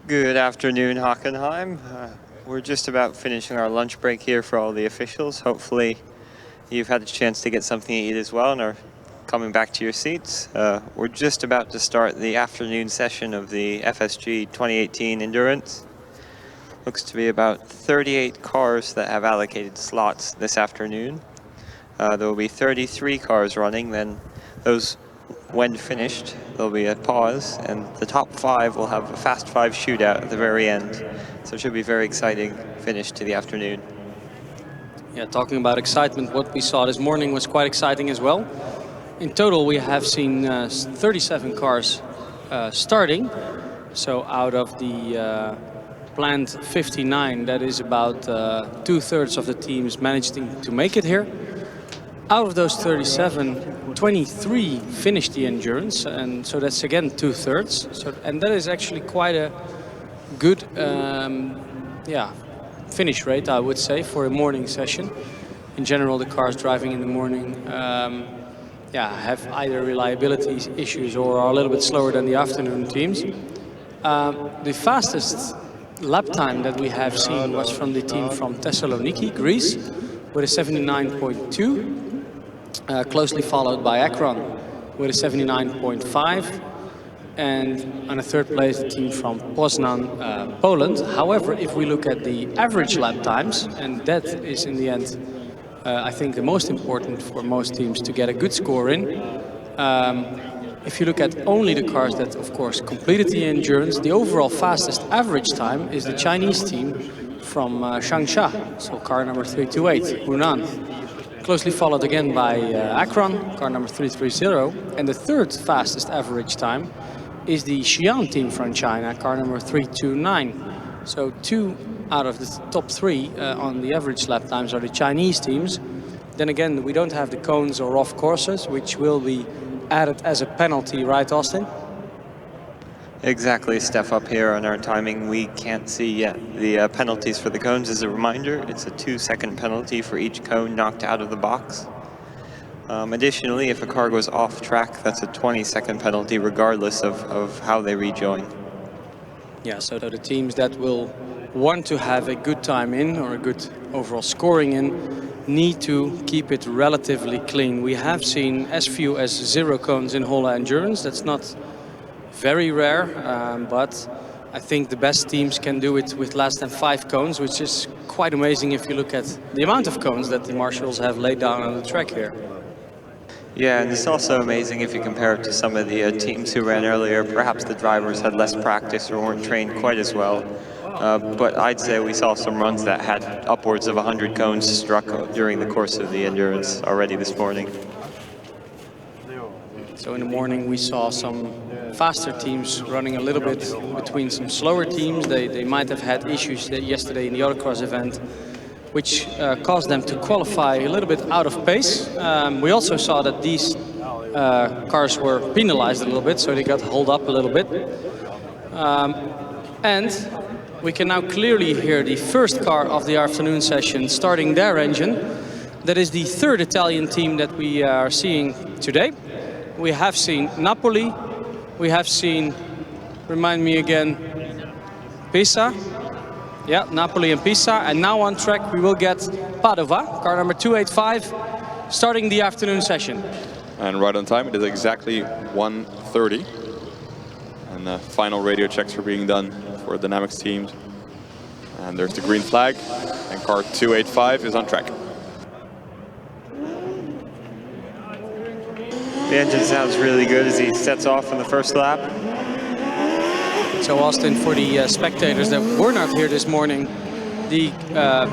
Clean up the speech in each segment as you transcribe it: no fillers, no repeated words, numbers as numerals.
Good afternoon, Hockenheim. We're just about finishing our lunch break here for all the officials. Hopefully you've had a chance to get something to eat as well and are coming back to your seats. We're just about to start the afternoon session of the FSG 2018 Endurance. Looks to be about 38 cars that have allocated slots this afternoon. There will be 33 cars running, then those, when finished, there'll be a pause, and the top 5 will have a Fast 5 shootout at the very end. So it should be a very exciting finish to the afternoon. Yeah, talking about excitement, what we saw this morning was quite exciting as well. In total, we have seen 37 cars starting. So out of the planned 59, that is about 2/3 of the teams managing to make it here. Out of those 37, 23 finished the endurance, and so that's again 2/3. So, and that is actually quite a good, finish rate, I would say, for a morning session. In general, the cars driving in the morning, have either reliability issues or are a little bit slower than the afternoon teams. The fastest lap time that we have seen was from the team from Thessaloniki, Greece, with a 79.2, closely followed by Akron with a 79.5, and on a third place the team from Poznan, Poland. However, if we look at the average lap times, and that is in the end I think the most important for most teams to get a good score in. If you look at only the cars that, of course, completed the endurance, the overall fastest average time is the Chinese team from Changsha, so car number 328, Hunan. Closely followed again by Akron, car number 330, and the third fastest average time is the Xi'an team from China, car number 329. So 2 out of the top 3 on the average lap times are the Chinese teams. Then again, we don't have the cones or off courses, which will be added as a penalty, right, Austin? Exactly, Steph, up here on our timing, we can't see yet the penalties for the cones. As a reminder, it's a 2-second penalty for each cone knocked out of the box. Additionally, if a car goes off track, that's a 20-second penalty regardless of how they rejoin. Yeah, so the teams that will want to have a good time in or a good overall scoring in need to keep it relatively clean. We have seen as few as 0 cones in Holla Endurance. That's not very rare, but I think the best teams can do it with less than 5 cones, which is quite amazing if you look at the amount of cones that the marshals have laid down on the track here. Yeah, and it's also amazing if you compare it to some of the teams who ran earlier. Perhaps the drivers had less practice or weren't trained quite as well. But I'd say we saw some runs that had upwards of 100 cones struck during the course of the endurance already this morning. So in the morning we saw some faster teams running a little bit between some slower teams. They might have had issues yesterday in the autocross event, which caused them to qualify a little bit out of pace. We also saw that these cars were penalized a little bit, so they got held up a little bit. And we can now clearly hear the first car of the afternoon session starting their engine. That is the third Italian team that we are seeing today. We have seen Napoli, we have seen, remind me again, Pisa. Yeah, Napoli and Pisa, and now on track we will get Padova, car number 285, starting the afternoon session. And right on time, it is exactly 1:30. And the final radio checks are being done for Dynamics teams. And there's the green flag, and car 285 is on track. The engine sounds really good as he sets off in the first lap. So Austin, for the spectators that were not here this morning, the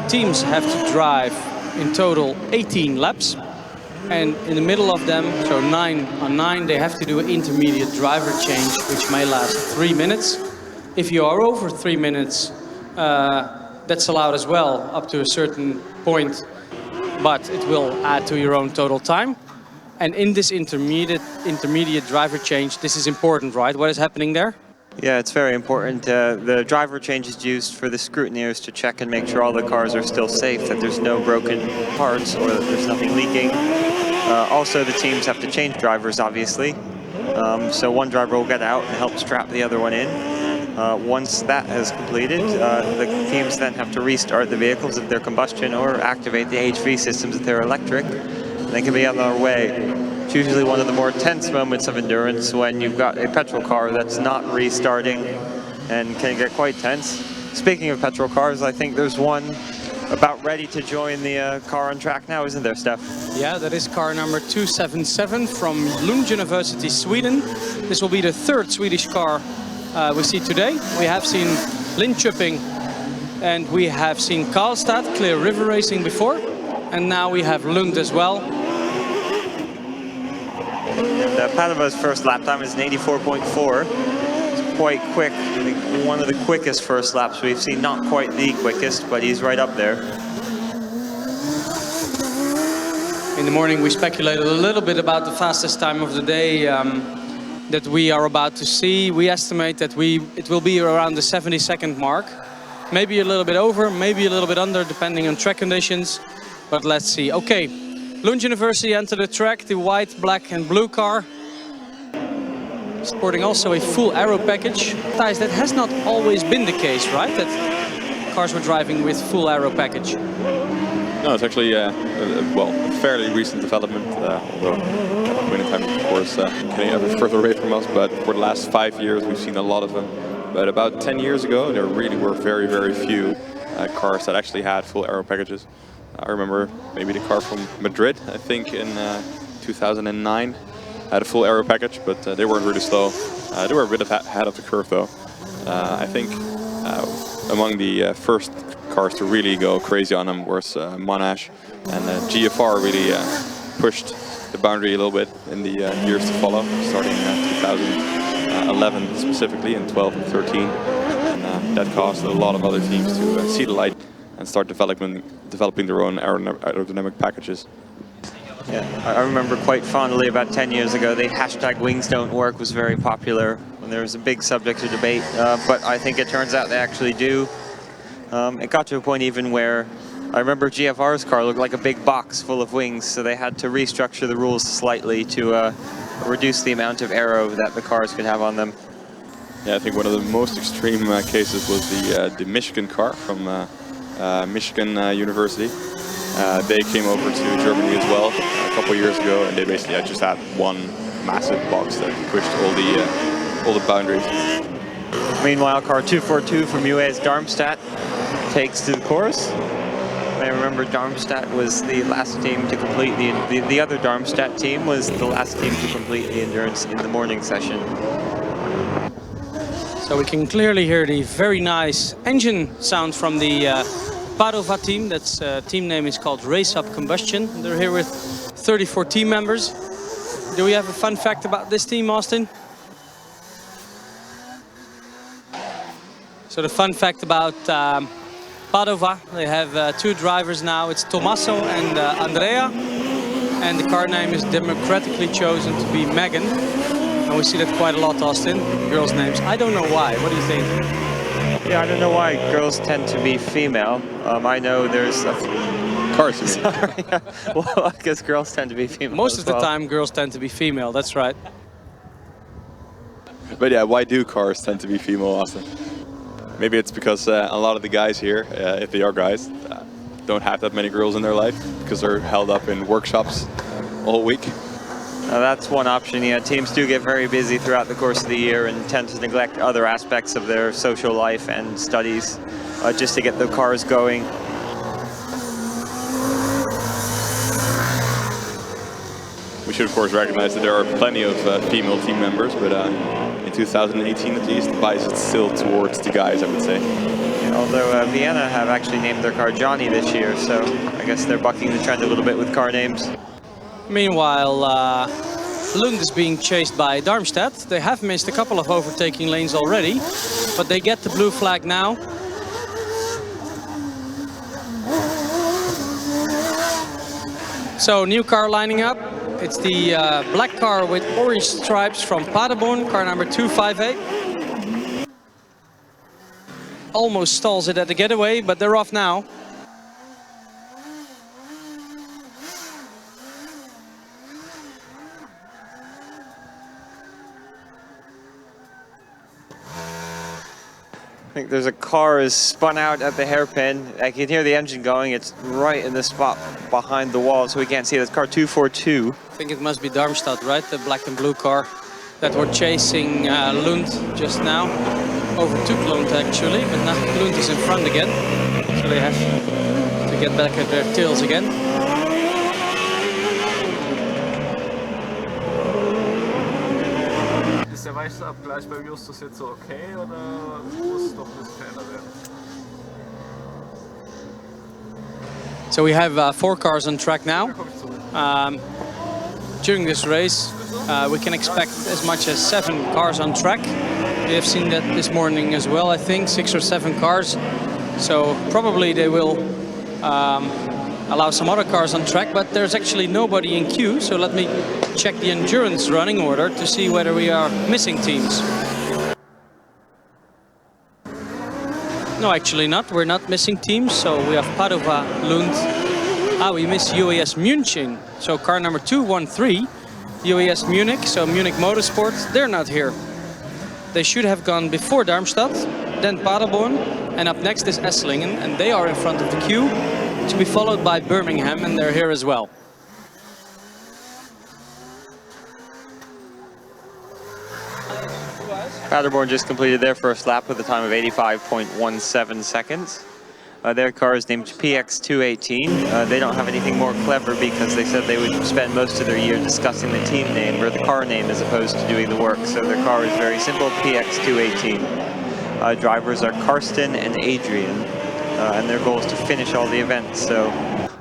teams have to drive in total 18 laps. And in the middle of them, so 9 on 9, they have to do an intermediate driver change, which may last 3 minutes. If you are over 3 minutes, that's allowed as well, up to a certain point, but it will add to your own total time. And in this intermediate driver change, this is important, right? What is happening there? Yeah, it's very important. The driver change is used for the scrutineers to check and make sure all the cars are still safe, that there's no broken parts or that there's nothing leaking. Also, the teams have to change drivers, obviously. So one driver will get out and help strap the other one in. Once that has completed, the teams then have to restart the vehicles if they're combustion or activate the HV systems if they're electric. And they can be on their way. It's usually one of the more tense moments of endurance when you've got a petrol car that's not restarting and can get quite tense. Speaking of petrol cars, I think there's one about ready to join the car on track now, isn't there, Steph? Yeah, that is car number 277 from Lund University, Sweden. This will be the third Swedish car we see today. We have seen Linköping and we have seen Karlsruhe, clear river racing before. And now we have Lund as well. And Padova's first lap time is an 84.4. It's quite quick. I think one of the quickest first laps we've seen. Not quite the quickest, but he's right up there. In the morning we speculated a little bit about the fastest time of the day that we are about to see. We estimate that it will be around the 70-second mark. Maybe a little bit over, maybe a little bit under, depending on track conditions. But let's see. Okay, Lund University enter the track, the white, black and blue car. Sporting also a full aero package. Thijs, that has not always been the case, right? That cars were driving with full aero package. No, it's actually, well, a fairly recent development, although winning time, of course, getting ever further away from us. But for the last 5 years, we've seen a lot of them. But about 10 years ago, there really were very, very few cars that actually had full aero packages. I remember maybe the car from Madrid, I think in 2009, had a full aero package, but they weren't really slow. They were a bit ahead of the curve though. I think among the first cars to really go crazy on them was Monash, and GFR really pushed the boundary a little bit in the years to follow, starting in 2011 specifically, and 12 and 13. And that caused a lot of other teams to see the light and start developing their own aerodynamic packages. Yeah, I remember quite fondly about 10 years ago, the hashtag wings don't work was very popular when there was a big subject of debate, but I think it turns out they actually do. It got to a point even where I remember GFR's car looked like a big box full of wings, so they had to restructure the rules slightly to reduce the amount of aero that the cars could have on them. Yeah, I think one of the most extreme cases was the Michigan car from Michigan University. They came over to Germany as well a couple of years ago, and they basically just had one massive box that pushed all the boundaries. Meanwhile, car 242 from UA's Darmstadt takes to the course. I remember Darmstadt was the last team to complete the other Darmstadt team was the last team to complete the endurance in the morning session. So we can clearly hear the very nice engine sound from the Padova team. That's team name is called Race Up Combustion. They're here with 34 team members. Do we have a fun fact about this team, Austin? So the fun fact about Padova, they have two drivers now. It's Tommaso and Andrea. And the car name is democratically chosen to be Megan. And we see that quite a lot, Austin, girls' names. I don't know why. What do you think? Yeah, I don't know why girls tend to be female. I know there's Cars. Sorry. Well, I guess girls tend to be female. Most of the time, girls tend to be female. That's right. But yeah, why do cars tend to be female, Austin? Maybe it's because a lot of the guys here, if they are guys, don't have that many girls in their life because they're held up in workshops all week. That's one option. Yeah, teams do get very busy throughout the course of the year and tend to neglect other aspects of their social life and studies just to get the cars going. We should of course recognize that there are plenty of female team members, but in 2018 at least, the bias is still towards the guys, I would say. Yeah, although Vienna have actually named their car Johnny this year, so I guess they're bucking the trend a little bit with car names. Meanwhile, Lund is being chased by Darmstadt. They have missed a couple of overtaking lanes already, but they get the blue flag now. So, new car lining up. It's the black car with orange stripes from Paderborn, car number 258. Almost stalls it at the getaway, but they're off now. think there's a car is spun out at the hairpin. I can hear the engine going. It's right in the spot behind the wall, so we can't see it. It's car 242. I think it must be Darmstadt, right? The black and blue car that were chasing Lund just now. Overtook Lund actually, but now Lund is in front again. So they have to get back at their tails again. Ist der Weichabgleich beim Justus jetzt so okay oder muss es noch ein bisschen verändert werden? So we have 4 cars on track now. During this race, we can expect as much as 7 cars on track. We have seen that this morning as well, I think, 6 or 7 cars. So probably they will allow some other cars on track, but there's actually nobody in queue. So let me check the endurance running order to see whether we are missing teams. No, actually not. We're not missing teams. So we have Padova, Lund. We miss UAS München. So car number 213, UAS Munich. So Munich Motorsport, they're not here. They should have gone before Darmstadt, then Paderborn, and up next is Esslingen, and they are in front of the queue, to be followed by Birmingham, and they're here as well. Paderborn just completed their first lap with a time of 85.17 seconds. Their car is named PX218. They don't have anything more clever because they said they would spend most of their year discussing the team name or the car name as opposed to doing the work. So their car is very simple, PX218. Drivers are Karsten and Adrian, and their goal is to finish all the events. So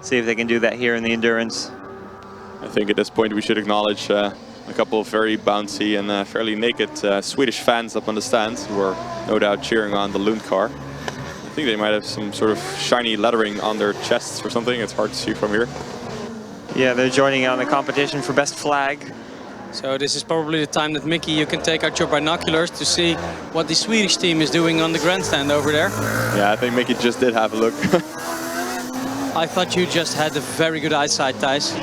see if they can do that here in the endurance. I think at this point we should acknowledge a couple of very bouncy and fairly naked Swedish fans up on the stands who are no doubt cheering on the Lund car. I think they might have some sort of shiny lettering on their chests or something. It's hard to see from here. Yeah, they're joining on the competition for best flag. So this is probably the time that, Mickey, you can take out your binoculars to see what the Swedish team is doing on the grandstand over there. Yeah, I think Mickey just did have a look. I thought you just had a very good eyesight, Thijs.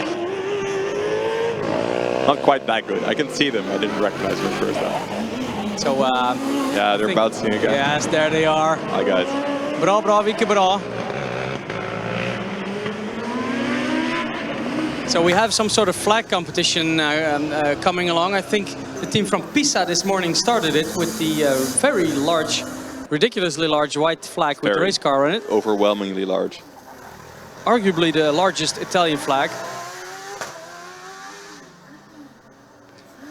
Not quite that good. I can see them. I didn't recognize them first though. So yeah, they're bouncing again. Yes, there they are. Hi guys. Bra, bra, Vicky, bra. So we have some sort of flag competition coming along. I think the team from Pisa this morning started it with the very large, ridiculously large white flag with the race car on it. Overwhelmingly large. Arguably the largest Italian flag.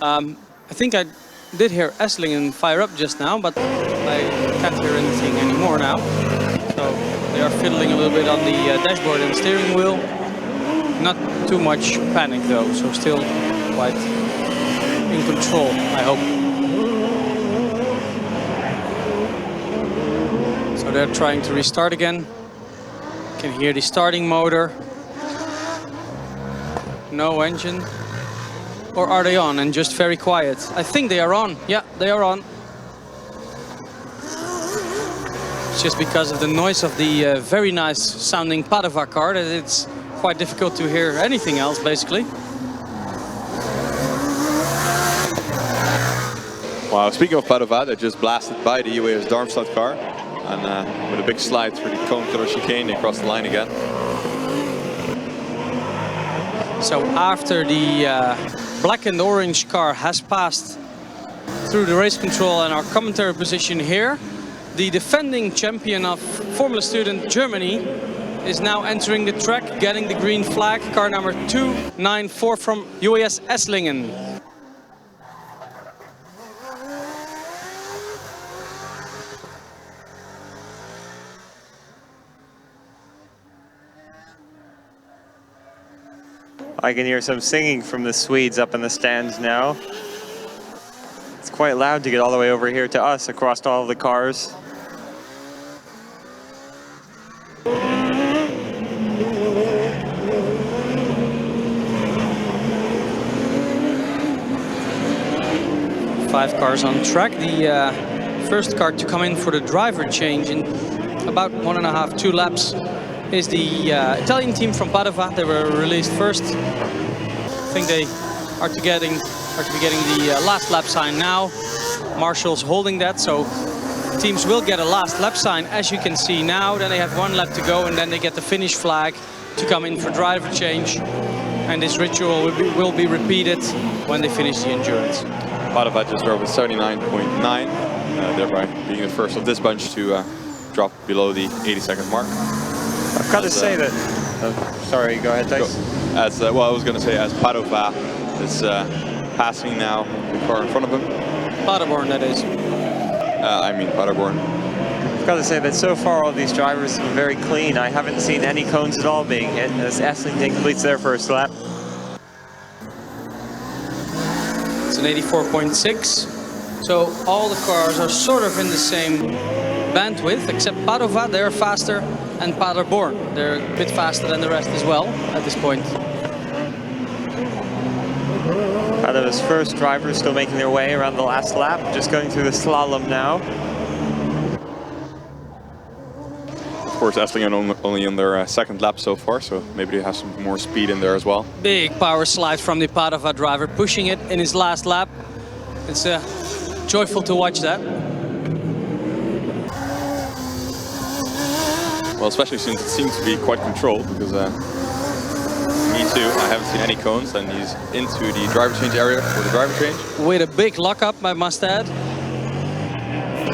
I think I did hear Esslingen fire up just now, but I can't hear anything anymore now. So they are fiddling a little bit on the dashboard and steering wheel. Not too much panic though, so still quite in control, I hope. So they're trying to restart again. Can hear the starting motor. No engine. Or are they on and just very quiet? I think they are on. Yeah, they are on. It's just because of the noise of the very nice sounding Padova car that it's quite difficult to hear anything else, basically. Wow, speaking of Padova, they just blasted by the UAS Darmstadt car. And with a big slide through the cone killer chicane, they crossed the line again. So after the black and orange car has passed through the race control and our commentary position here, the defending champion of Formula Student Germany is now entering the track, getting the green flag, car number 294 from UAS Esslingen. I can hear some singing from the Swedes up in the stands now. It's quite loud to get all the way over here to us across all of the cars. Five cars on track. The first car to come in for the driver change in about 1.5, 2 laps is the Italian team from Padova. They were released first. I think they are to be getting the last lap sign now. Marshall's holding that, so teams will get a last lap sign, as you can see now. Then they have 1 lap to go, and then they get the finish flag to come in for driver change. And this ritual will be repeated when they finish the endurance. Padova just drove a 79.9, thereby being the first of this bunch to drop below the 80-second mark. I've got to say that... sorry, go ahead, Thijs. Well, I was going to say, as Padova is passing now the car in front of him. Paderborn, that is. I mean Paderborn. I've got to say that so far all these drivers have been very clean. I haven't seen any cones at all being hit as Esslington completes their first lap. It's an 84.6. So all the cars are sort of in the same bandwidth, except Padova, they're faster, and Paderborn, they're a bit faster than the rest as well at this point. Padova's first drivers still making their way around the last lap, just going through the slalom now. Of course, Esslingen only on their second lap so far, so maybe they have some more speed in there as well. Big power slide from the Padova driver, pushing it in his last lap. It's joyful to watch that. Well, especially since it seems to be quite controlled, because me too, I haven't seen any cones, and he's into the driver change area for the driver change. With a big lockup, I must add.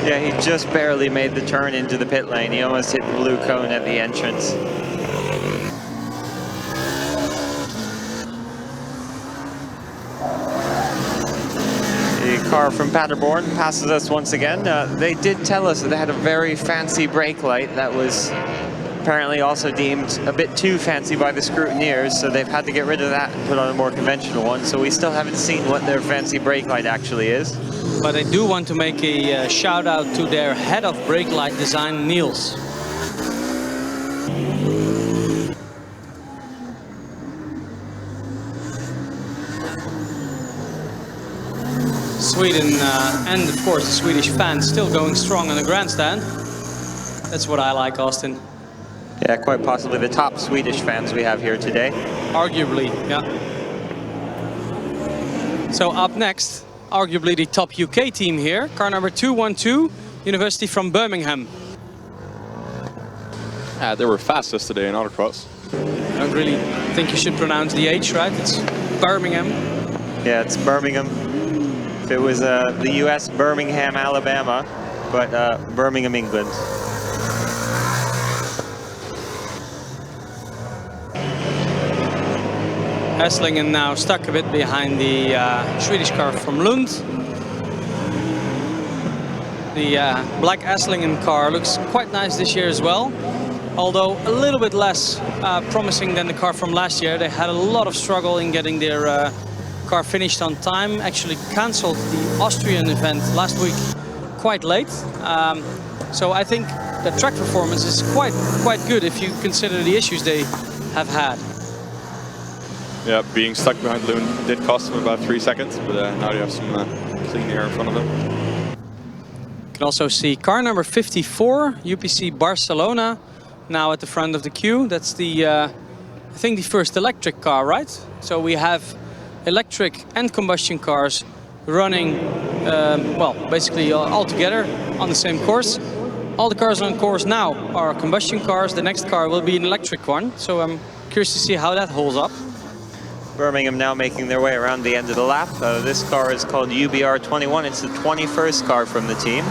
Yeah, he just barely made the turn into the pit lane. He almost hit the blue cone at the entrance. The car from Paderborn passes us once again. They did tell us that they had a very fancy brake light that was apparently also deemed a bit too fancy by the scrutineers, so they've had to get rid of that and put on a more conventional one. So we still haven't seen what their fancy brake light actually is. But I do want to make a shout out to their head of brake light design, Niels. Sweden and of course the Swedish fans still going strong on the grandstand. That's what I like, Austin. Yeah, quite possibly the top Swedish fans we have here today. Arguably, yeah. So up next, arguably the top UK team here, car number 212, University from Birmingham. Yeah, they were fastest today in autocross. I don't really think you should pronounce the H, right? It's Birmingham. Yeah, it's Birmingham. If it was the US, Birmingham, Alabama, but Birmingham, England. Esslingen now stuck a bit behind the Swedish car from Lund. The black Esslingen car looks quite nice this year as well, although a little bit less promising than the car from last year. They had a lot of struggle in getting their car finished on time, actually cancelled the Austrian event last week quite late. So I think the track performance is quite good if you consider the issues they have had. Yeah, being stuck behind Lund did cost them about 3 seconds, but now they have some clean air in front of them. You can also see car number 54, UPC Barcelona, now at the front of the queue. That's the, I think the first electric car, right? So we have electric and combustion cars running, well, basically all together on the same course. All the cars on course now are combustion cars. The next car will be an electric one. So I'm curious to see how that holds up. Birmingham now making their way around the end of the lap. This car is called UBR21. It's the 21st car from the team.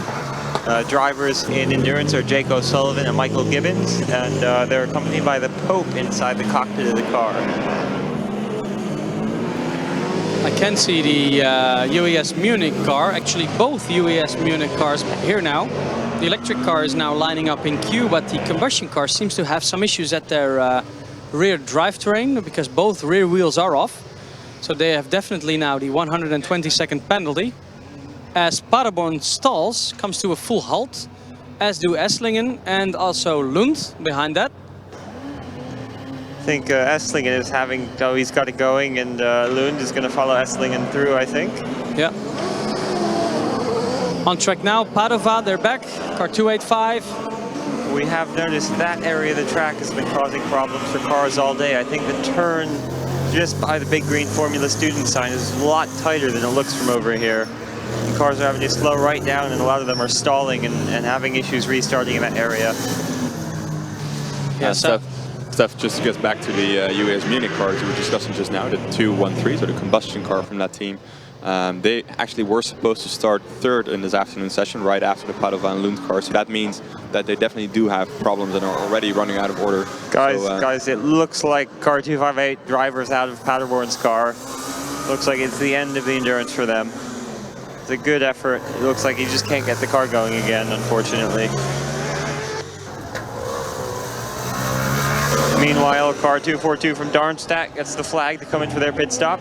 Drivers in endurance are Jake O'Sullivan and Michael Gibbons, and they're accompanied by the Pope inside the cockpit of the car. I can see the UES Munich car, actually both UES Munich cars here now. The electric car is now lining up in queue, but the combustion car seems to have some issues at their rear drivetrain because both rear wheels are off. So they have definitely now the 120-second penalty. As Paderborn stalls, comes to a full halt, as do Esslingen and also Lund behind that. I think Esslingen is having, oh, he's got it going, and Lund is going to follow Esslingen through, I think. Yeah. On track now, Padova, they're back, car 285. We have noticed that area of the track has been causing problems for cars all day. I think the turn just by the big green Formula student sign is a lot tighter than it looks from over here. And cars are having to slow right down, and a lot of them are stalling and having issues restarting in that area. Yeah, Steph, just to get back to the US Munich cars we were discussing just now, the 213, so the combustion car from that team. They actually were supposed to start third in this afternoon session, right after the Padovan Lund car. So that means that they definitely do have problems and are already running out of order. Guys, it looks like car 258 drivers out of Paderborn's car. Looks like it's the end of the endurance for them. It's a good effort. It looks like he just can't get the car going again, unfortunately. Meanwhile, car 242 from Darmstadt gets the flag to come in for their pit stop.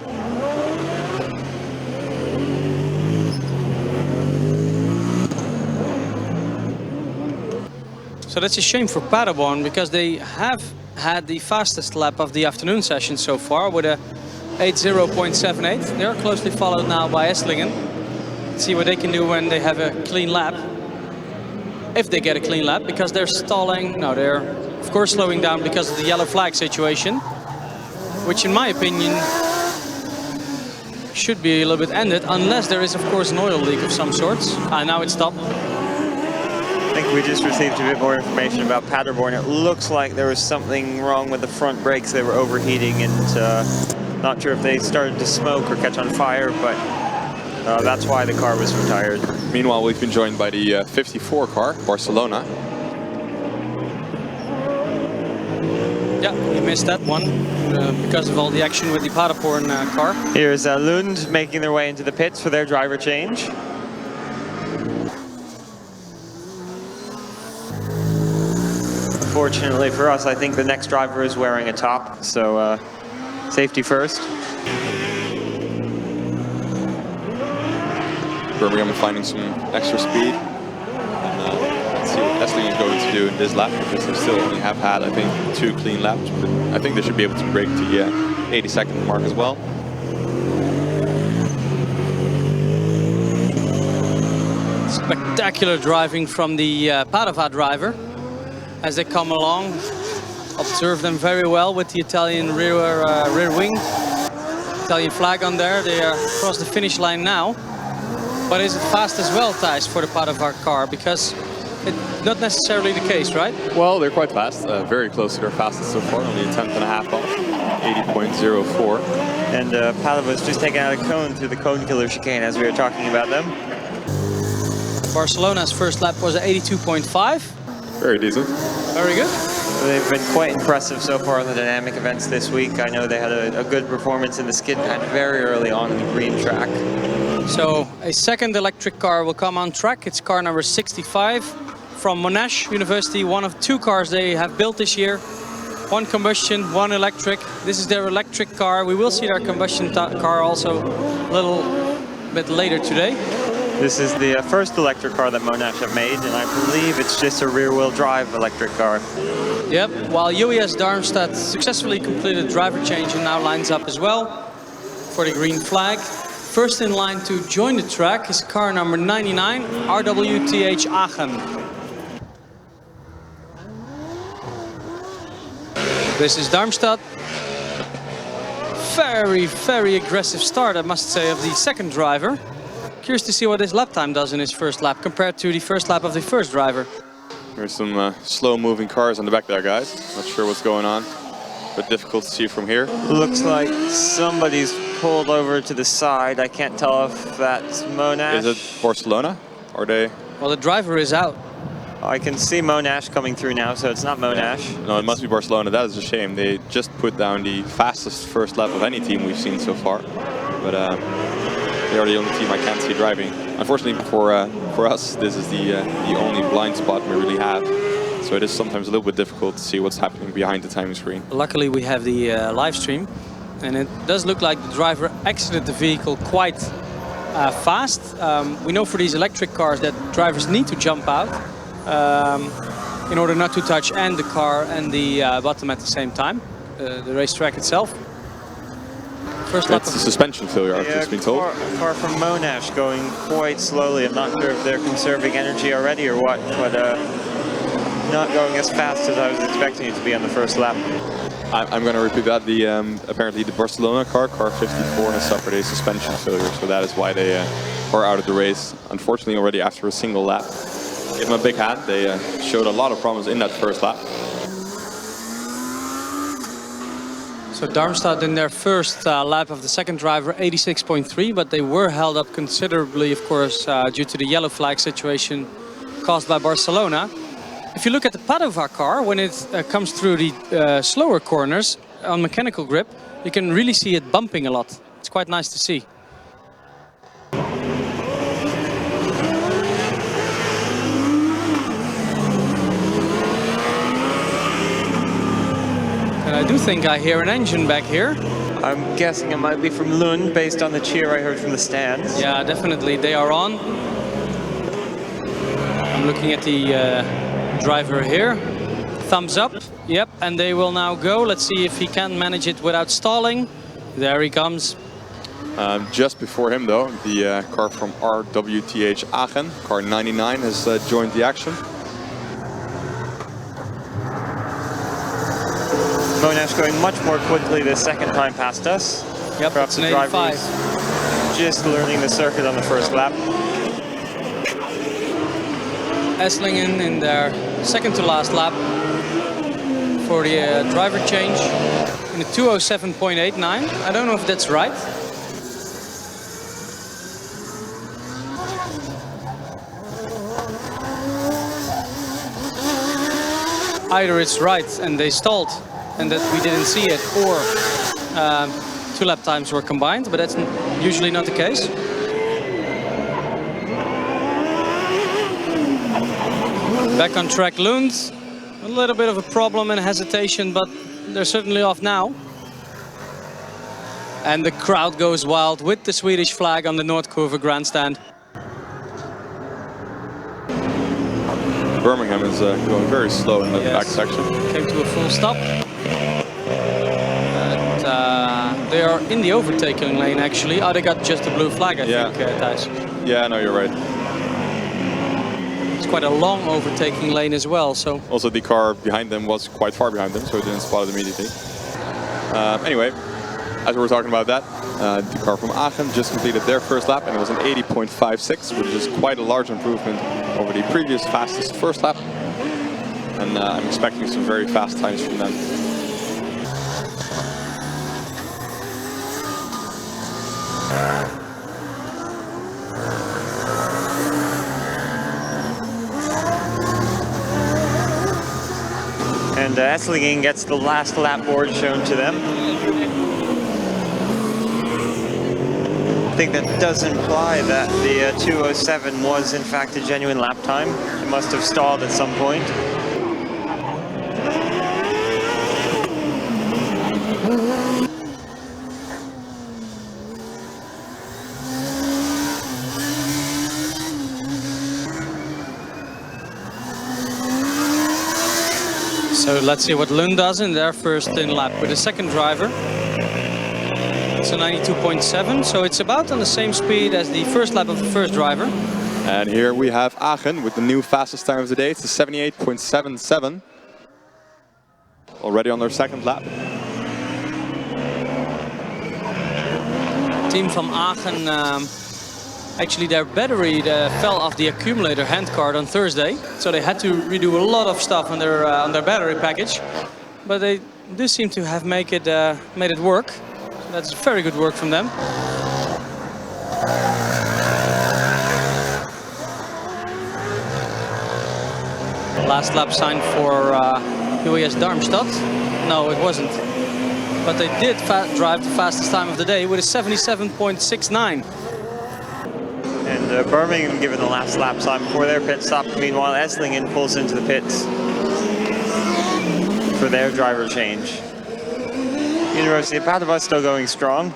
So that's a shame for Paderborn, because they have had the fastest lap of the afternoon session so far with a 80.78. They're closely followed now by Esslingen. Let's see what they can do when they have a clean lap. If they get a clean lap, because they're stalling. No, they're of course slowing down because of the yellow flag situation, which in my opinion should be a little bit ended, unless there is of course an oil leak of some sorts. Now it's stopped. I think we just received a bit more information about Paderborn. It looks like there was something wrong with the front brakes. They were overheating, and not sure if they started to smoke or catch on fire, but that's why the car was retired. Meanwhile, we've been joined by the 54 car, Barcelona. Yeah, he missed that one because of all the action with the Paderborn car. Here's Lund making their way into the pits for their driver change. Fortunately for us, I think the next driver is wearing a top, so safety first. Birmingham finding some extra speed. Let's see what Esslingen is going to do in this lap, because they still only have had, I think, 2 clean laps. But I think they should be able to break the 80-second mark as well. Spectacular driving from the Padova driver as they come along. Observe them very well with the Italian rear wing. Italian flag on there. They are across the finish line now. But is it fast as well, Thijs, for the Padova car? Because it's not necessarily the case, right? Well, they're quite fast. Very close to their fastest so far. Only a tenth and a half off. 80.04. And Padova's just taken out a cone through the cone killer chicane as we were talking about them. Barcelona's first lap was 82.5. Very decent. Very good. They've been quite impressive so far in the dynamic events this week. I know they had a good performance in the skid pad very early on in the green track. So a second electric car will come on track. It's car number 65 from Monash University, one of 2 cars they have built this year. 1 combustion, 1 electric. This is their electric car. We will see their combustion car also a little bit later today. This is the first electric car that Monash have made, and I believe it's just a rear-wheel drive electric car. Yep, while UES Darmstadt successfully completed driver change and now lines up as well for the green flag. First in line to join the track is car number 99, RWTH Aachen. This is Darmstadt. Very, very aggressive start, I must say, of the second driver. Curious to see what his lap time does in his first lap compared to the first lap of the first driver. There's some slow-moving cars on the back there, guys. Not sure what's going on, but difficult to see from here. Looks like somebody's pulled over to the side. I can't tell if that's Monash. Is it Barcelona? Are they? Well, the driver is out. I can see Monash coming through now, so it's not Monash. No, it must be Barcelona. That is a shame. They just put down the fastest first lap of any team we've seen so far. But they are the only team I can't see driving. Unfortunately for us, this is the only blind spot we really have. So it is sometimes a little bit difficult to see what's happening behind the timing screen. Luckily we have the live stream, and it does look like the driver exited the vehicle quite fast. We know for these electric cars that drivers need to jump out in order not to touch and the car and the bottom at the same time, the racetrack itself. First lap. That's a suspension failure, I've just been told. Car from Monash going quite slowly. I'm not sure if they're conserving energy already or what, but not going as fast as I was expecting it to be on the first lap. I'm going to repeat that. Apparently the Barcelona car 54, has suffered a suspension failure, so that is why they are out of the race. Unfortunately, already after a single lap. Give them a big hand. They showed a lot of promise in that first lap. So Darmstadt in their first lap of the second driver, 86.3, but they were held up considerably, of course, due to the yellow flag situation caused by Barcelona. If you look at the Padova car, when it comes through the slower corners on mechanical grip, you can really see it bumping a lot. It's quite nice to see. And I do think I hear an engine back here. I'm guessing it might be from Lund, based on the cheer I heard from the stands. Yeah, definitely. They are on. I'm looking at the driver here. Thumbs up. Yep, and they will now go. Let's see if he can manage it without stalling. There he comes. Just before him, though, the car from RWTH Aachen, car 99, has joined the action. Monash going much more quickly the second time past us. Yep, perhaps it's the an driver 85. just learning the circuit on the first lap. Esslingen in their second to last lap for the driver change in a 207.89. I don't know if that's right. Either it's right and they stalled and that we didn't see it, or 2 lap times were combined, but that's usually not the case. Back on track, Lund. A little bit of a problem and hesitation, but they're certainly off now. And the crowd goes wild with the Swedish flag on the Noordkurve grandstand. Birmingham is going very slow in the back section. Came to a full stop. And they are in the overtaking lane, actually. Oh, they got just a blue flag, I think, Thijs. Yeah, no, you're right. It's quite a long overtaking lane as well, so... Also, the car behind them was quite far behind them, so it didn't spot it immediately. Anyway, as we were talking about that, the car from Aachen just completed their first lap, and it was an 80.56, which is quite a large improvement over the previous fastest first lap. And I'm expecting some very fast times from them. And Esslingen gets the last lap board shown to them. I think that does imply that the 2:07 was in fact a genuine lap time. It must have stalled at some point. So let's see what Lund does in their first lap with the second driver. It's a 92.7, so it's about on the same speed as the first lap of the first driver. And here we have Aachen with the new fastest time of the day. It's a 78.77. Already on their second lap. Team from Aachen, actually their battery fell off the accumulator handcart on Thursday, so they had to redo a lot of stuff on their battery package. But they do seem to have made it work. So that's very good work from them. Last lap sign for US Darmstadt. No, it wasn't. But they did drive the fastest time of the day with a 77.69. And Birmingham given the last lap time before their pit stop. Meanwhile, Esslingen pulls into the pits for their driver change. University of Padova still going strong.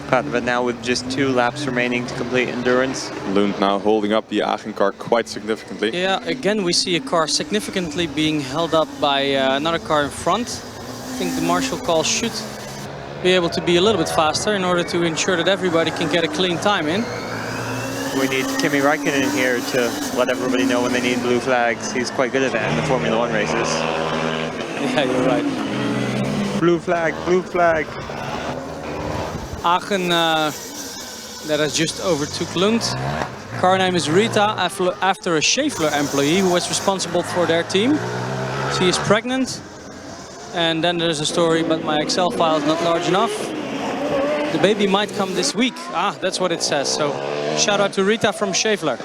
Padova now with just 2 laps remaining to complete endurance. Lund now holding up the Aachen car quite significantly. Yeah, again we see a car significantly being held up by another car in front. I think the marshal call should be able to be a little bit faster in order to ensure that everybody can get a clean time in. we need Kimi Räikkönen here to let everybody know when they need blue flags. He's quite good at that in the Formula 1 races. Yeah, you're right. Blue flag, blue flag. Aachen that has just overtook Lund. Car name is Rita after a Schaeffler employee who was responsible for their team. She is pregnant. And then there's a story, but my Excel file is not large enough. The baby might come this week. Ah, that's what it says. So shout out to Rita from Schaeffler.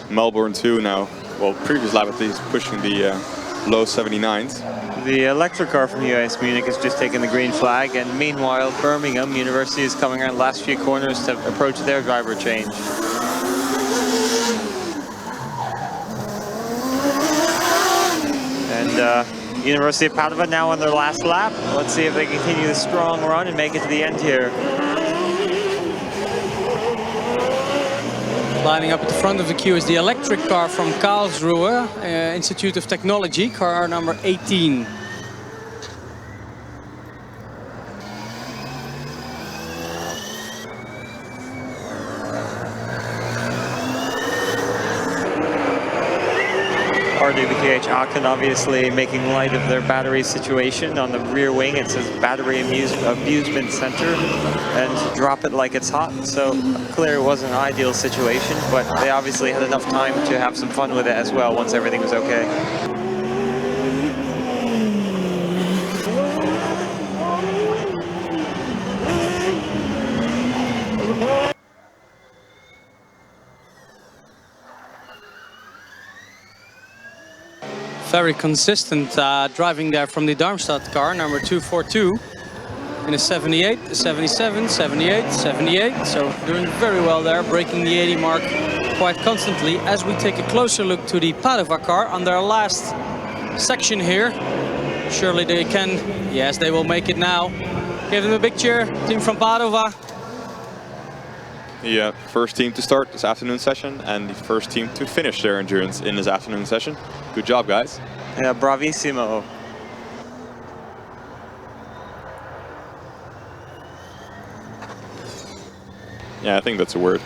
Melbourne 2 now. Well, previous lap at least pushing the low 79s. The electric car from US Munich has just taken the green flag, and meanwhile Birmingham University is coming around the last few corners to approach their driver change. And University of Padova now on their last lap. Let's see if they continue the strong run and make it to the end here. Lining up at the front of the queue is the electric car from Karlsruhe Institute of Technology, car number 18. RWTH Aachen obviously making light of their battery situation. On the rear wing it says Battery Amusement Center, and drop it like it's hot. So clear it wasn't an ideal situation, but they obviously had enough time to have some fun with it as well once everything was okay. Very consistent driving there from the Darmstadt car, number 242. In a 78, a 77, 78, 78. So doing very well there, breaking the 80 mark quite constantly. As we take a closer look to the Padova car on their last section here. Surely they can, yes, they will make it now. Give them a big cheer, team from Padova. The first team to start this afternoon session and the first team to finish their endurance in this afternoon session. Good job, guys. Yeah, bravissimo. Yeah, I think that's a word.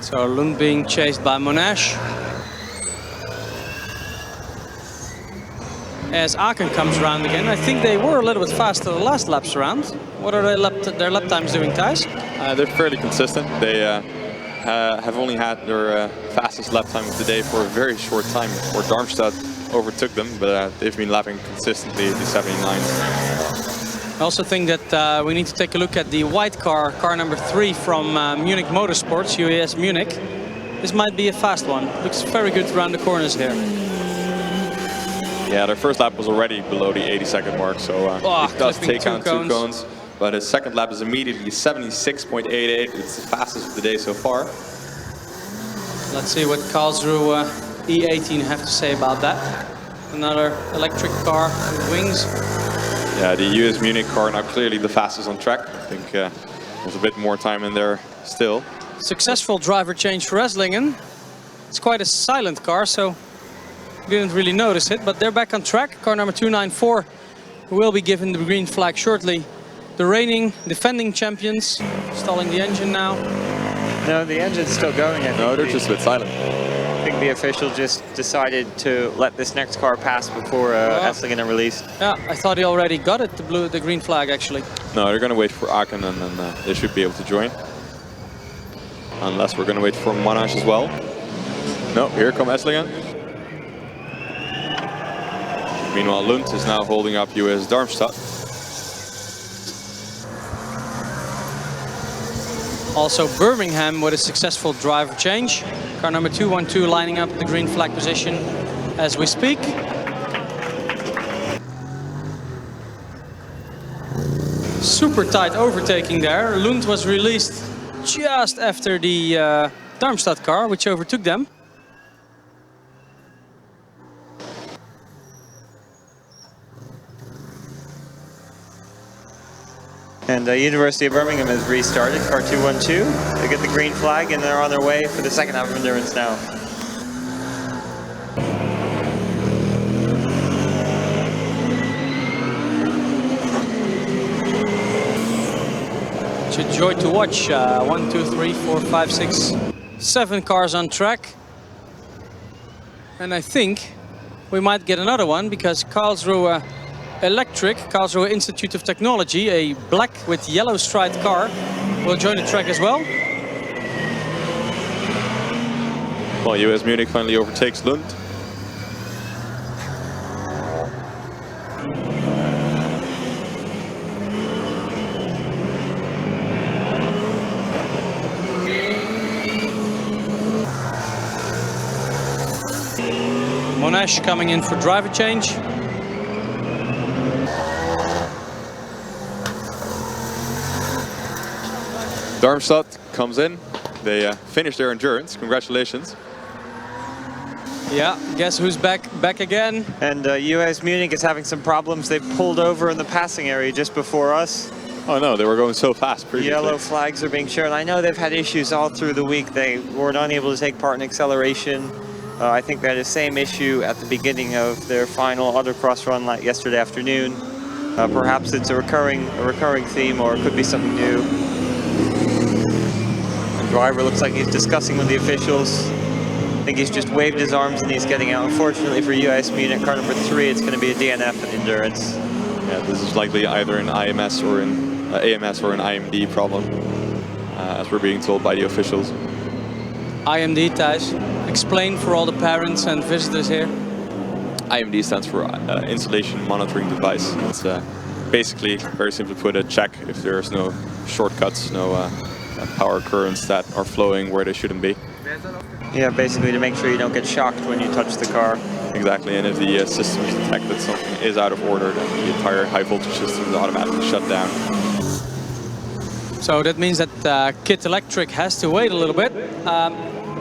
So Lund being chased by Monash. As Aachen comes around again, I think they were a little bit faster the last laps around. What are their lap times doing, Thijs? They're fairly consistent. They have only had their fastest lap time of the day for a very short time before Darmstadt overtook them, but they've been lapping consistently the 79s. I also think that we need to take a look at the white car, car number 3 from Munich Motorsports, US Munich. This might be a fast one. Looks very good around the corners here. Yeah, their first lap was already below the 80-second mark, so it does take on 2 cones. But his second lap is immediately 76.88. It's the fastest of the day so far. Let's see what Karlsruhe E18 have to say about that. Another electric car with wings. Yeah, the US Munich car now clearly the fastest on track. I think there's a bit more time in there still. Successful driver change for Esslingen. It's quite a silent car, so didn't really notice it, but they're back on track. Car number 294 will be given the green flag shortly. The reigning, defending champions, stalling the engine now. No, the engine's still going. No, they're just a bit silent. I think the official just decided to let this next car pass before Esslingen are released. Yeah, I thought he already got it, the green flag actually. No, they're going to wait for Aachen and then they should be able to join. Unless we're going to wait for Monash as well. No, here come Esslingen. Meanwhile, Lund is now holding up US Darmstadt. Also Birmingham with a successful driver change. Car number 212 lining up the green flag position as we speak. Super tight overtaking there. Lund was released just after the Darmstadt car, which overtook them. And University of Birmingham has restarted, car 212. They get the green flag and they're on their way for the second half of endurance now. a joy to watch. 1, 2, 3, 4, 5, 6, 7 cars on track. And I think we might get another one because Karlsruhe Electric, Karlsruhe Institute of Technology, a black with yellow striped car, will join the track as well. Well, US Munich finally overtakes Lund. Monash coming in for driver change. Darmstadt comes in. They finish their endurance. Congratulations. Yeah, guess who's back again? And US Munich is having some problems. They pulled over in the passing area just before us. Oh no, they were going so fast previously. Yellow flags are being shown. I know they've had issues all through the week. They were unable to take part in acceleration. I think they had the same issue at the beginning of their final autocross run like yesterday afternoon. Perhaps it's a recurring theme, or it could be something new. The driver looks like he's discussing with the officials. I think he's just waved his arms and he's getting out. Unfortunately for US Munich, car number 3, it's going to be a DNF in endurance. Yeah, this is likely either an AMS or an IMD problem, as we're being told by the officials. IMD, Thijs. Explain for all the parents and visitors here. IMD stands for Installation Monitoring Device. It's basically, very simply put, a check if there's no shortcuts, no power currents that are flowing where they shouldn't be. Yeah, basically to make sure you don't get shocked when you touch the car. Exactly, and if the systems detect that something is out of order, then the entire high voltage system is automatically shut down. So that means that Kit Electric has to wait a little bit.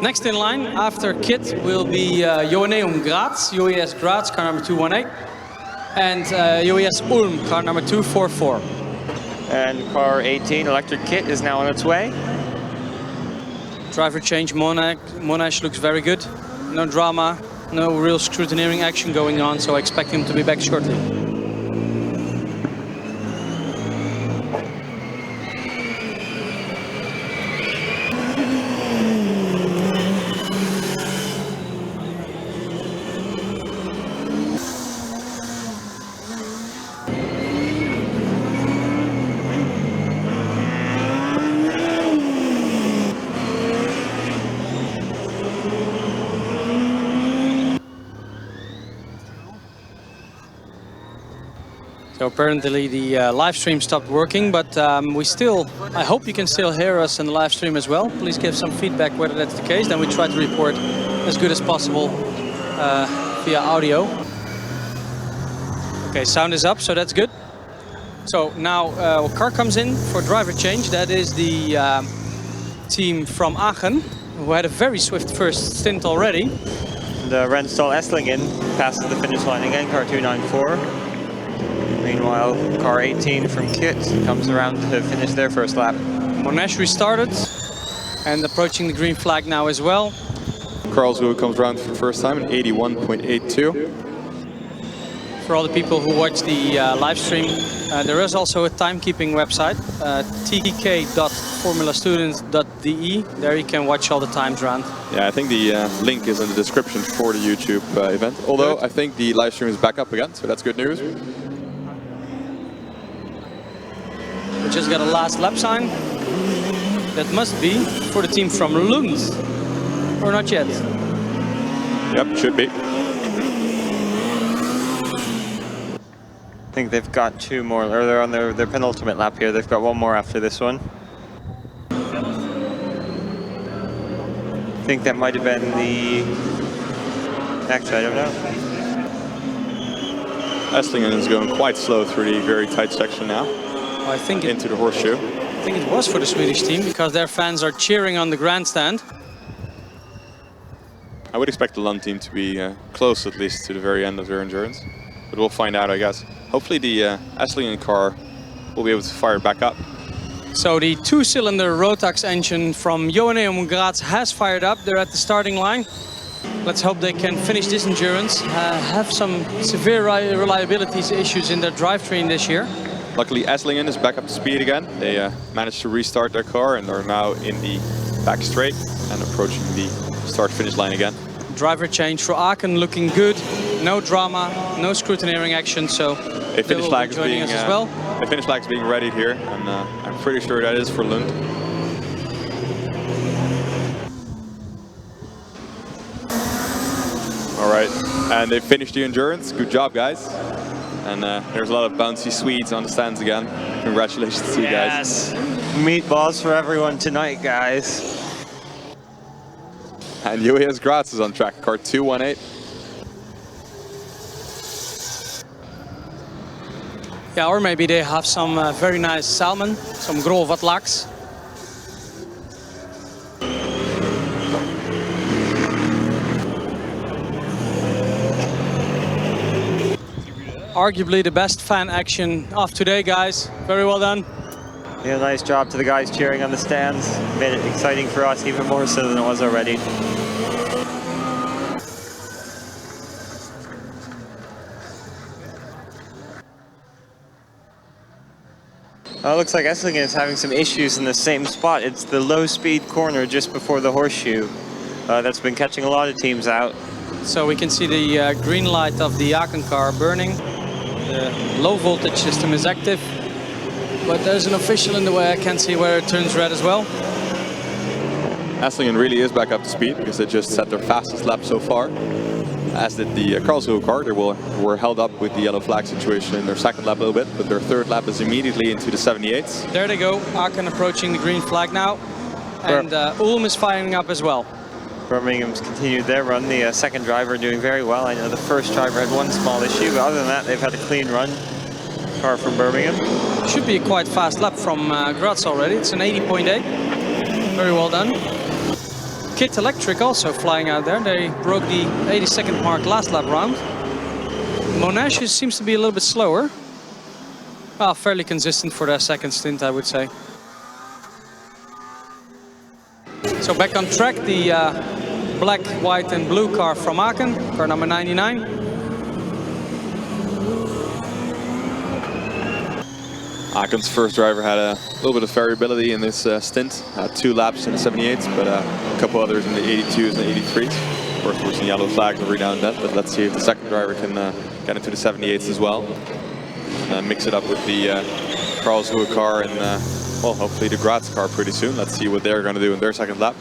Next in line after Kit will be Joanneum Graz, UES Graz, car number 218, and UES Ulm, car number 244. And car 18, Electric Kit, is now on its way. Driver change, Monash looks very good. No drama, no real scrutineering action going on, so I expect him to be back shortly. So apparently the live stream stopped working, but I hope you can still hear us in the live stream as well. Please give some feedback whether that's the case, then we try to report as good as possible via audio. Okay, sound is up, so that's good. So now a car comes in for driver change. That is the team from Aachen, who had a very swift first stint already. And Renstal Esslingen passes the finish line again, car 294. Meanwhile, car 18 from Kit comes around to finish their first lap. Monash restarted and approaching the green flag now as well. Karlsruhe comes around for the first time in 81.82. For all the people who watch the live stream, there is also a timekeeping website, tk.formulastudents.de. There you can watch all the times around. Yeah, I think the link is in the description for the YouTube event. Although I think the live stream is back up again, so that's good news. We just got a last lap sign. That must be for the team from Lund. Or not yet? Yep, should be. I think they've got 2 more, or they're on their penultimate lap here. They've got 1 more after this one. I think that might have been the... Actually, I don't know. Esslingen is going quite slow through the very tight section now. I think into the horseshoe. I think it was for the Swedish team because their fans are cheering on the grandstand. I would expect the Lund team to be close at least to the very end of their endurance. But we'll find out, I guess. Hopefully the Esslingen car will be able to fire back up. So the 2-cylinder Rotax engine from Joanneum Graz has fired up. They're at the starting line. Let's hope they can finish this endurance. Have some severe reliability issues in their drivetrain this year. Luckily, Esslingen is back up to speed again. They managed to restart their car and are now in the back straight and approaching the start-finish line again. Driver change for Aachen looking good. No drama, no scrutineering action, so a finish flag is joining us as well. A finish flag is being readied here, and I'm pretty sure that is for Lund. All right, and they finished the endurance. Good job, guys. And there's a lot of bouncy Swedes on the stands again. Congratulations to you guys. Yes, meatballs for everyone tonight, guys. And Johannes Graz is on track, car 218. Yeah, or maybe they have some very nice salmon, some grovat laks. Arguably the best fan action of today, guys. Very well done. Yeah, nice job to the guys cheering on the stands. Made it exciting for us, even more so than it was already. Looks like Esslingen is having some issues in the same spot. It's the low-speed corner just before the horseshoe that's been catching a lot of teams out. So we can see the green light of the Aachen car burning. The low voltage system is active, but there's an official in the way. I can't see where it turns red as well. Esslingen really is back up to speed because they just set their fastest lap so far. As did the Karlsruhe car. They were held up with the yellow flag situation in their second lap a little bit, but their third lap is immediately into the 78s. There they go, Aachen approaching the green flag now. And Ulm is firing up as well. Birmingham's continued their run. The second driver doing very well. I know the first driver had one small issue, but other than that, they've had a clean run. Car from Birmingham. Should be a quite fast lap from Graz already. It's an 80.8. Very well done. Kit Electric also flying out there. They broke the 82nd mark last lap round. Monash seems to be a little bit slower. Well, fairly consistent for their second stint, I would say. So back on track, the black, white and blue car from Aachen, car number 99. Aachen's first driver had a little bit of variability in this stint. Had 2 laps in the 78s, but a couple others in the 82s and the 83s. Of course, we're seeing yellow flags every now and then, but let's see if the second driver can get into the 78s as well. And mix it up with the Karlsruhe car and, well, hopefully the Graz car pretty soon. Let's see what they're going to do in their second lap.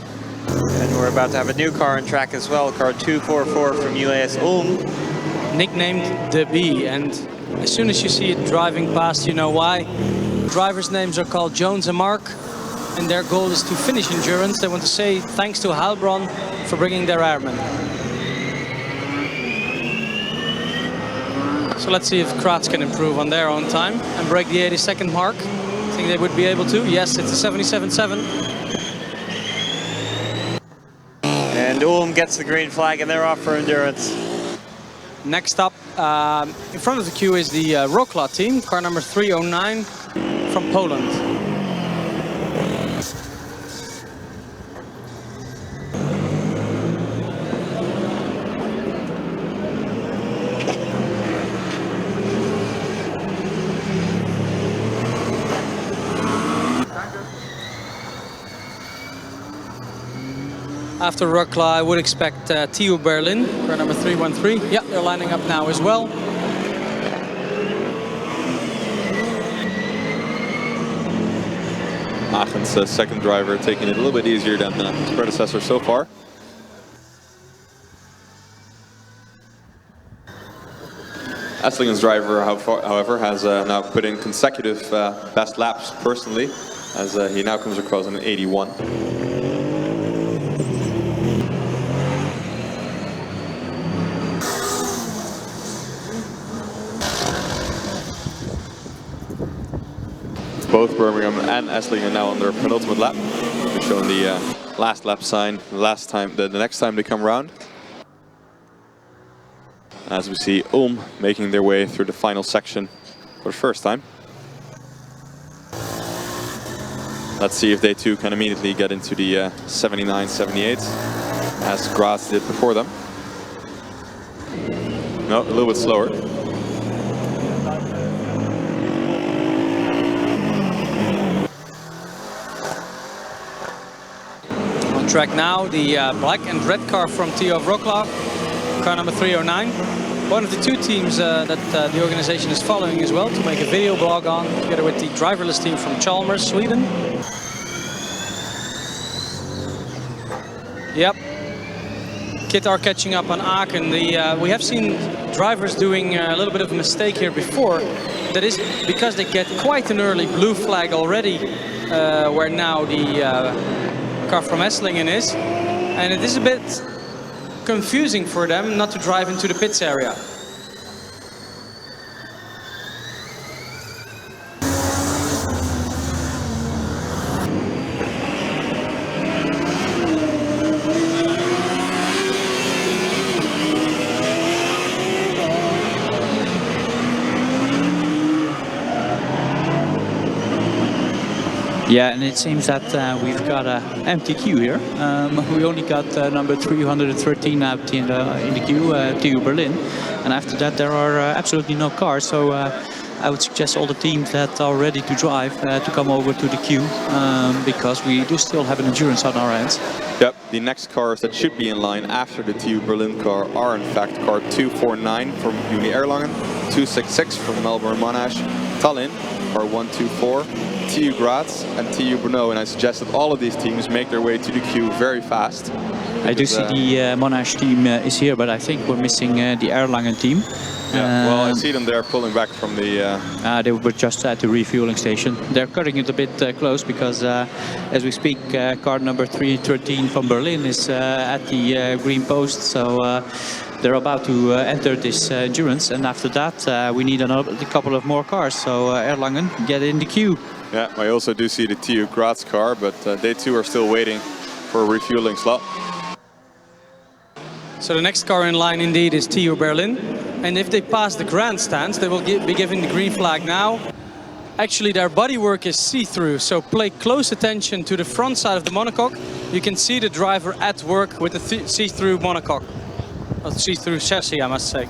And we're about to have a new car on track as well, car 244 from UAS Ulm. Nicknamed the Bee, and as soon as you see it driving past, you know why. Drivers' names are called Jones and Mark, and their goal is to finish endurance. They want to say thanks to Heilbronn for bringing their airmen. So let's see if Graz can improve on their own time and break the 82nd mark. I think they would be able to. Yes, it's a 77.7. And Ulm gets the green flag and they're off for endurance. Next up, in front of the queue is the Rokla team, car number 309 from Poland. After Rokla, I would expect TU Berlin, car number 313. Yeah, they're lining up now as well. Aachen's second driver taking it a little bit easier than his predecessor so far. Esslingen's driver, however, has now put in consecutive best laps personally, as he now comes across on an 81. Both Birmingham and Esslingen now on their penultimate lap. We've shown the last lap sign the next time they come around. As we see Ulm making their way through the final section for the first time. Let's see if they too can immediately get into the 79, 78, as Graz did before them. No, a little bit slower. on track now. The black and red car from Theo Wroclaw, car number 309. One of the two teams that the organization is following as well to make a video blog on, together with the driverless team from Chalmers, Sweden. Yep. Kit are catching up on Aachen. We have seen drivers doing a little bit of a mistake here before. That is because they get quite an early blue flag already, where now the car from Esslingen is. And it is a bit confusing for them not to drive into the pits area. Yeah, and it seems that we've got an empty queue here. We only got number 313 out in the queue, TU Berlin. And after that, there are absolutely no cars. So I would suggest all the teams that are ready to drive to come over to the queue, because we do still have an endurance on our hands. Yep, the next cars that should be in line after the TU Berlin car are in fact car 249 from Uni Erlangen, 266 from Melbourne Monash, Tallinn, car 124, TU Graz and TU Brno, and I suggest that all of these teams make their way to the queue very fast. I do see the Monash team is here, but I think we're missing the Erlangen team. Yeah, well, I see them there pulling back from the... They were just at the refueling station. They're cutting it a bit close because, as we speak, car number 313 from Berlin is at the green post. So they're about to enter this endurance, and after that we need a couple of more cars. So Erlangen, get in the queue. Yeah, I also do see the TU Graz car, but they too are still waiting for a refueling slot. So the next car in line indeed is TU Berlin. And if they pass the grandstands, they will be given the green flag now. Actually, their bodywork is see-through, so pay close attention to the front side of the monocoque. You can see the driver at work with the see-through monocoque. Or see-through chassis, I must say.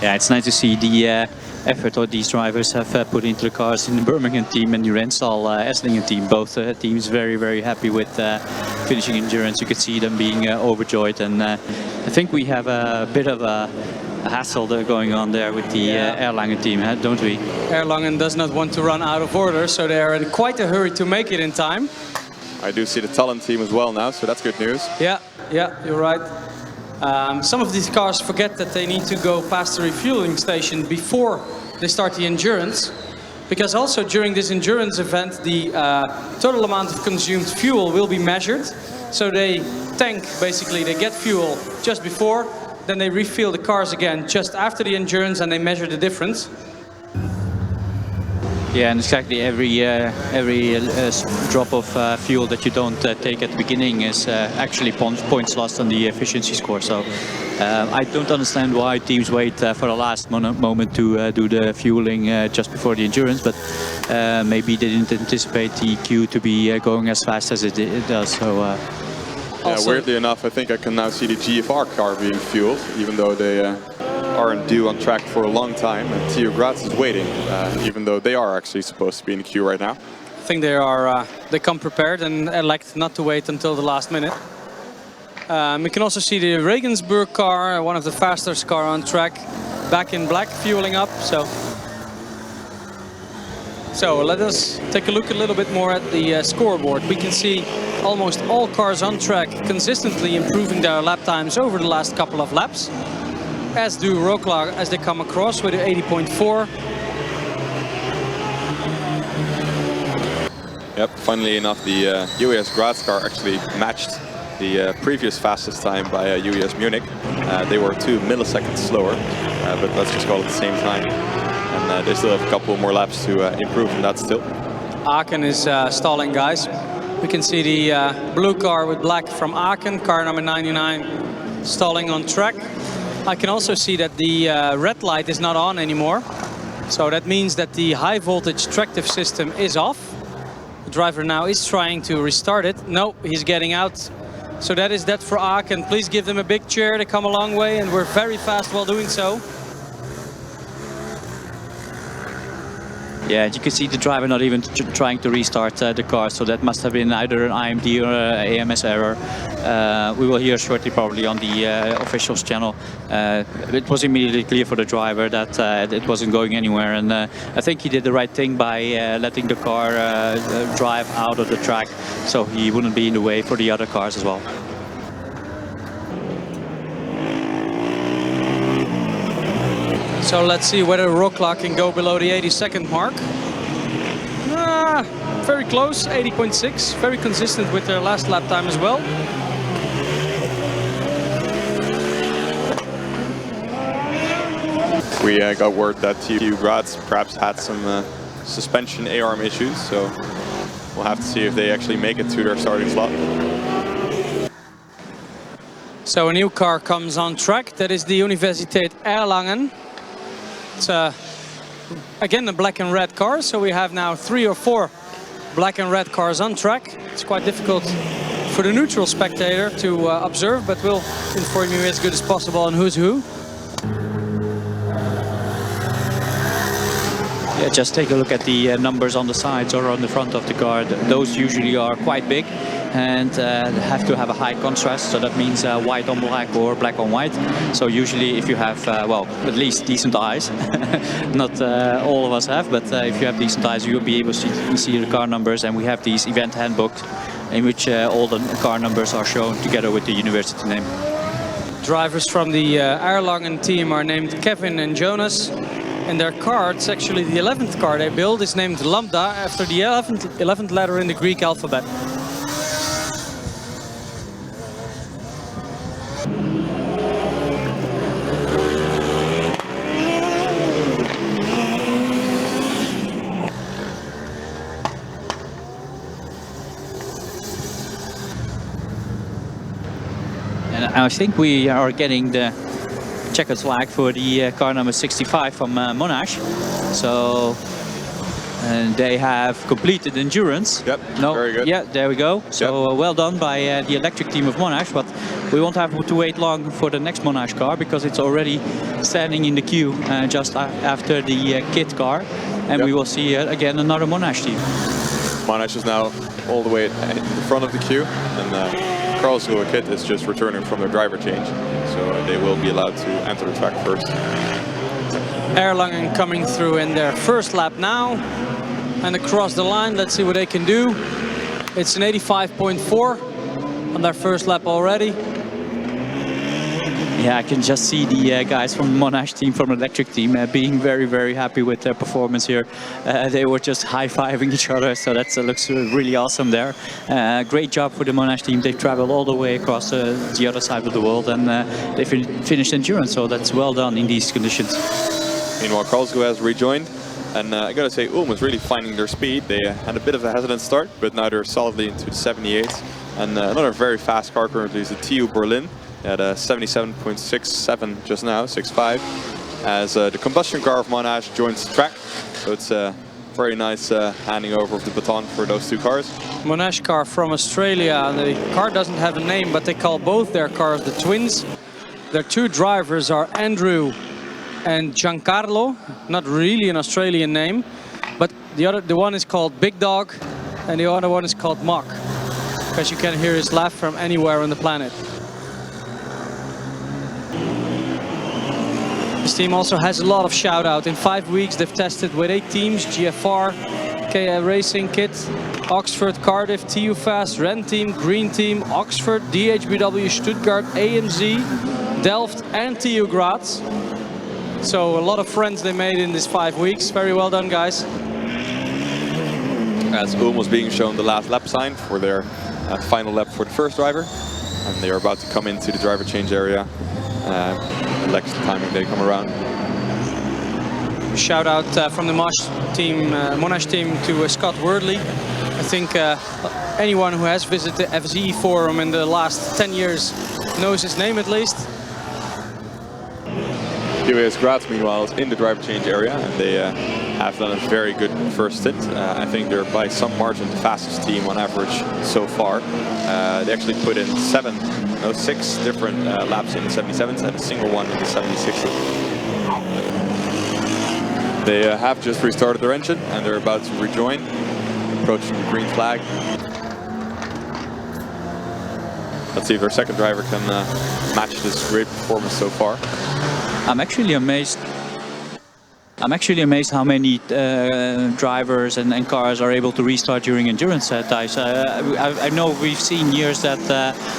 Yeah, it's nice to see the effort that these drivers have put into the cars in the Birmingham team and the Renstal Esslingen team. Both teams very happy with finishing endurance. You could see them being overjoyed, and I think we have a bit of a hassle going on there with the Erlangen team, don't we? Erlangen does not want to run out of order, so they are in quite a hurry to make it in time. I do see the Tallinn team as well now, so that's good news. Yeah, you're right. Some of these cars forget that they need to go past the refueling station before they start the endurance, because also during this endurance event the total amount of consumed fuel will be measured. So they tank, basically they get fuel just before, then they refuel the cars again just after the endurance, and they measure the difference. Yeah, and exactly every drop of fuel that you don't take at the beginning is actually points lost on the efficiency score. So I don't understand why teams wait for the last moment to do the fueling just before the endurance, but maybe they didn't anticipate the queue to be going as fast as it does. So. Yeah, weirdly enough, I think I can now see the GFR car being fueled, even though they aren't due on track for a long time, and TU Graz is waiting, even though they are actually supposed to be in the queue right now. I think they come prepared and elect not to wait until the last minute. We can also see the Regensburg car, one of the fastest car on track, back in black, fueling up. So let us take a look a little bit more at the scoreboard. We can see almost all cars on track consistently improving their lap times over the last couple of laps, as do Wroclaw as they come across with an 80.4. Yep, funnily enough, the UAS Graz car actually matched the previous fastest time by UAS Munich. They were 2 milliseconds slower, but let's just call it the same time. And they still have a couple more laps to improve on that still. Aachen is stalling, guys. We can see the blue car with black from Aachen, car number 99, stalling on track. I can also see that the red light is not on anymore. So that means that the high voltage tractive system is off. The driver now is trying to restart it. No, he's getting out. So that is that for Aachen. Please give them a big cheer. They come a long way and we're very fast while doing so. Yeah, you can see the driver not even trying to restart the car, so that must have been either an IMD or an AMS error. We will hear shortly probably on the officials channel. It was immediately clear for the driver that it wasn't going anywhere, and I think he did the right thing by letting the car drive out of the track, so he wouldn't be in the way for the other cars as well. So let's see whether Rokla can go below the 80-second mark. Very close, 80.6, very consistent with their last lap time as well. We got word that TU Graz perhaps had some suspension A-arm issues, so we'll have to see if they actually make it to their starting slot. So a new car comes on track, that is the Universität Erlangen. It's again a black and red car, so we have now 3 or 4 black and red cars on track. It's quite difficult for the neutral spectator to observe, but we'll inform you as good as possible on who's who. Yeah, just take a look at the numbers on the sides or on the front of the car. Those usually are quite big and have to have a high contrast, so that means white on black or black on white. So usually if you have, well, at least decent eyes, not all of us have, but if you have decent eyes, you'll be able to see the car numbers, and we have these event handbooks in which all the car numbers are shown together with the university name. Drivers from the Erlangen team are named Kevin and Jonas. And their car, it's actually the 11th car they build, is named Lambda after the 11th letter in the Greek alphabet. And I think we are getting the checkered flag for the car number 65 from Monash. So they have completed endurance. Yep, no, very good. Yeah, there we go. So yep. well done by the electric team of Monash, but we won't have to wait long for the next Monash car because it's already standing in the queue just after the kit car, and yep. we will see again another Monash team. Monash is now all the way in front of the queue, and Karlsruhe kit is just returning from their driver change, so they will be allowed to enter the track first. Erlangen coming through in their first lap now, and across the line, let's see what they can do. It's an 85.4 on their first lap already. Yeah, I can just see the guys from the Monash team, from the electric team, being very, very happy with their performance here. They were just high-fiving each other, so that looks really awesome there. Great job for the Monash team. They traveled all the way across the other side of the world, and they finished endurance, so that's well done in these conditions. Meanwhile, Karlsruhe has rejoined, and I gotta say, Ulm was really finding their speed. They had a bit of a hesitant start, but now they're solidly into the 78. And another very fast car currently is the TU Berlin. At 77.67 just now, 6.5, as the combustion car of Monash joins the track. So it's a very nice handing over of the baton for those two cars. Monash car from Australia. The car doesn't have a name, but they call both their cars the Twins. Their two drivers are Andrew and Giancarlo. Not really an Australian name, but the one is called Big Dog, and the other one is called Mock, because you can hear his laugh from anywhere on the planet. This team also has a lot of shout out. In 5 weeks they've tested with 8 teams: GFR, KA Racing Kit, Oxford, Cardiff, TU Fast, Ren Team, Green Team, Oxford, DHBW, Stuttgart, AMZ, Delft and TU Graz. So a lot of friends they made in these 5 weeks. Very well done, guys. As Ulm was being shown the last lap sign for their final lap for the first driver, and they are about to come into the driver change area. Next timing they come around. Shout out from the Monash team to Scott Wordley. I think anyone who has visited the FZE forum in the last 10 years knows his name at least. TUS Graz meanwhile is in the driver change area, and they have done a very good first stint. I think they're by some margin the fastest team on average so far. They actually put in 6 different laps in the 77s and a single one in the 76s. They have just restarted their engine and they're about to rejoin, approaching the green flag. Let's see if their second driver can match this great performance so far. I'm actually amazed how many drivers and cars are able to restart during endurance ties. I know we've seen years that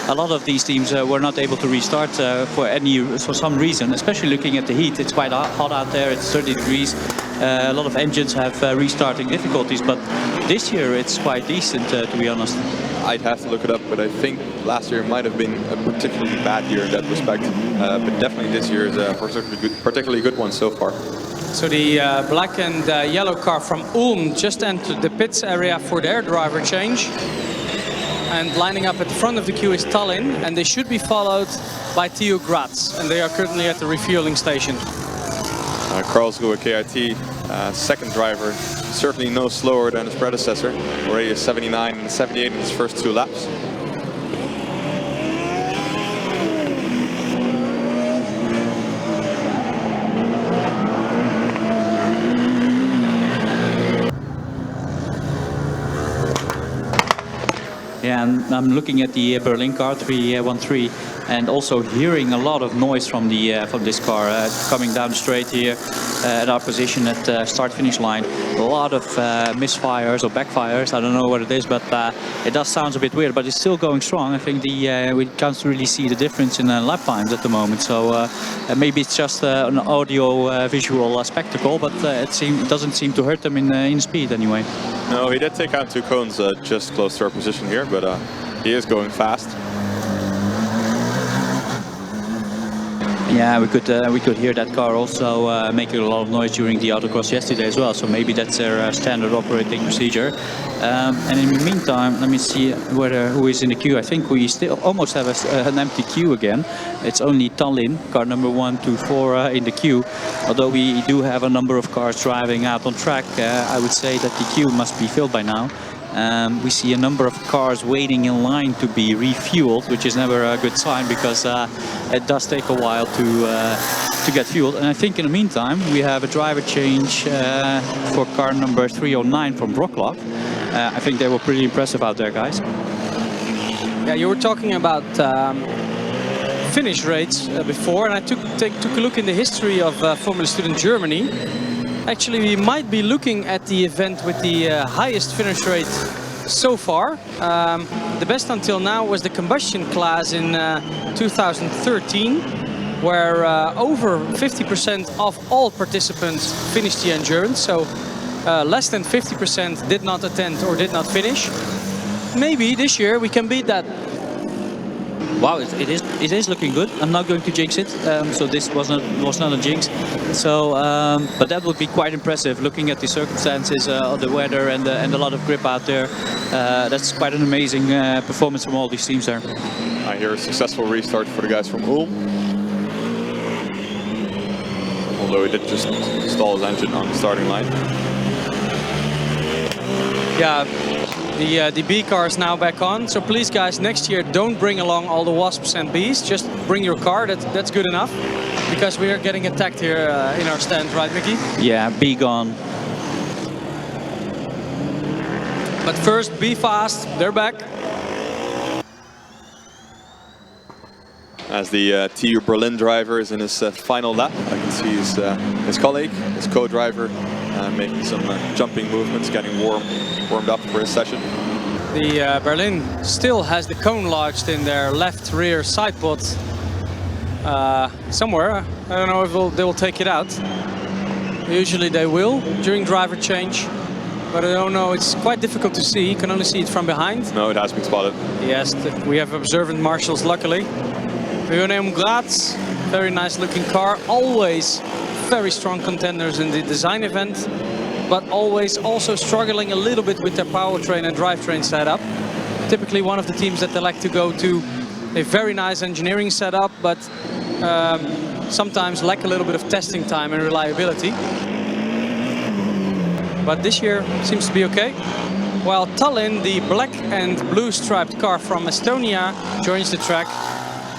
a lot of these teams were not able to restart for some reason, especially looking at the heat. It's quite hot out there, it's 30 degrees. A lot of engines have restarting difficulties, but this year it's quite decent, to be honest. I'd have to look it up, but I think last year might have been a particularly bad year in that respect. But definitely this year is a particularly good one so far. So the black and yellow car from Ulm just entered the pits area for their driver change. And lining up at the front of the queue is Tallinn, and they should be followed by TU Graz, and they are currently at the refueling station. Karlsruhe KIT, second driver, certainly no slower than his predecessor, already a 79 and 78 in his first 2 laps. Yeah, and I'm looking at the Berlin car 313 and also hearing a lot of noise from this car coming down the straight here at our position at start-finish line. A lot of misfires or backfires. I don't know what it is, but it does sound a bit weird. But it's still going strong. I think we can't really see the difference in lap times at the moment. So maybe it's just an audio-visual spectacle, but it doesn't seem to hurt them in speed anyway. No, he did take out 2 cones just close to our position here, but he is going fast. Yeah, we could hear that car also making a lot of noise during the autocross yesterday as well. So maybe that's their standard operating procedure. And in the meantime, let me see who is in the queue. I think we still almost have an empty queue again. It's only Tallinn, car number 1, 2, 4 in the queue. Although we do have a number of cars driving out on track, I would say that the queue must be filled by now. We see a number of cars waiting in line to be refueled, which is never a good sign because it does take a while to get fueled. And I think in the meantime we have a driver change for car number 309 from Wrocław. I think they were pretty impressive out there, guys. Yeah, you were talking about finish rates before, and I took a look in the history of Formula Student Germany. Actually, we might be looking at the event with the highest finish rate so far. The best until now was the combustion class in 2013, where over 50% of all participants finished the endurance. So less than 50% did not attend or did not finish. Maybe this year we can beat that. Wow, it is looking good. I'm not going to jinx it, so this was not a jinx. So, but that would be quite impressive, looking at the circumstances of the weather and a lot of grip out there. That's quite an amazing performance from all these teams there. I hear a successful restart for the guys from Ulm. Although he did just install his engine on the starting line. Yeah. The B car is now back on, so please guys, next year don't bring along all the wasps and bees, just bring your car, that's good enough, because we are getting attacked here in our stand, right Mickey? Yeah, be gone. But first, be fast, they're back. As the TU Berlin driver is in his final lap, I can see his colleague, his co-driver, making some jumping movements, getting warmed up for his session. The Berlin still has the cone lodged in their left rear side pod somewhere. I don't know if they will take it out. Usually they will during driver change, but I don't know, it's quite difficult to see. You can only see it from behind. No, it has been spotted. Yes, we have observant marshals luckily. TU Graz, very nice looking car, always very strong contenders in the design event, but always also struggling a little bit with their powertrain and drivetrain setup. Typically one of the teams that they like to go to a very nice engineering setup, but sometimes lack a little bit of testing time and reliability. But this year seems to be okay. While Tallinn, the black and blue striped car from Estonia, joins the track.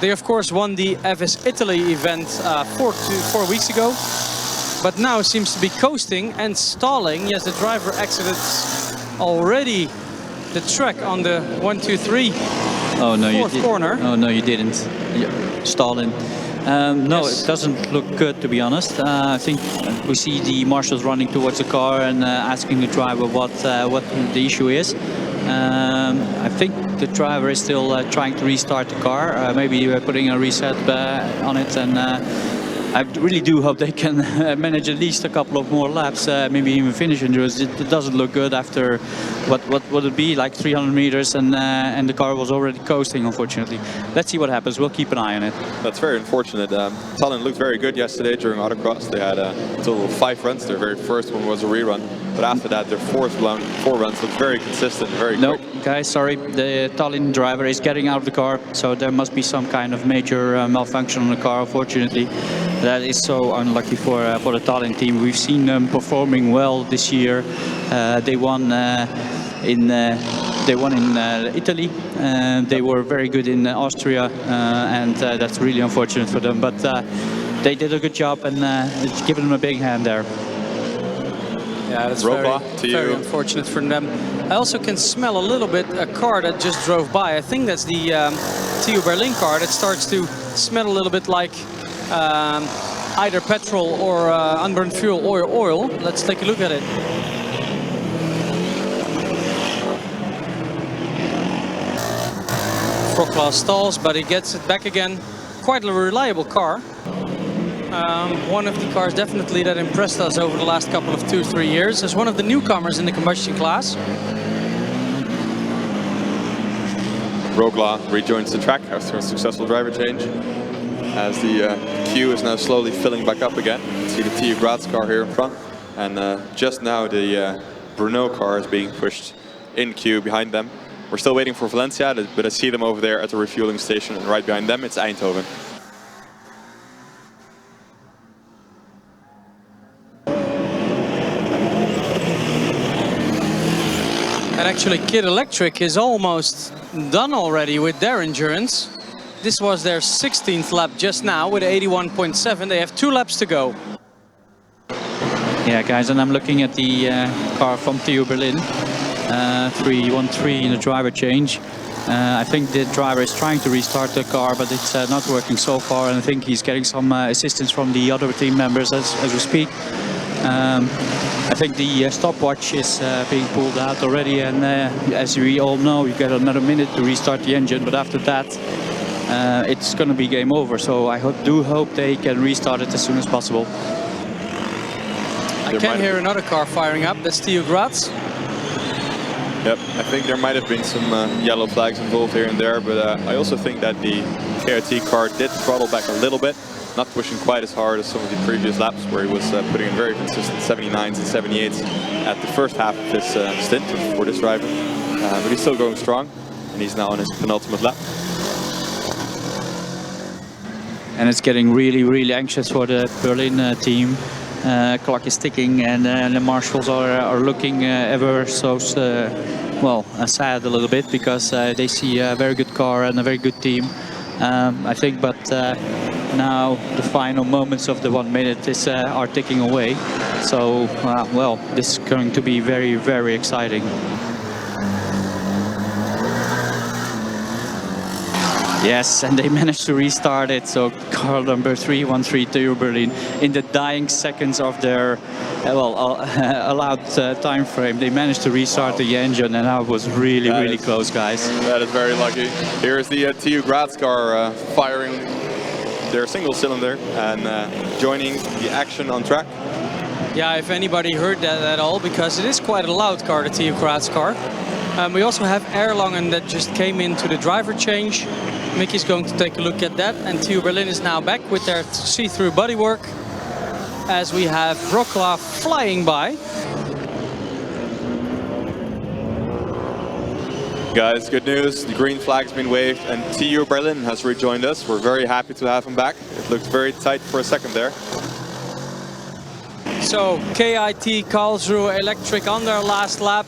They of course won the FS Italy event 4 weeks ago. but now seems to be coasting and stalling. Yes, the driver exited already the track on the 1, 2, 3 Oh no, you fourth did. corner. Oh no, you didn't. Stalling. No, Yes. it doesn't look good, to be honest. I think we see the marshals running towards the car and asking the driver what the issue is. I think the driver is still trying to restart the car. Maybe putting a reset on it, and I really do hope they can manage at least a couple of more laps, maybe even finish it. It doesn't look good after what would it be, like 300 meters, and the car was already coasting, unfortunately. Let's see what happens. We'll keep an eye on it. That's very unfortunate. Tallinn looked very good yesterday during autocross. They had a total of 5 runs. Their very first one was a rerun, but after that, their 4 runs looked very consistent, very quick. No, guys, sorry. The Tallinn driver is getting out of the car, so there must be some kind of major malfunction on the car, unfortunately. That is so unlucky for the Tallinn team. We've seen them performing well this year. They won in Italy. They were very good in Austria, and that's really unfortunate for them. But they did a good job, and give them a big hand there. Yeah, that's very unfortunate for them. I also can smell a little bit a car that just drove by. I think that's the TU Berlin car that starts to smell a little bit like either petrol or unburned fuel or oil. Let's take a look at it. Wroclaw stalls, but he gets it back again. Quite a reliable car. One of the cars definitely that impressed us over the last couple of 2-3 years as one of the newcomers in the combustion class. Wroclaw rejoins the track after a successful driver change, as the queue is now slowly filling back up again. You can see the TU Graz car here in front, and just now the Brno car is being pushed in queue behind them. We're still waiting for Valencia, but I see them over there at the refueling station, and right behind them it's Eindhoven. And actually Kid Electric is almost done already with their endurance. This was their 16th lap just now with 81.7. They have 2 laps to go. Yeah, guys, and I'm looking at the car from TU Berlin. 313 in the driver change. I think the driver is trying to restart the car, but it's not working so far, and I think he's getting some assistance from the other team members as we speak. I think the stopwatch is being pulled out already, and as we all know, you get another minute to restart the engine, but after that it's going to be game over, so I do hope they can restart it as soon as possible. I can hear another car firing up. That's TU Graz. Yep, I think there might have been some yellow flags involved here and there, but I also think that the KRT car did throttle back a little bit, not pushing quite as hard as some of the previous laps, where he was putting in very consistent 79s and 78s at the first half of his stint for this driver. But he's still going strong, and he's now on his penultimate lap. And it's getting really, really anxious for the Berlin team. Clock is ticking, and the marshals are looking ever so sad a little bit, because they see a very good car and a very good team, I think. But now the final moments of the 1 minute are ticking away. So well, this is going to be very, very exciting. Yes, and they managed to restart it. So car number 313 TU Berlin, in the dying seconds of their allowed time frame, they managed to restart the engine, and that was really, really close, guys. That is very lucky. Here is the TU Graz car firing their single cylinder and joining the action on track. Yeah, if anybody heard that at all, because it is quite a loud car, the TU Graz car. We also have Erlangen that just came into the driver change. Mickey's going to take a look at that, and TU Berlin is now back with their see-through bodywork, as we have Wroclaw flying by. Guys, good news, the green flag's been waved and TU Berlin has rejoined us. We're very happy to have him back. It looked very tight for a second there. So KIT Karlsruhe Electric on their last lap.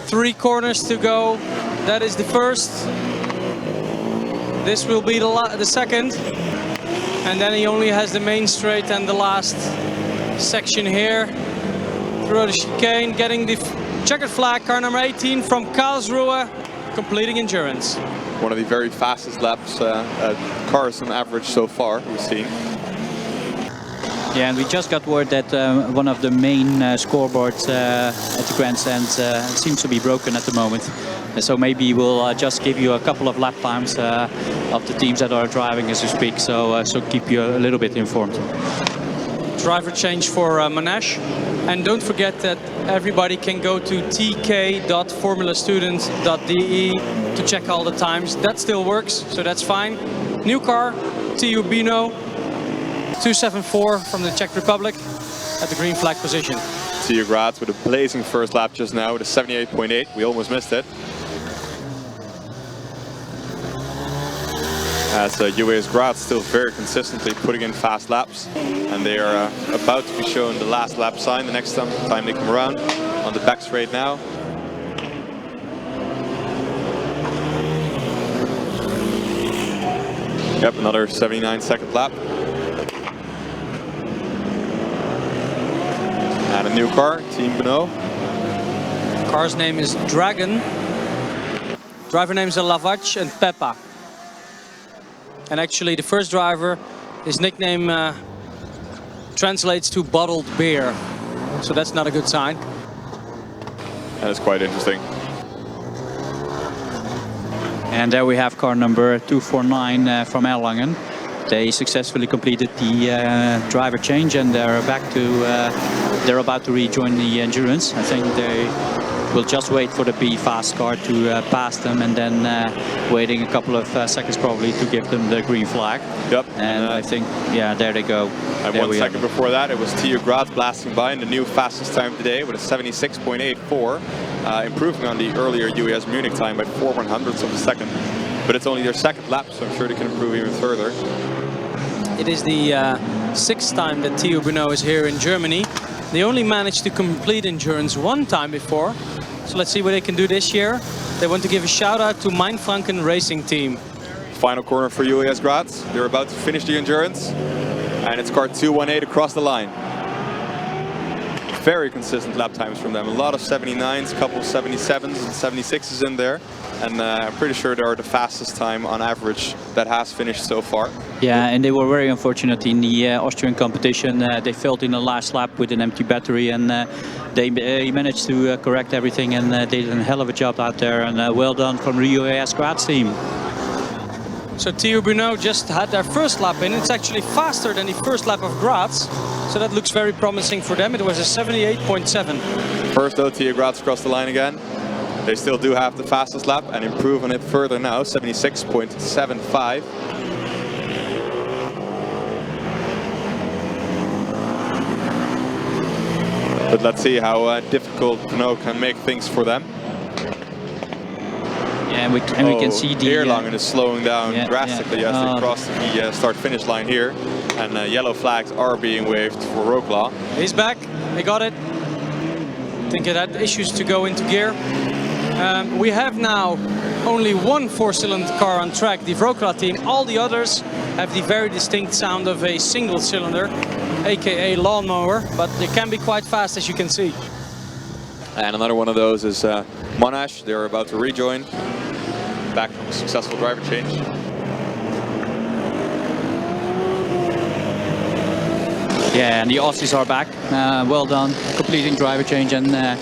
3 corners to go. That is the first. This will be the second. And then he only has the main straight and the last section here. Through the chicane, getting the checkered flag, car number 18 from Karlsruhe, completing endurance. One of the very fastest laps cars on average so far we've seen. Yeah, and we just got word that one of the main scoreboards at the grandstand seems to be broken at the moment. So maybe we'll just give you a couple of lap times of the teams that are driving as we speak, so keep you a little bit informed. Driver change for Monash. And don't forget that everybody can go to tk.formulastudents.de to check all the times. That still works, so that's fine. New car, TU Bino, 274 from the Czech Republic at the green flag position. TU Graz with a blazing first lap just now with a 78.8. We almost missed it. As UAS Graz still very consistently putting in fast laps, and they are about to be shown the last lap sign the next time they come around on the back straight now. Yep, another 79-second lap. And a new car, Team Beno. Car's name is Dragon. Driver names are Lavach and Peppa. And actually the first driver, his nickname translates to bottled beer. So that's not a good sign. That is quite interesting. And there we have car number 249 from Erlangen. They successfully completed the driver change, and they're about to rejoin the endurance. I think they will just wait for the B fast car to pass them, and then waiting a couple of seconds probably to give them the green flag. Yep. And I think, yeah, there they go. And there 1 second before that, it was TU Graz blasting by in the new fastest time today with a 76.84, improving on the earlier UAS Munich time by 4/100ths of a second. But it's only their second lap, so I'm sure they can improve even further. It is the 6th time that TU Beno is here in Germany. They only managed to complete endurance 1 time before. So let's see what they can do this year. They want to give a shout out to Mainfranken Racing Team. Final corner for UAS Graz. They're about to finish the endurance. And it's car 218 across the line. Very consistent lap times from them. A lot of 79s, a couple of 77s and 76s in there. And I'm pretty sure they are the fastest time on average that has finished so far. Yeah, and they were very unfortunate in the Austrian competition. They failed in the last lap with an empty battery, and they managed to correct everything, and they did a hell of a job out there. And well done from the UAS Graz team. So TU Beno just had their first lap in. It's actually faster than the first lap of Graz. So that looks very promising for them. It was a 78.7. First though, TU Graz across the line again. They still do have the fastest lap and improve on it further now, 76.75. But let's see how difficult Beno can make things for them. Yeah, and we can see the Erlangen is slowing down drastically as they cross the start-finish line here, and yellow flags are being waved for Roklaw. He's back. He got it. I think it had issues to go into gear. We have now only 1 4-cylinder car on track, the Wroclaw team. All the others have the very distinct sound of a single cylinder, aka lawnmower, but they can be quite fast, as you can see. And another one of those is Monash. They're about to rejoin, back from a successful driver change. Yeah, and the Aussies are back. Well done, completing driver change and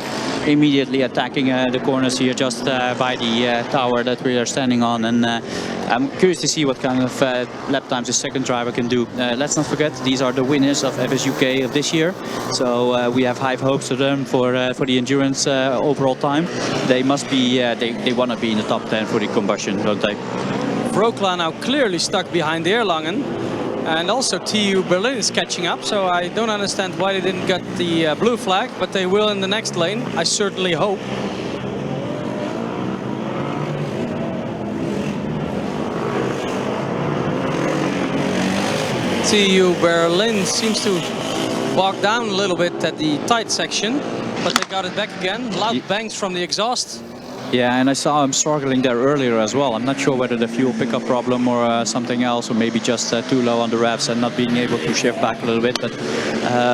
immediately attacking the corners here just by the tower that we are standing on. And I'm curious to see what kind of lap times the second driver can do. Let's not forget, these are the winners of FSUK of this year. So we have high hopes of them for the endurance overall time. They must be, they want to be in the top 10 for the combustion, don't they? Wroclaw now clearly stuck behind Erlangen. And also TU Berlin is catching up, so I don't understand why they didn't get the blue flag, but they will in the next lane, I certainly hope. TU Berlin seems to bog down a little bit at the tight section, but they got it back again. Loud bangs from the exhaust. Yeah, and I saw him struggling there earlier as well. I'm not sure whether the fuel pickup problem or something else, or maybe just too low on the revs and not being able to shift back a little bit. But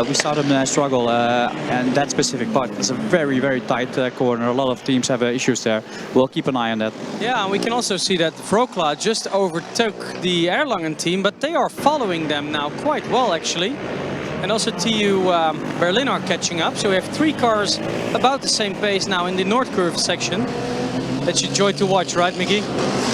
we saw them struggle, and that specific part is a very, very tight corner. A lot of teams have issues there. We'll keep an eye on that. Yeah, and we can also see that Wroclaw just overtook the Erlangen team, but they are following them now quite well, actually. And also TU Berlin are catching up, so we have 3 cars about the same pace now in the North Curve section. That's a joy to watch, right, Mickey?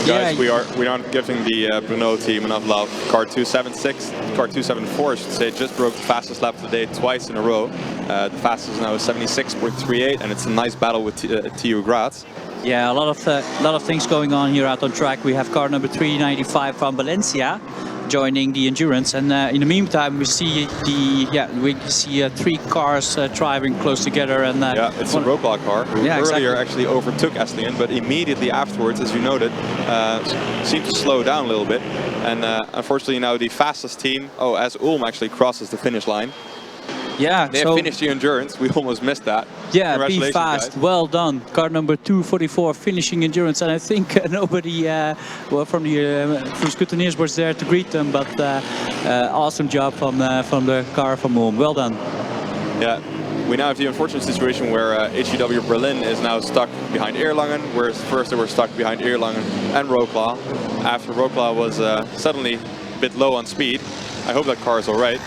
Guys, we aren't giving the Brno team enough love. Car 276, car 274, I should say, just broke the fastest lap of the day twice in a row. The fastest now is 76.38, and it's a nice battle with TU Graz. Yeah, a lot of things going on here out on track. We have car number 395 from Valencia joining the endurance, and in the meantime we see 3 cars driving close together. And yeah, it's a Wroclaw car who earlier actually overtook Estlingen, but immediately afterwards, as you noted, seemed to slow down a little bit. And unfortunately now the fastest team, as Ulm actually crosses the finish line. Yeah, they have finished the endurance. We almost missed that. Yeah, be fast. Guys. Well done. Car number 244 finishing endurance, and I think nobody from the Scrutineers was there to greet them. But awesome job from the car from Ulm. Well done. Yeah. We now have the unfortunate situation where HEW Berlin is now stuck behind Erlangen, whereas first they were stuck behind Erlangen and Wroclaw. After Wroclaw was suddenly a bit low on speed. I hope that car is all right.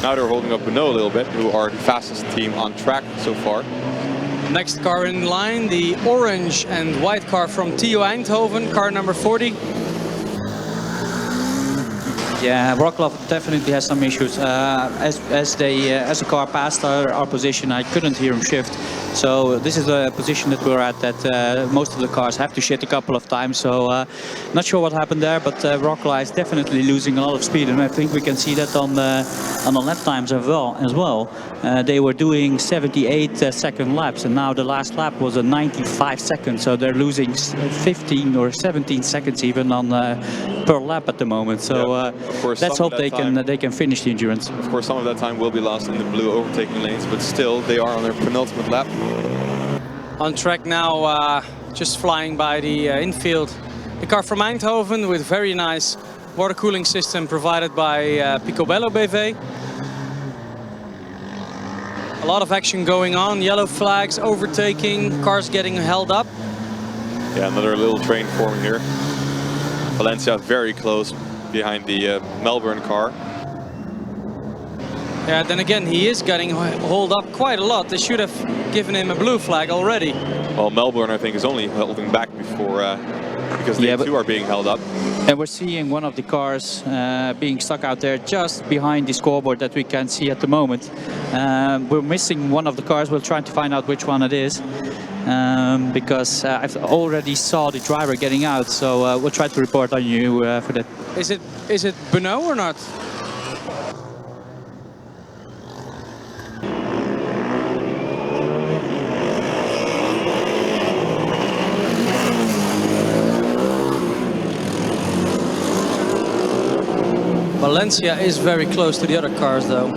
Now they're holding up Brno a little bit, who are the fastest team on track so far. Next car in line, the orange and white car from TU Eindhoven, car number 40. Yeah, Wroclaw definitely has some issues. As the car passed our position, I couldn't hear him shift. So this is a position that we're at, that most of the cars have to shift a couple of times. So not sure what happened there, but Wroclaw is definitely losing a lot of speed, and I think we can see that on the lap times as well. They were doing 78-second laps, and now the last lap was a 95 seconds. So they're losing 15 or 17 seconds even on per lap at the moment. So let's hope they can finish the endurance. Of course, some of that time will be lost in the blue overtaking lanes, but still they are on their penultimate lap. On track now, just flying by the infield. The car from Eindhoven with very nice water cooling system provided by Picobello BV. A lot of action going on, yellow flags, overtaking, cars getting held up. Yeah, another little train forming here. Valencia very close behind the Melbourne car. Yeah, then again, he is getting hauled up quite a lot. They should have given him a blue flag already. Well, Melbourne, I think, is only holding back before because they too are being held up. And we're seeing one of the cars being stuck out there just behind the scoreboard that we can see at the moment. We're missing one of the cars. We'll try to find out which one it is. Because I've already saw the driver getting out, so we'll try to report on you for that. Is it Brno or not? Valencia is very close to the other cars though.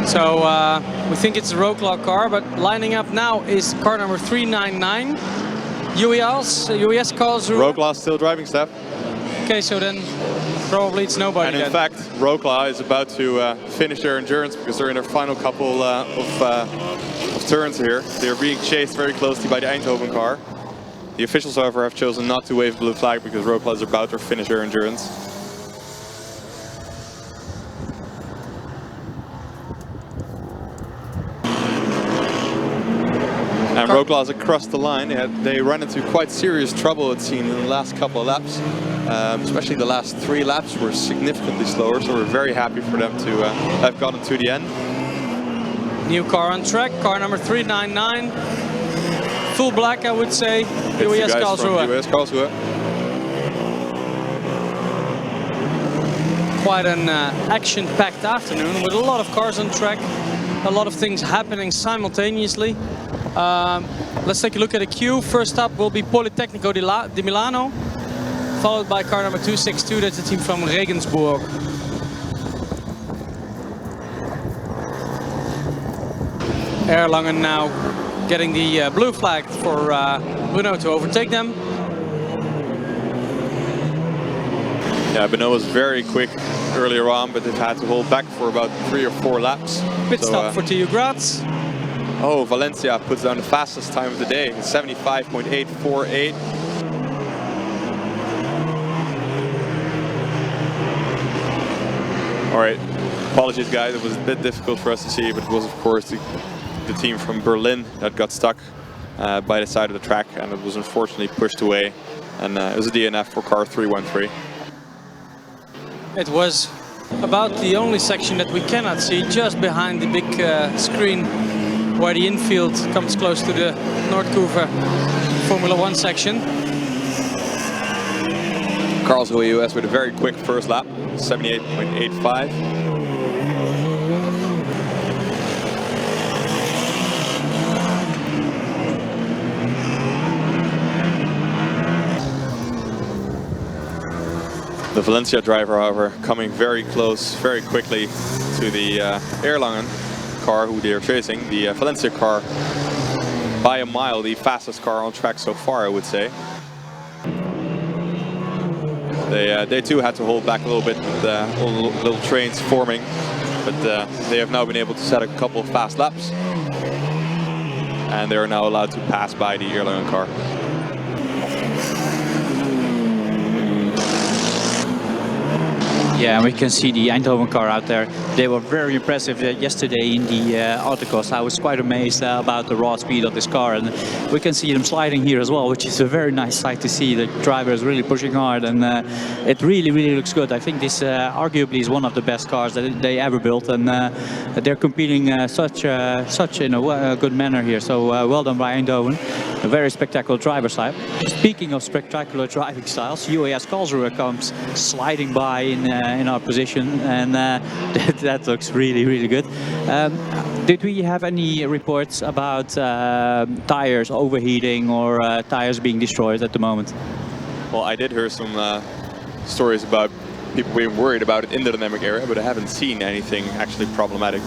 So we think it's a Wroclaw car, but lining up now is car number 399. UES Karlsruhe. Wroclaw still driving, Steph. Okay, so then probably it's nobody. And in fact, Wroclaw is about to finish their endurance because they're in their final couple of turns here. They're being chased very closely by the Eindhoven car. The officials, however, have chosen not to wave a blue flag because Wroclaw is about to finish their endurance. Rogla's across the line. They ran into quite serious trouble, it seemed, in the last couple of laps. Especially the last 3 laps were significantly slower, so we're very happy for them to have gotten to the end. New car on track, car number 399. Full black, I would say. US Karlsruhe. US Karlsruhe. Quite an action-packed afternoon with a lot of cars on track, a lot of things happening simultaneously. Let's take a look at the queue. First up will be Politecnico di Milano, followed by car number 262, that's the team from Regensburg. Erlangen now getting the blue flag for Bruno to overtake them. Yeah, Bruno was very quick earlier on, but they've had to hold back for about 3 or 4 laps. Pit stop for TU Graz. Oh, Valencia puts down the fastest time of the day, 75.848. All right, apologies guys, it was a bit difficult for us to see, but it was of course the team from Berlin that got stuck by the side of the track, and it was unfortunately pushed away, and it was a DNF for car 313. It was about the only section that we cannot see, just behind the big screen where the infield comes close to the Nordkurve Formula 1 section. Karlsruhe US with a very quick first lap, 78.85. The Valencia driver, however, coming very close, very quickly to the Erlangen car who they are chasing. The Valencia car, by a mile, the fastest car on track so far, I would say. They too had to hold back a little bit with all the little trains forming, but they have now been able to set a couple of fast laps, and they are now allowed to pass by the Erlangen car. Yeah, and we can see the Eindhoven car out there. They were very impressive yesterday in the autocross. I was quite amazed about the raw speed of this car, and we can see them sliding here as well, which is a very nice sight to see. The driver is really pushing hard, and it really, really looks good. I think this arguably is one of the best cars that they ever built, and they're competing such in a good manner here. So well done by Eindhoven. A very spectacular driver style. Speaking of spectacular driving styles, UAS Karlsruhe comes sliding by in our position, and that looks really, really good. Did we have any reports about tires overheating or tires being destroyed at the moment? Well, I did hear some stories about people being worried about it in the dynamic area, but I haven't seen anything actually problematic.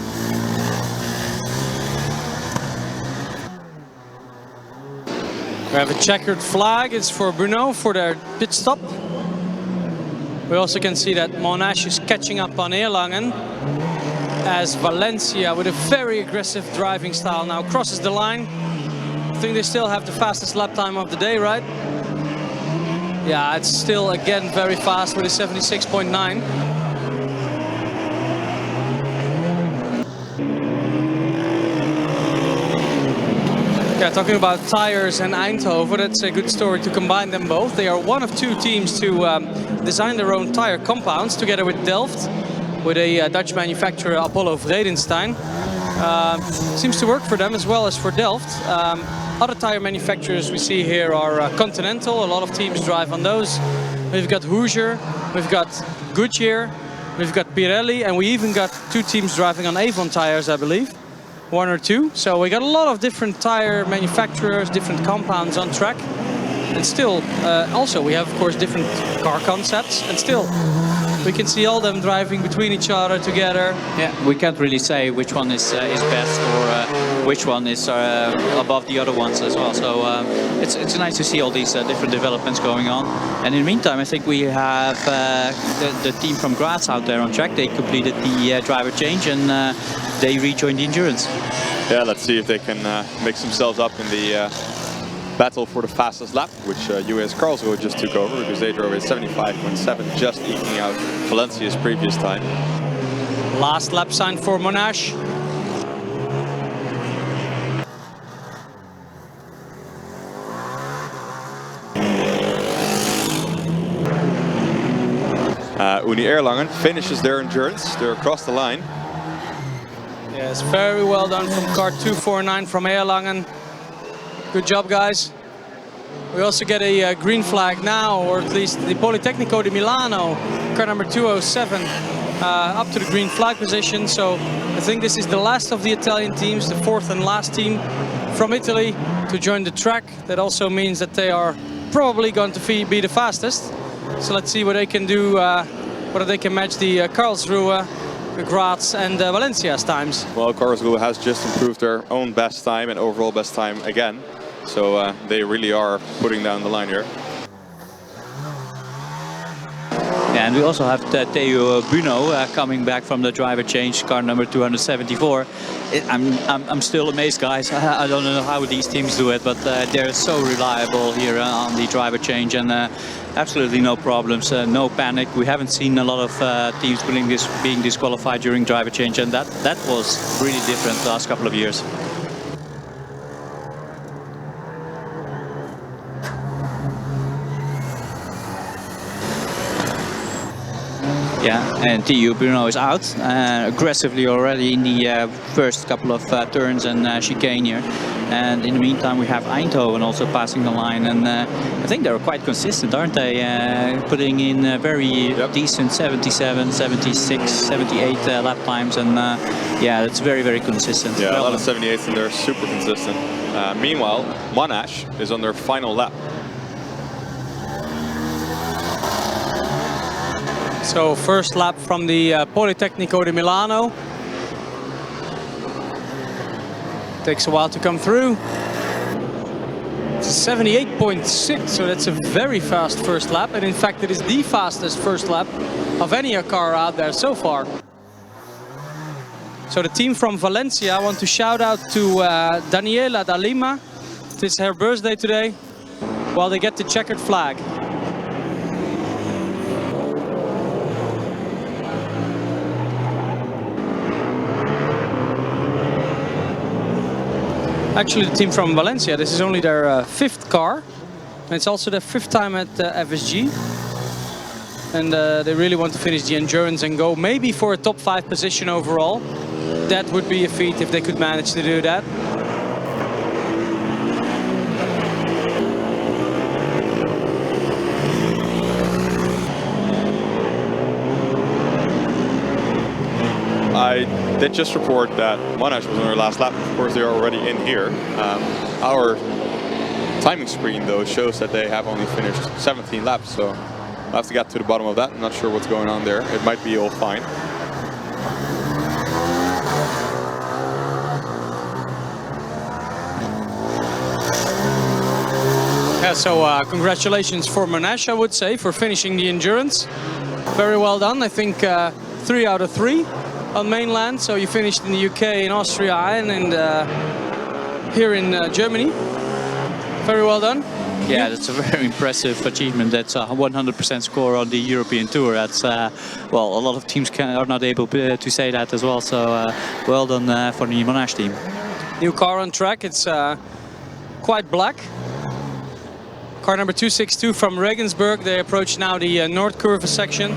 We have a checkered flag. It's for Bruno for their pit stop. We also can see that Monash is catching up on Erlangen, as Valencia, with a very aggressive driving style, now crosses the line. I think they still have the fastest lap time of the day, right? Yeah, it's still again very fast with a 76.9. Yeah, talking about tires and Eindhoven, that's a good story to combine them both. They are one of 2 teams to design their own tire compounds together with Delft, with a Dutch manufacturer, Apollo Vredenstein. Seems to work for them as well as for Delft. Other tire manufacturers we see here are Continental. A lot of teams drive on those. We've got Hoosier, we've got Goodyear, we've got Pirelli, and we even got 2 teams driving on Avon tires, I believe. 1 or 2. So we got a lot of different tire manufacturers, different compounds on track. And still, also we have of course different car concepts, and still we can see all them driving between each other together. Yeah, we can't really say which one is best or which one is above the other ones as well. So it's nice to see all these different developments going on. And in the meantime, I think we have the team from Graz out there on track. They completed the driver change, and they rejoined the endurance. Yeah, let's see if they can mix themselves up in the battle for the fastest lap, which US Karlsruhe just took over, because they drove a 75.7, just eking out Valencia's previous time. Last lap sign for Monash. Uni Erlangen finishes their endurance. They're across the line. Yes, very well done from car 249 from Erlangen. Good job, guys. We also get a green flag now, or at least the Politecnico di Milano, car number 207, up to the green flag position. So I think this is the last of the Italian teams, the fourth and last team from Italy to join the track. That also means that they are probably going to be the fastest. So let's see what they can do, whether they can match the Karlsruhe, Graz and Valencia's times. Well, Karlsruhe has just improved their own best time and overall best time again. So they really are putting down the line here. Yeah, and we also have Theo Bruno coming back from the driver change, car number 274. I'm still amazed, guys. I don't know how these teams do it, but they're so reliable here on the driver change, and absolutely no problems, no panic. We haven't seen a lot of teams being disqualified during driver change, and that was really different the last couple of years. Yeah, and Theo Bruno is out aggressively already in the first couple of turns and chicane here. And in the meantime, we have Eindhoven also passing the line, and I think they're quite consistent, aren't they? Putting in very decent 77, 76, 78 lap times, and yeah, it's very, very consistent. Yeah, a lot of 78s, and they're super consistent. Meanwhile, Monash is on their final lap. So first lap from the Politecnico di Milano. Takes a while to come through. It's 78.6, so that's a very fast first lap. And in fact, it is the fastest first lap of any car out there so far. So the team from Valencia, I want to shout out to Daniela da Lima. It's her birthday today, while they get the checkered flag. Actually, the team from Valencia, this is only their fifth car. And it's also their fifth time at FSG. And they really want to finish the endurance and go maybe for a top 5 position overall. That would be a feat if they could manage to do that. I did just report that Monash was on their last lap. Of course, they're already in here. Our timing screen, though, shows that they have only finished 17 laps, so I'll have to get to the bottom of that. I'm not sure what's going on there. It might be all fine. Yeah, so congratulations for Monash, I would say, for finishing the endurance. Very well done. I think 3 out of 3. On mainland, so you finished in the UK, in Austria, and here in Germany. Very well done. Yeah, that's a very impressive achievement. That's a 100% score on the European Tour. That's well, a lot of teams are not able to say that as well. So well done for the Monash team. New car on track. It's quite black. Car number 262 from Regensburg. They approach now the North Curve section.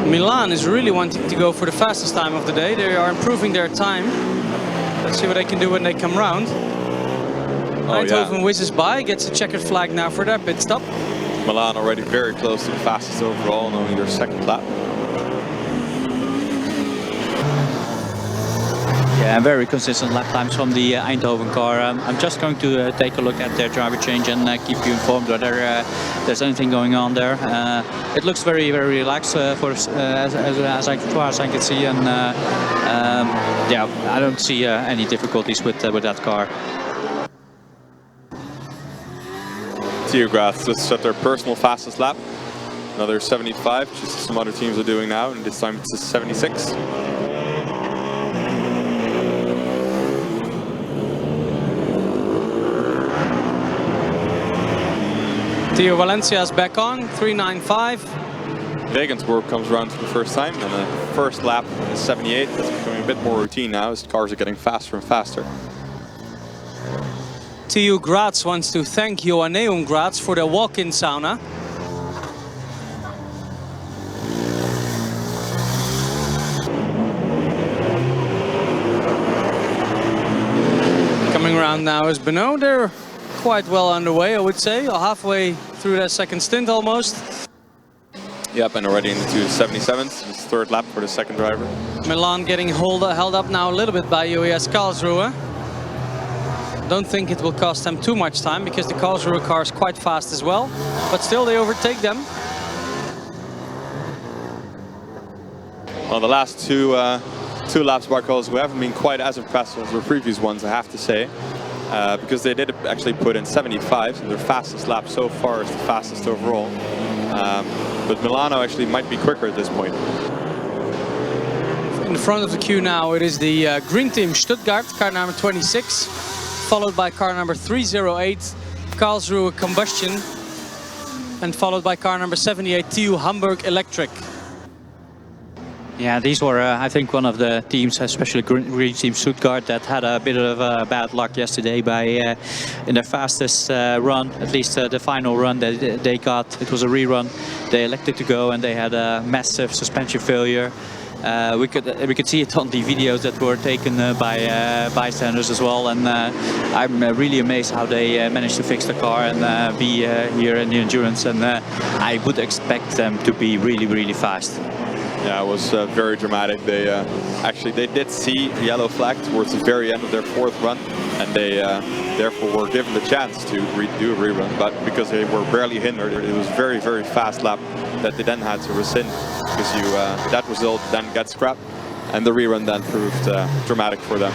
Milan is really wanting to go for the fastest time of the day. They are improving their time. Let's see what they can do when they come round. Eindhoven whizzes by, gets a checkered flag now for their pit stop. Milan already very close to the fastest overall, and only their second lap. Yeah, very consistent lap times from the Eindhoven car. I'm just going to take a look at their driver change and keep you informed whether there's anything going on there. It looks very, very relaxed as far as I can see, and yeah, I don't see any difficulties with that car. Graz just set their personal fastest lap. Another 75, just as some other teams are doing now, and this time it's a 76. Theo Valencia is back on, 395. Regensburg comes around for the first time, and the first lap is 78. That's becoming a bit more routine now as cars are getting faster and faster. TU Graz wants to thank Joanneum Graz for the walk-in sauna. Coming around now is Benoit. They're quite well underway, I would say, halfway through their second stint almost. Yep, and already into 77th, his third lap for the second driver. Milan getting held up now a little bit by UES Karlsruhe. Don't think it will cost them too much time because the Karlsruhe car is quite fast as well, but still they overtake them. Well, the last two laps by Karlsruhe haven't been quite as impressive as the previous ones, I have to say, because they did actually put in 75, and their fastest lap so far is the fastest overall. But Milano actually might be quicker at this point. In the front of the queue now, it is the green team Stuttgart, car number 26, followed by car number 308, Karlsruhe Combustion, and followed by car number 78, TU Hamburg Electric. Yeah, these were, I think, one of the teams, especially Green Team Stuttgart, that had a bit of bad luck yesterday by in their fastest run, at least the final run that they got. It was a rerun. They elected to go, and they had a massive suspension failure. We could see it on the videos that were taken by bystanders as well, and I'm really amazed how they managed to fix the car and be here in the endurance. And I would expect them to be really fast. Yeah, it was very dramatic. They actually did see a yellow flag towards the very end of their fourth run, and they therefore were given the chance to do a rerun. But because they were barely hindered, it was very fast lap that they then had to rescind, because that result then got scrapped, and the rerun then proved dramatic for them.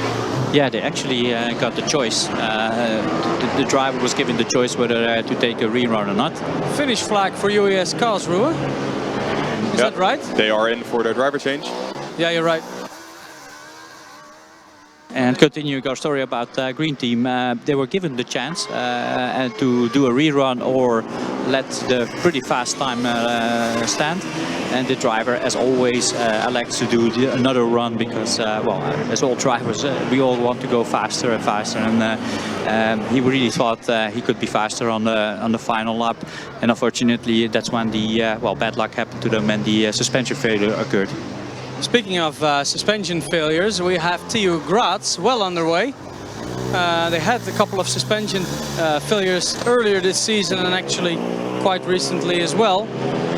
Yeah, they actually got the choice. The driver was given the choice whether to take a rerun or not. Finish flag for UES Karlsruhe. Is that right? They are in for their driver change. Yeah, you're right. And continuing our story about Green Team, they were given the chance to do a rerun or let the pretty fast time stand. And the driver, as always, elects to do another run because, well, as all drivers, we all want to go faster and faster. And he really thought he could be faster on the final lap. And unfortunately, that's when the bad luck happened to them and the suspension failure occurred. Speaking of suspension failures, we have TU Graz well underway. They had a couple of suspension failures earlier this season and actually quite recently as well.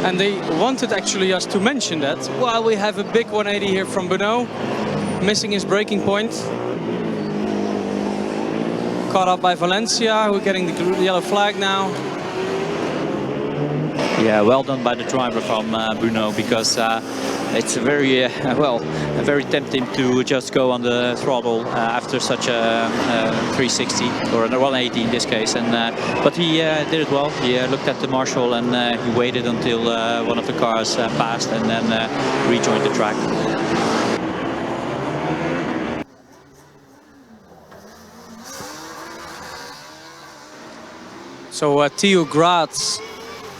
And they wanted actually us to mention that. While we have a big 180 here from Benoit, missing his braking point. Caught up by Valencia, we're getting the yellow flag now. Yeah, well done by the driver from Bruno, because it's very very tempting to just go on the throttle after such a 360 or a 180 in this case. And but he did it well. He looked at the marshal and he waited until one of the cars passed and then rejoined the track. So TU Graz,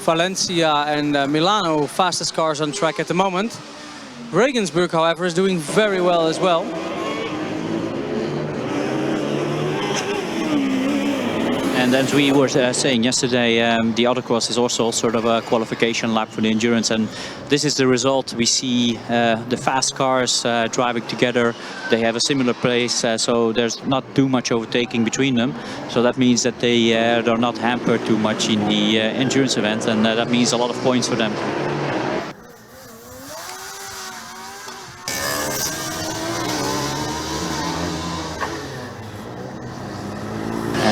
Valencia and Milano, fastest cars on track at the moment. Regensburg, however, is doing very well as well. And as we were saying yesterday, the autocross is also sort of a qualification lap for the endurance, and this is the result. We see the fast cars driving together. They have a similar pace, so there's not too much overtaking between them. So that means that they are not hampered too much in the endurance event, and that means a lot of points for them.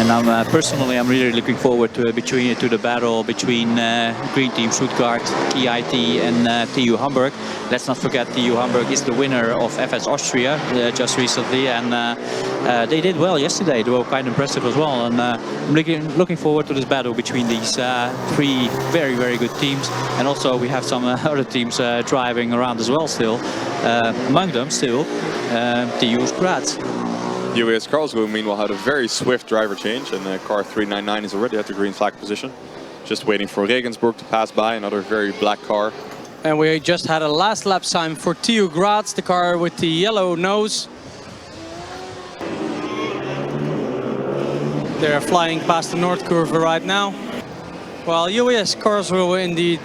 And personally, I'm really looking forward to the battle between Green Team Stuttgart, KIT, and TU Hamburg. Let's not forget TU Hamburg is the winner of FS Austria just recently, and they did well yesterday. They were quite impressive as well. And I'm looking forward to this battle between these three very good teams. And also we have some other teams driving around as well still. Among them still TU Graz. UES Karlsruhe, meanwhile, had a very swift driver change, and car 399 is already at the green flag position. Just waiting for Regensburg to pass by, another very black car. And we just had a last lap time for TU Graz, the car with the yellow nose. They're flying past the North Curve right now. While US Karlsruhe indeed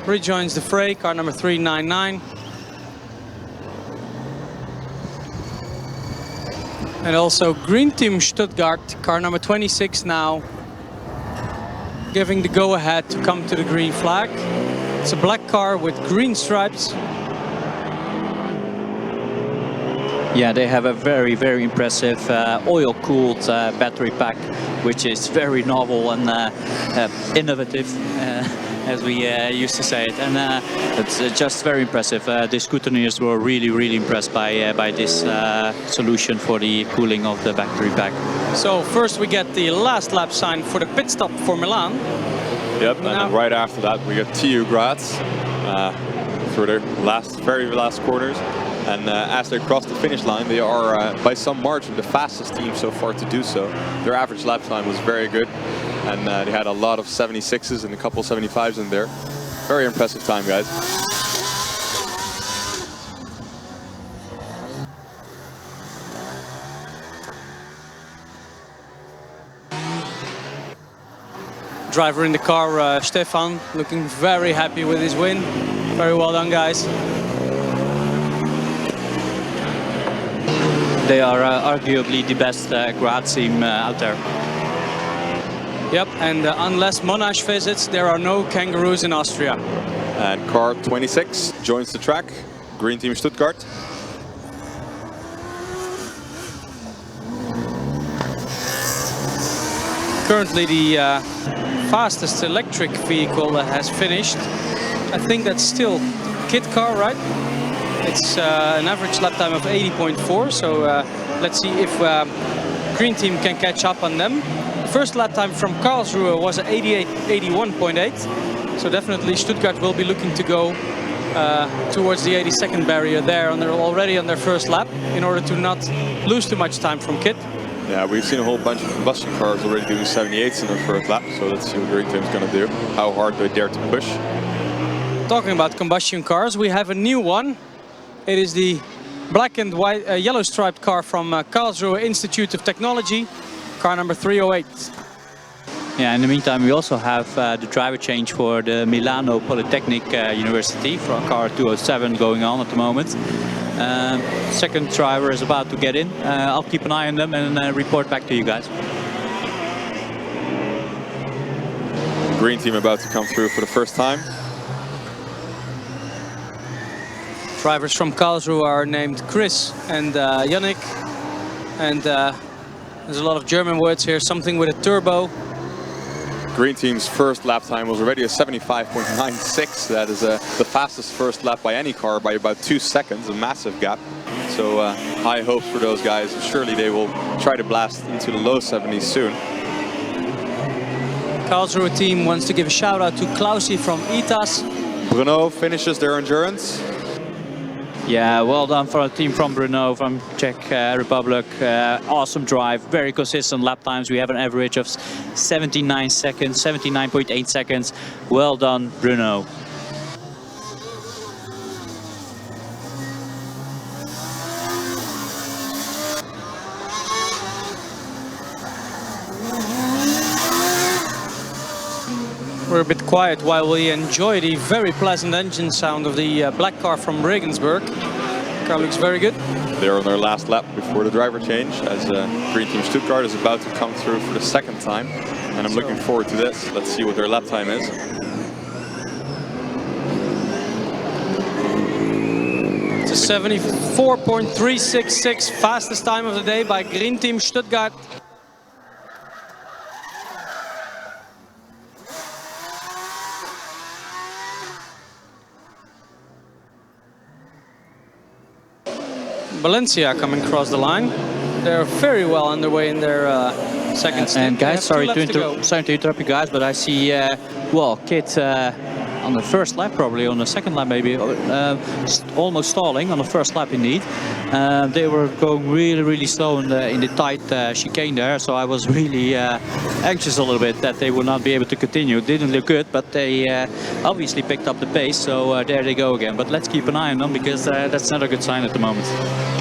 rejoins the fray, car number 399. And also Green Team Stuttgart, car number 26 now, giving the go-ahead to come to the green flag. It's a black car with green stripes. Yeah, they have a very, very impressive oil-cooled battery pack, which is very novel and innovative, as we used to say it. And it's just very impressive. The scrutineers were really, really impressed by this solution for the cooling of the battery pack. So first we get the last lap sign for the pit stop for Milan. Yep, and then right after that we get TU Graz through their very last corners. And as they cross the finish line, they are by some margin the fastest team so far to do so. Their average lap time was very good, and they had a lot of 76s and a couple 75s in there. Very impressive time, guys. Driver in the car, Stefan, looking very happy with his win. Very well done, guys. They are arguably the best Graz team out there. Yep, and unless Monash visits, there are no kangaroos in Austria. And car 26 joins the track, Green Team Stuttgart. Currently the fastest electric vehicle that has finished. I think that's still Kit car, right? It's an average lap time of 80.4, so let's see if Green Team can catch up on them. First lap time from Karlsruhe was 81.8, so definitely Stuttgart will be looking to go towards the 82nd barrier there already on their first lap in order to not lose too much time from Kit. Yeah, we've seen a whole bunch of combustion cars already doing 78s in their first lap, so let's see what Green Team's going to do, how hard they dare to push. Talking about combustion cars, we have a new one. It is the black and white, yellow striped car from Karlsruhe Institute of Technology, car number 308. Yeah, in the meantime, we also have the driver change for the Milano Polytechnic University for car 207 going on at the moment. Second driver is about to get in. I'll keep an eye on them and report back to you guys. Green Team about to come through for the first time. Drivers from Karlsruhe are named Chris and Yannick, and there's a lot of German words here, something with a turbo. Green Team's first lap time was already a 75.96. That is the fastest first lap by any car by about 2 seconds, a massive gap. So high hopes for those guys. Surely they will try to blast into the low 70s soon. Karlsruhe team wants to give a shout out to Klausi from ITAS. Brno finishes their endurance. Yeah, well done for a team from Brno, from Czech Republic. Awesome drive, very consistent lap times. We have an average of 79 seconds, 79.8 seconds. Well done, Brno. We're a bit quiet while we enjoy the very pleasant engine sound of the black car from Regensburg. Car looks very good. They're on their last lap before the driver change, as Green Team Stuttgart is about to come through for the second time. And I'm looking forward to this. Let's see what their lap time is. It's a 74.366, fastest time of the day by Green Team Stuttgart. Valencia coming across the line. They're very well underway in their second stint. And guys, sorry to interrupt you guys, but I see, well, Kit on the first lap, probably on the second lap maybe, almost stalling on the first lap indeed. They were going really slow in the tight chicane there, so I was really anxious a little bit that they would not be able to continue. Didn't look good, but they obviously picked up the pace, so there they go again. But let's keep an eye on them, because that's not a good sign at the moment.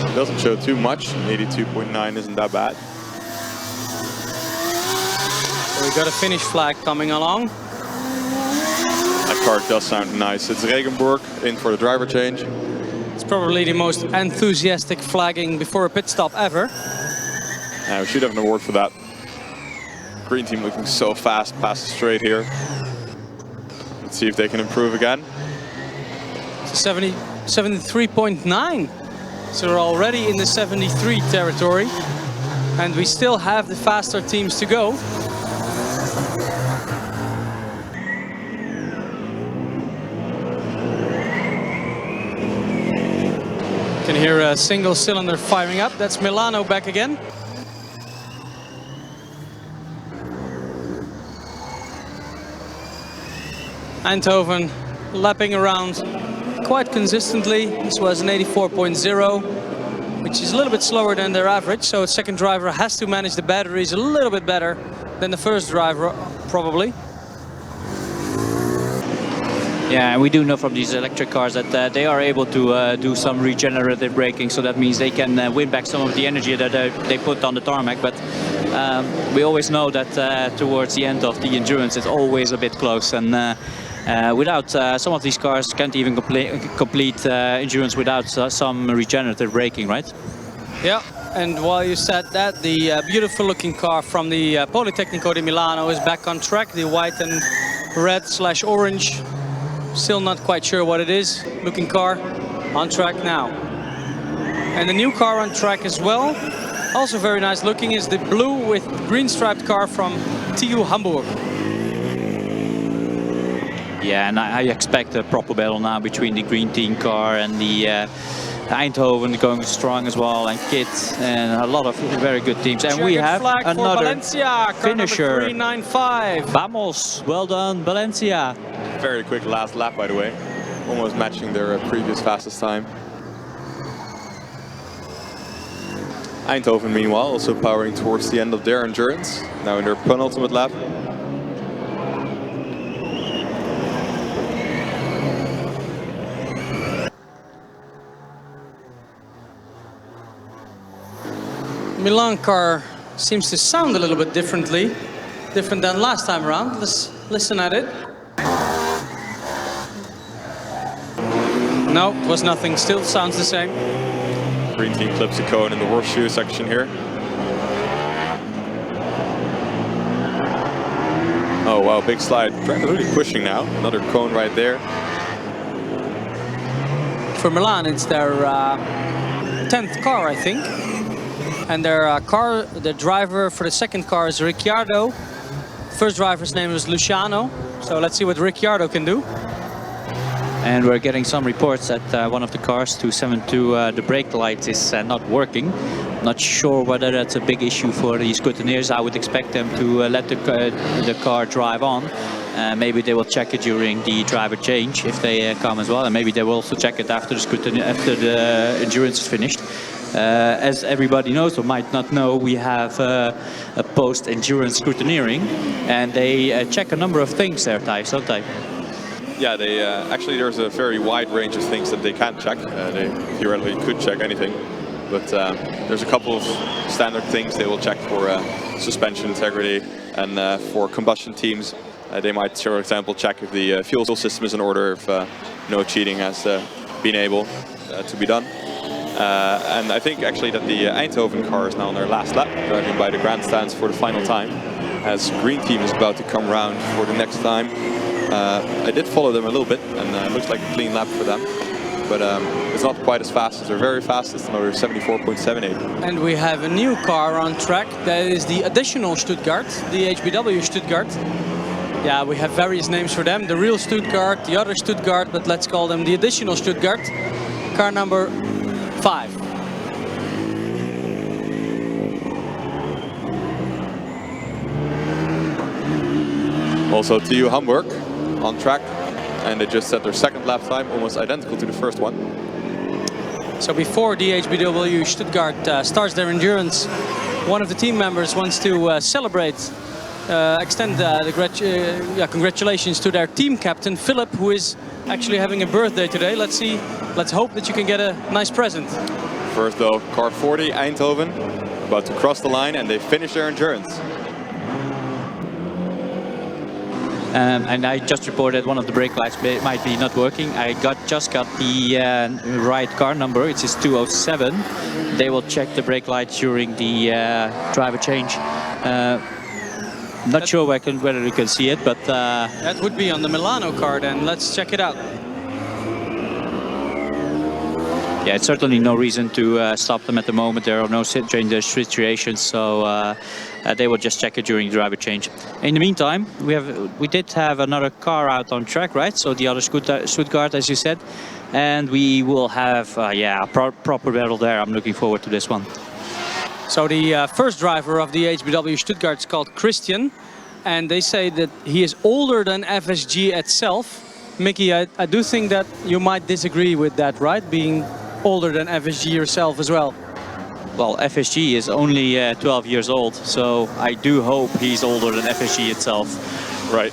It doesn't show too much. 82.9 isn't that bad. got a finish flag coming along. That car does sound nice. It's Regenburg in for the driver change. It's probably the most enthusiastic flagging before a pit stop ever. Yeah, we should have an award for that. Green team looking so fast past the straight here. Let's see if they can improve again. It's 73.9. So we're already in the 73 territory. And we still have the faster teams to go. You can hear a single cylinder firing up. That's Milano back again. Eindhoven lapping around quite consistently. This was an 84.0, which is a little bit slower than their average. So a second driver has to manage the batteries a little bit better than the first driver, probably. Yeah, and we do know from these electric cars that they are able to do some regenerative braking, so that means they can win back some of the energy that they put on the tarmac. But we always know that towards the end of the endurance, it's always a bit close. And without some of these cars can't even complete endurance without some regenerative braking, right? Yeah, and while you said that, the beautiful looking car from the Politecnico di Milano is back on track. The white and red/orange. Still not quite sure what it is. Looking car on track now. And the new car on track as well, also very nice looking, is the blue with green striped car from TU Hamburg. Yeah, and I expect a proper battle now between the green team car and the Eindhoven going strong as well, and Kit, and a lot of very good teams. And we have another Valencia, finisher. 395. Vamos, well done, Valencia. Very quick last lap, by the way. Almost matching their previous fastest time. Eindhoven, meanwhile, also powering towards the end of their endurance. Now in their penultimate lap. Milan car seems to sound a little bit different than last time around. Let's listen at it. No, it was nothing. Still sounds the same. Green team clips a cone in the horseshoe section here. Oh wow, big slide. Really pushing now. Another cone right there. For Milan, it's their 10th car, I think. And their the driver for the second car is Ricciardo. First driver's name is Luciano. So let's see what Ricciardo can do. And we're getting some reports that one of the cars, 272, the brake light is not working. Not sure whether that's a big issue for the scrutineers. I would expect them to let the car drive on. Maybe they will check it during the driver change if they come as well, and maybe they will also check it after the endurance is finished. As everybody knows or might not know, we have a post-endurance scrutineering, and they check a number of things there, Thijs, don't they? Yeah, they actually there's a very wide range of things that they can check. They theoretically could check anything, but there's a couple of standard things they will check for suspension integrity, and for combustion teams, they might, for example, check if the fuel system is in order, if no cheating has been able to be done. And I think actually that the Eindhoven car is now on their last lap, driving by the grandstands for the final time, as Green Team is about to come round for the next time. I did follow them a little bit, and it looks like a clean lap for them. But it's not quite as fast as their very fastest, another 74.78. And we have a new car on track. That is the additional Stuttgart, the HBW Stuttgart. Yeah, we have various names for them. The real Stuttgart, the other Stuttgart, but let's call them the additional Stuttgart. Car number 5. Also TU Hamburg on track, and they just set their second lap time, almost identical to the first one. So before DHBW Stuttgart starts their endurance, one of the team members wants to celebrate, extend the congratulations to their team captain, Philip, who is actually having a birthday today. Let's see, let's hope that you can get a nice present. First though, car 40, Eindhoven, about to cross the line, and they finish their endurance. And I just reported one of the brake lights might be not working. I just got the right car number, it is 207. They will check the brake light during the driver change. Not sure whether you can see it, but... that would be on the Milano car then. Let's check it out. Yeah, it's certainly no reason to stop them at the moment. There are no dangerous situations, so they will just check it during the driver change. In the meantime, we did have another car out on track, right? So the other Stuttgart, as you said, and we will have a proper battle there. I'm looking forward to this one. So the first driver of the HBW Stuttgart is called Christian, and they say that he is older than FSG itself. Mickey, I do think that you might disagree with that, right? Being older than FSG yourself as well. Well, FSG is only 12 years old, so I do hope he's older than FSG itself. Right.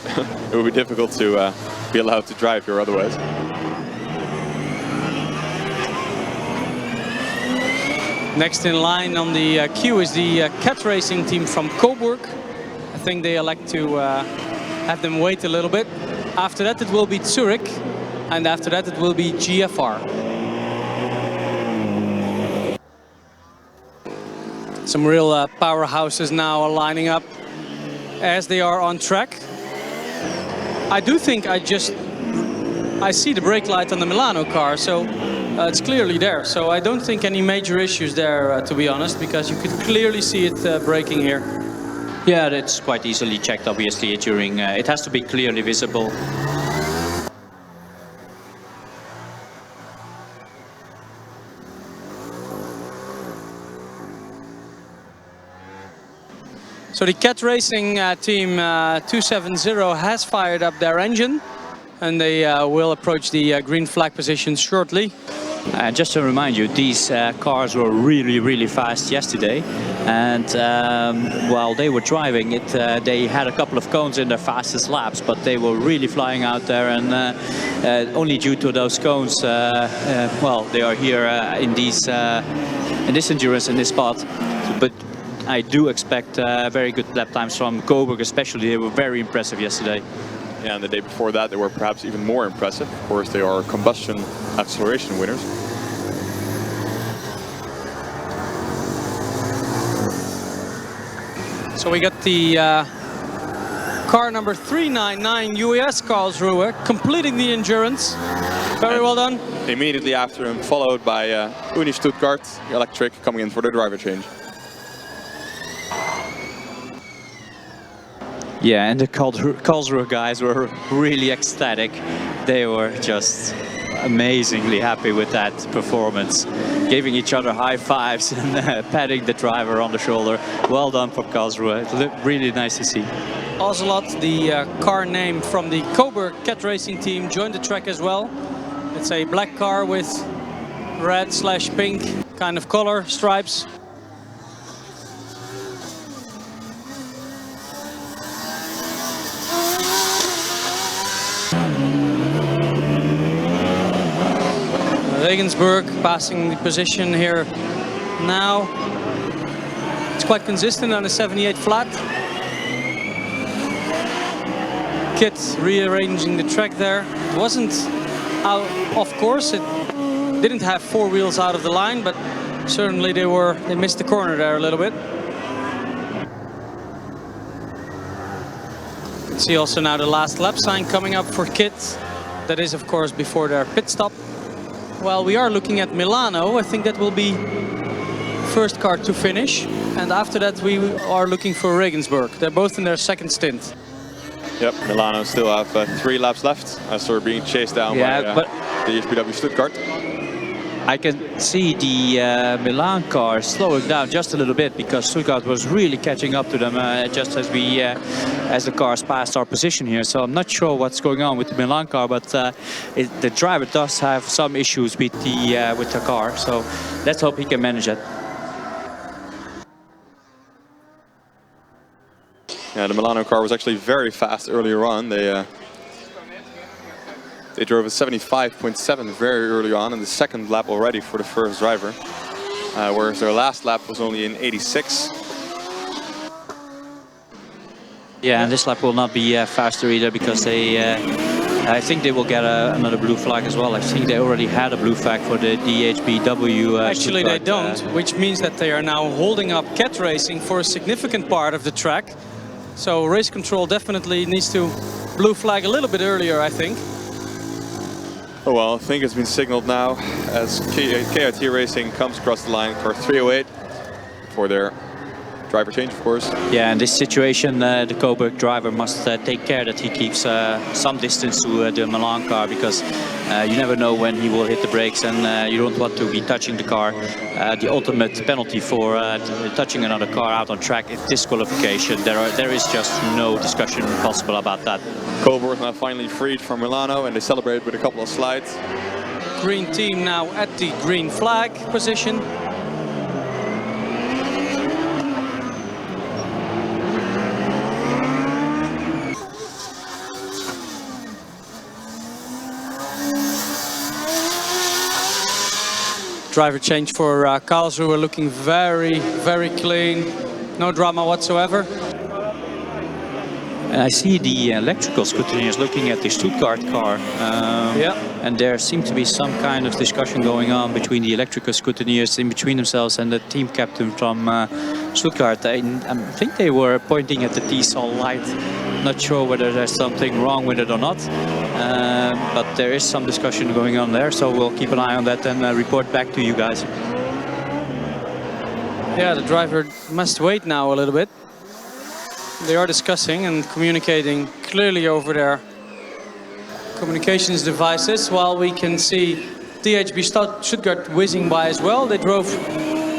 It would be difficult to be allowed to drive here otherwise. Next in line on the queue is the cat racing team from Coburg. I think they elect to have them wait a little bit. After that it will be Zurich, and after that it will be GFR. Some real powerhouses now are lining up as they are on track. I do think I see the brake light on the Milano car, so it's clearly there. So I don't think any major issues there, to be honest, because you could clearly see it braking here. Yeah, that's quite easily checked, obviously, during... it has to be clearly visible. So the cat racing team 270 has fired up their engine, and they will approach the green flag position shortly. Just to remind you, these cars were really fast yesterday, and while they were driving it, they had a couple of cones in their fastest laps, but they were really flying out there, and only due to those cones, well, they are here in this endurance, in this spot. But I do expect very good lap times from Coburg, especially. They were very impressive yesterday. Yeah, and the day before that they were perhaps even more impressive. Of course, they are combustion acceleration winners. So we got the car number 399 US Karlsruhe completing the endurance. Very well done. Immediately after him, followed by Uni Stuttgart Electric coming in for the driver change. Yeah, and the Karlsruhe guys were really ecstatic. They were just amazingly happy with that performance, giving each other high fives and patting the driver on the shoulder. Well done for Karlsruhe. It looked really nice to see. Ocelot, the car name from the Cobra cat racing team, joined the track as well. It's a black car with red/pink kind of color stripes. Regensburg passing the position here now. It's quite consistent on a 78 flat. Kit rearranging the track there. It wasn't out, of course, it didn't have four wheels out of the line, but certainly they missed the corner there a little bit. You can see also now the last lap sign coming up for Kit. That is, of course, before their pit stop. Well, we are looking at Milano. I think that will be first car to finish. And after that, we are looking for Regensburg. They're both in their second stint. Yep, Milano still have 3 laps left as they're being chased down by the HBW Stuttgart. I can see the Milan car slowing down just a little bit because Stuttgart was really catching up to them just as the cars passed our position here. So I'm not sure what's going on with the Milan car, but the driver does have some issues with the car. So let's hope he can manage it. Yeah, the Milano car was actually very fast earlier on. They drove a 75.7 very early on in the second lap already for the first driver, whereas their last lap was only in 86. Yeah, and this lap will not be faster either because they, I think they will get another blue flag as well. I think they already had a blue flag for the DHBW. Actually, they don't, which means that they are now holding up cat racing for a significant part of the track. So race control definitely needs to blue flag a little bit earlier, I think. Oh well, I think it's been signaled now as KIT Racing comes across the line, car 308 for their driver change, of course. Yeah, in this situation, the Cobra driver must take care that he keeps some distance to the Milan car, because you never know when he will hit the brakes, and you don't want to be touching the car. The ultimate penalty for touching another car out on track is disqualification. There is just no discussion possible about that. Cobra is now finally freed from Milano, and they celebrate with a couple of slides. Green team now at the green flag position. Driver change for Karlsruhe, looking very, very clean. No drama whatsoever. And I see the electrical scrutineers looking at the Stuttgart car. And there seems to be some kind of discussion going on between the electrical scrutineers in between themselves and the team captain from Stuttgart. I think they were pointing at the T-Sol light. Not sure whether there's something wrong with it or not. But there is some discussion going on there, so we'll keep an eye on that and report back to you guys. Yeah, the driver must wait now a little bit. They are discussing and communicating clearly over their communications devices, while we can see DHB Stuttgart whizzing by as well. They drove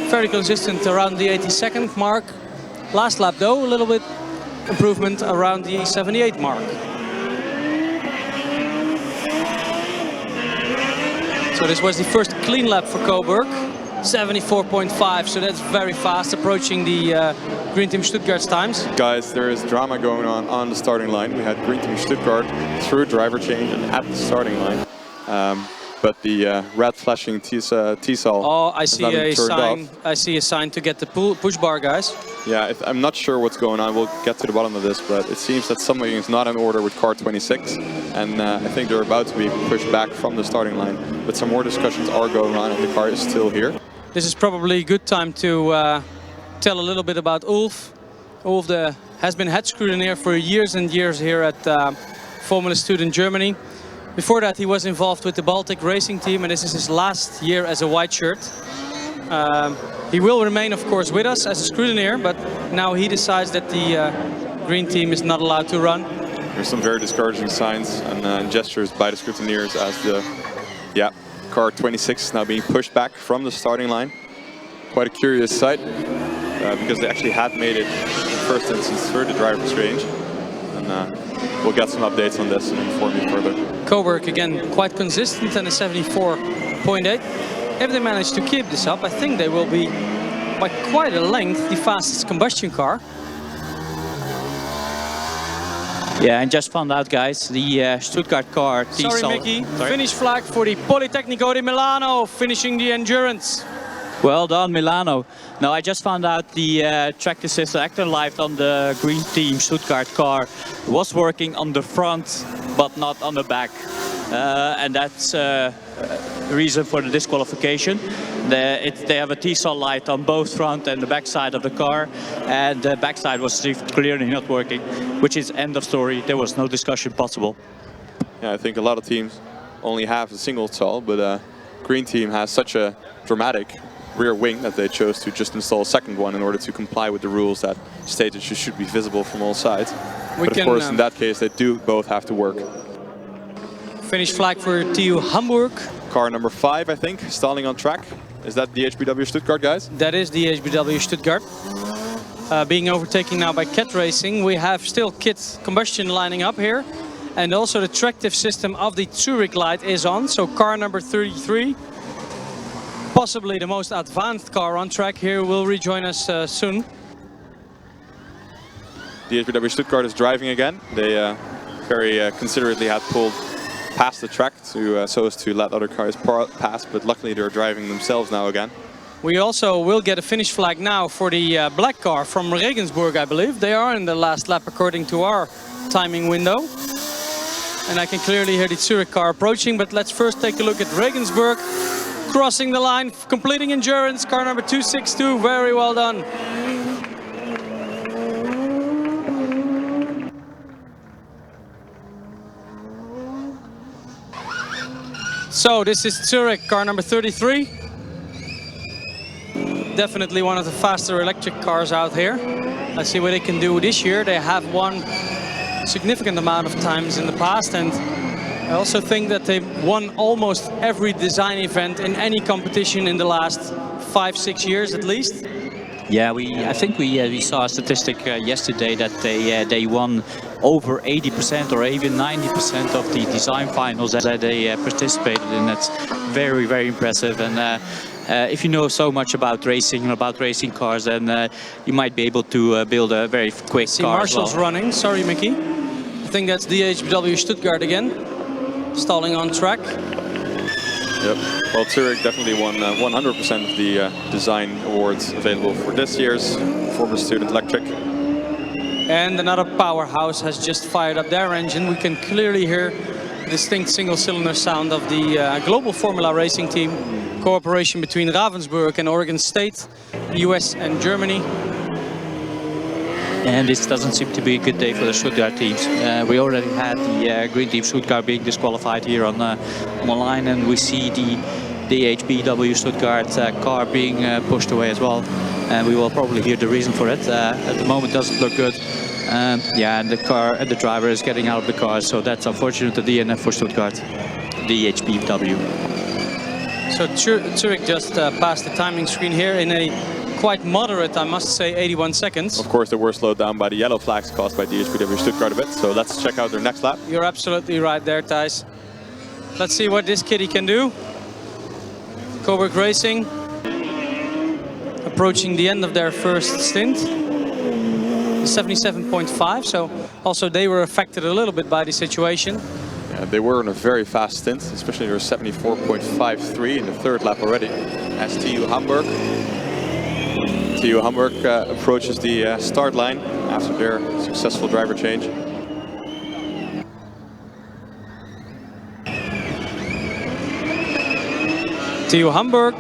very consistent around the 82nd mark. Last lap though, a little bit improvement around the 78 mark. So this was the first clean lap for Coburg, 74.5, so that's very fast, approaching the Green Team Stuttgart's times. Guys, there is drama going on the starting line. We had Green Team Stuttgart through driver change and at the starting line. But the red flashing T-Sol. Oh, I see a sign. I see a sign to get the push bar, guys. Yeah, I'm not sure what's going on. We'll get to the bottom of this, but it seems that something is not in order with car 26, and I think they're about to be pushed back from the starting line. But some more discussions are going on, and the car is still here. This is probably a good time to tell a little bit about Ulf. Ulf has been head scrutineer for years and years here at Formula Student Germany. Before that, he was involved with the Baltic racing team, and this is his last year as a white shirt. He will remain, of course, with us as a scrutineer, but now he decides that the green team is not allowed to run. There's some very discouraging signs and gestures by the scrutineers as the car 26 is now being pushed back from the starting line. Quite a curious sight, because they actually had made it in the first instance through the driver's range. And we'll get some updates on this and inform you further. Coburg again quite consistent and a 74.8. If they manage to keep this up, I think they will be by quite a length the fastest combustion car. Yeah, and just found out, guys, the Stuttgart car. Sorry, Mickey. Finish flag for the Politecnico di Milano, finishing the endurance. Well done, Milano. Now, I just found out the track assist actor light on the Green Team Stuttgart car was working on the front, but not on the back. And that's the reason for the disqualification. They have a T-Sol light on both front and the back side of the car, and the back side was clearly not working, which is end of story. There was no discussion possible. Yeah, I think a lot of teams only have a single Sol, but Green Team has such a dramatic rear wing that they chose to just install a second one in order to comply with the rules that state that you should be visible from all sides. But of course, in that case, they do both have to work. Finish flag for TU Hamburg. Car number 5, I think, stalling on track. Is that the HBW Stuttgart, guys? That is the HBW Stuttgart. Being overtaken now by Cat Racing. We have still Kit Combustion lining up here. And also the tractive system of the Zurich light is on. So car number 33, possibly the most advanced car on track here, will rejoin us soon. The HBW Stuttgart is driving again. They very considerately had pulled past the track so as to let other cars pass, but luckily they're driving themselves now again. We also will get a finish flag now for the black car from Regensburg, I believe. They are in the last lap according to our timing window. And I can clearly hear the Zurich car approaching, but let's first take a look at Regensburg. Crossing the line, completing endurance, car number 262, very well done. So this is Zurich, car number 33. Definitely one of the faster electric cars out here. Let's see what they can do this year. They have won significant amount of times in the past, and I also think that they've won almost every design event in any competition in the last 5-6 years at least. Yeah, I think we saw a statistic yesterday that they won over 80% or even 90% of the design finals that they participated in. That's very, very impressive. And if you know so much about racing and about racing cars, then you might be able to build a very quick car. Marshall's running. Sorry, Mickey. I think that's DHBW Stuttgart again, stalling on track. Yep. Well, Zurich definitely won 100% of the design awards available for this year's former student electric. And another powerhouse has just fired up their engine. We can clearly hear the distinct single-cylinder sound of the global Formula Racing team. Cooperation between Ravensburg and Oregon State, US and Germany. And this doesn't seem to be a good day for the Stuttgart teams. We already had the Green Team Stuttgart being disqualified here on the line, and we see the DHBW Stuttgart car being pushed away as well. And we will probably hear the reason for it. At the moment, doesn't look good. Yeah, and the car and the driver is getting out of the car, so that's unfortunate. The DNF for Stuttgart, DHBW. So Zurich just passed the timing screen here in a quite moderate, I must say, 81 seconds. Of course, they were slowed down by the yellow flags caused by DHBW Stuttgart a bit. So let's check out their next lap. You're absolutely right there, Thijs. Let's see what this kitty can do. Cobra Racing approaching the end of their first stint. 77.5, so also they were affected a little bit by the situation. Yeah, they were in a very fast stint, especially their 74.53 in the third lap already. As TU Hamburg. TU Hamburg approaches the start line after their successful driver change. TU Hamburg,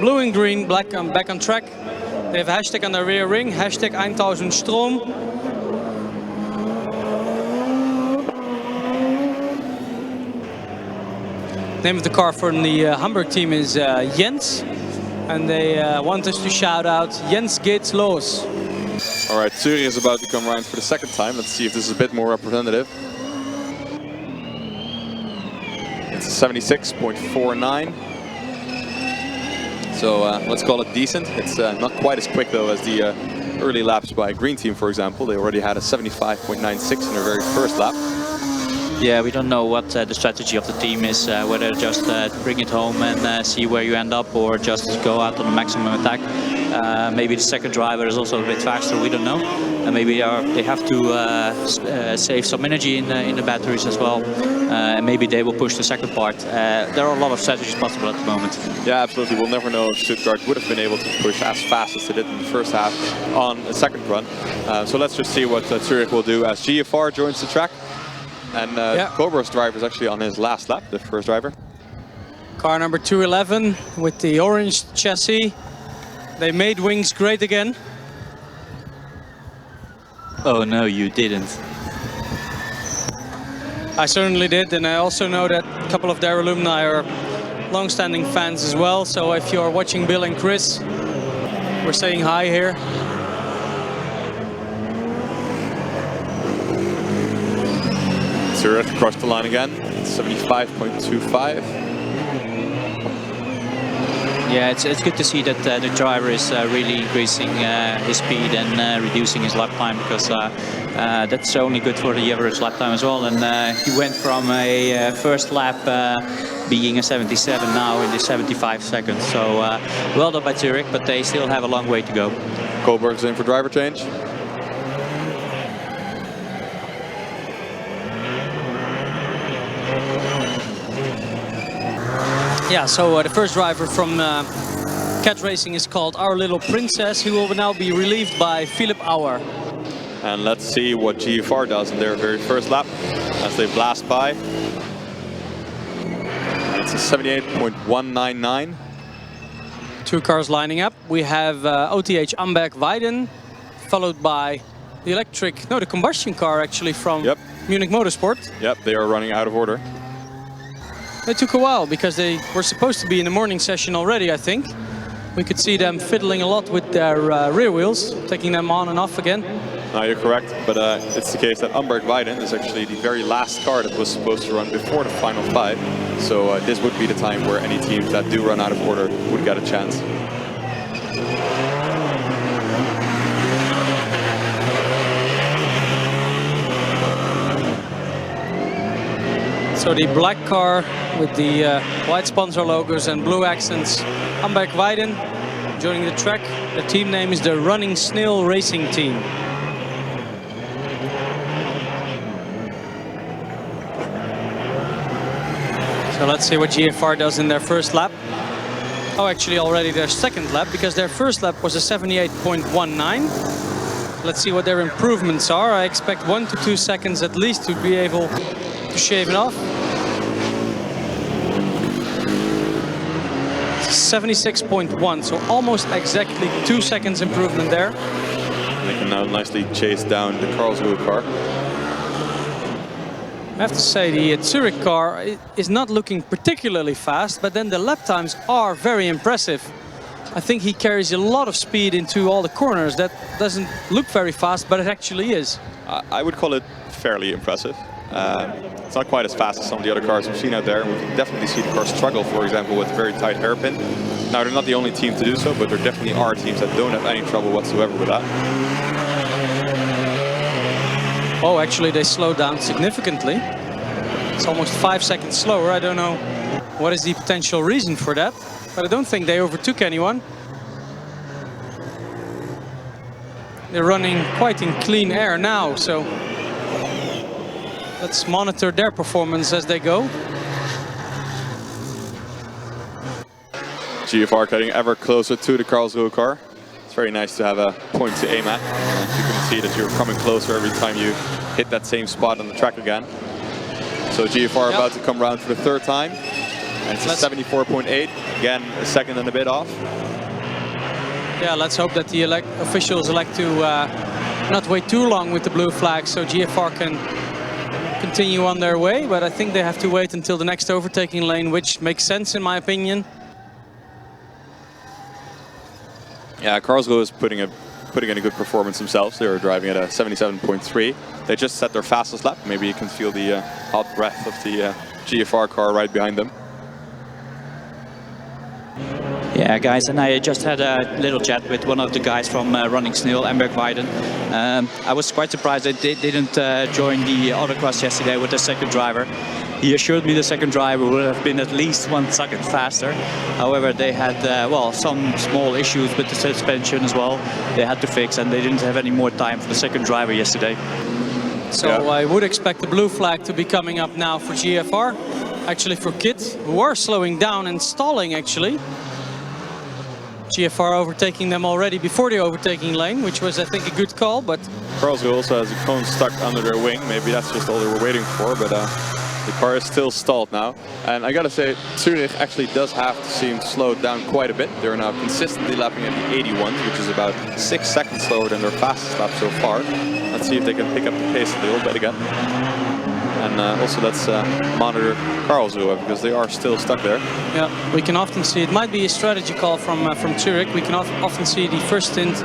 blue and green, black and back on track. They have a hashtag on their rear ring, hashtag 1000 Strom. Name of the car from the Hamburg team is Jens. And they want us to shout out, Jens geht's los. All right, Zurich is about to come around for the second time. Let's see if this is a bit more representative. It's a 76.49. So let's call it decent. It's not quite as quick though as the early laps by Green Team, for example. They already had a 75.96 in their very first lap. Yeah, we don't know what the strategy of the team is, whether just bring it home and see where you end up, or just go out on a maximum attack. Maybe the second driver is also a bit faster, we don't know. And maybe they have to save some energy in the batteries as well. And maybe they will push the second part. There are a lot of strategies possible at the moment. Yeah, absolutely. We'll never know if Stuttgart would have been able to push as fast as they did in the first half on the second run. So let's just see what Zurich will do as GFR joins the track. And Cobra's driver is actually on his last lap, the first driver. Car number 211 with the orange chassis. They made wings great again. Oh no, you didn't. I certainly did, and I also know that a couple of their alumni are long-standing fans as well. So if you're watching Bill and Chris, we're saying hi here. Zurich crossed the line again, 75.25. Yeah, it's good to see that the driver is really increasing his speed and reducing his lap time, because that's only good for the average lap time as well. And he went from a first lap being a 77 now in the 75 seconds. So well done by Zurich, but they still have a long way to go. Kohlberg's in for driver change. Yeah, so the first driver from cat racing is called Our Little Princess, who will now be relieved by Philip Auer. And let's see what GFR does in their very first lap as they blast by. It's a 78.199. Two cars lining up. We have OTH Amberg Ridin, followed by the combustion car actually from Munich Motorsport. Yep, they are running out of order. It took a while because they were supposed to be in the morning session already, I think. We could see them fiddling a lot with their rear wheels, taking them on and off again. No, you're correct, but it's the case that Amberg Vidant is actually the very last car that was supposed to run before the final 5. So this would be the time where any teams that do run out of order would get a chance. So the black car with the white sponsor logos and blue accents, Amberg Ridin joining the track. The team name is the Running Snail Racing Team. So let's see what GFR does in their first lap. Oh, actually already their second lap, because their first lap was a 78.19. Let's see what their improvements are. I expect 1 to 2 seconds at least to be able to shave it off. 76.1, so almost exactly 2 seconds improvement there. They can now nicely chase down the Karlsruhe car. I have to say the Zurich car is not looking particularly fast, but then the lap times are very impressive. I think he carries a lot of speed into all the corners. That doesn't look very fast, but it actually is. I would call it fairly impressive. It's not quite as fast as some of the other cars we've seen out there. We can definitely see the car struggle, for example, with a very tight hairpin. Now, they're not the only team to do so, but there definitely are teams that don't have any trouble whatsoever with that. Oh, actually they slowed down significantly. It's almost 5 seconds slower. I don't know what is the potential reason for that, but I don't think they overtook anyone. They're running quite in clean air now, so let's monitor their performance as they go. GFR getting ever closer to the Karlsruhe car. It's very nice to have a point to aim at. You can see that you're coming closer every time you hit that same spot on the track again. So GFR about to come around for the third time. And it's a 74.8. Again, a second and a bit off. Yeah, let's hope that the officials elect to not wait too long with the blue flag so GFR can continue on their way. But I think they have to wait until the next overtaking lane, which makes sense in my opinion. Yeah, Karlsruhe is putting in a good performance themselves. They were driving at a 77.3. They just set their fastest lap. Maybe you can feel the hot breath of the GFR car right behind them. Yeah, guys, and I just had a little chat with one of the guys from Running Snail, Amberg Ridin. I was quite surprised that they didn't join the autocross yesterday with the second driver. He assured me the second driver would have been at least 1 second faster. However, they had, well, some small issues with the suspension as well. They had to fix, and they didn't have any more time for the second driver yesterday. So I would expect the blue flag to be coming up now for GFR. Actually for Kit, who are slowing down and stalling actually. GFR overtaking them already before the overtaking lane, which was I think a good call, but... Karlsruhe also has a cone stuck under their wing. Maybe that's just all they were waiting for, but the car is still stalled now. And I gotta say, Zurich actually does have to seem slowed down quite a bit. They're now consistently lapping at the 81, which is about 6 seconds slower than their fastest lap so far. Let's see if they can pick up the pace a little bit again. And also let's monitor Karlsruhe, because they are still stuck there. Yeah, we can often see, it might be a strategy call from Zurich. We can often see the first stint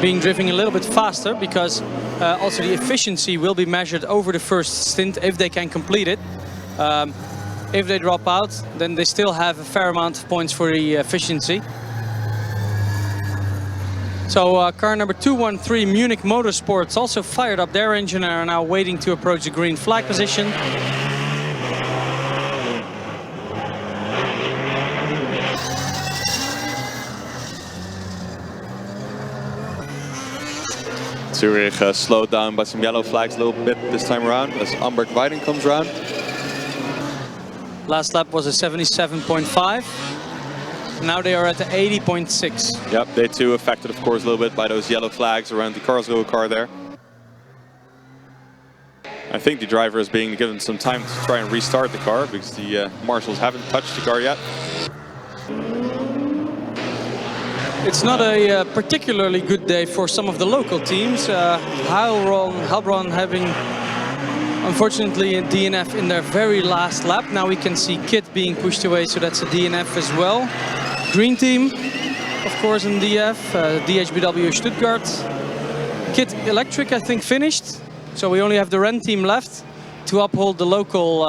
being driven a little bit faster, because also the efficiency will be measured over the first stint if they can complete it. If they drop out, then they still have a fair amount of points for the efficiency. So car number 213, Munich Motorsports, also fired up their engine and are now waiting to approach the green flag position. Zurich slowed down by some yellow flags a little bit this time around as Amberg Ridin comes around. Last lap was a 77.5. Now they are at the 80.6. Yep, they too affected, of course, a little bit by those yellow flags around the Karlsruhe car there. I think the driver is being given some time to try and restart the car because the marshals haven't touched the car yet. It's not a particularly good day for some of the local teams. Heilbronn having, unfortunately, a DNF in their very last lap. Now we can see Kit being pushed away, so that's a DNF as well. Green team, of course, in DF, DHBW Stuttgart. Kit Electric, I think, finished. So we only have the Ren team left to uphold the local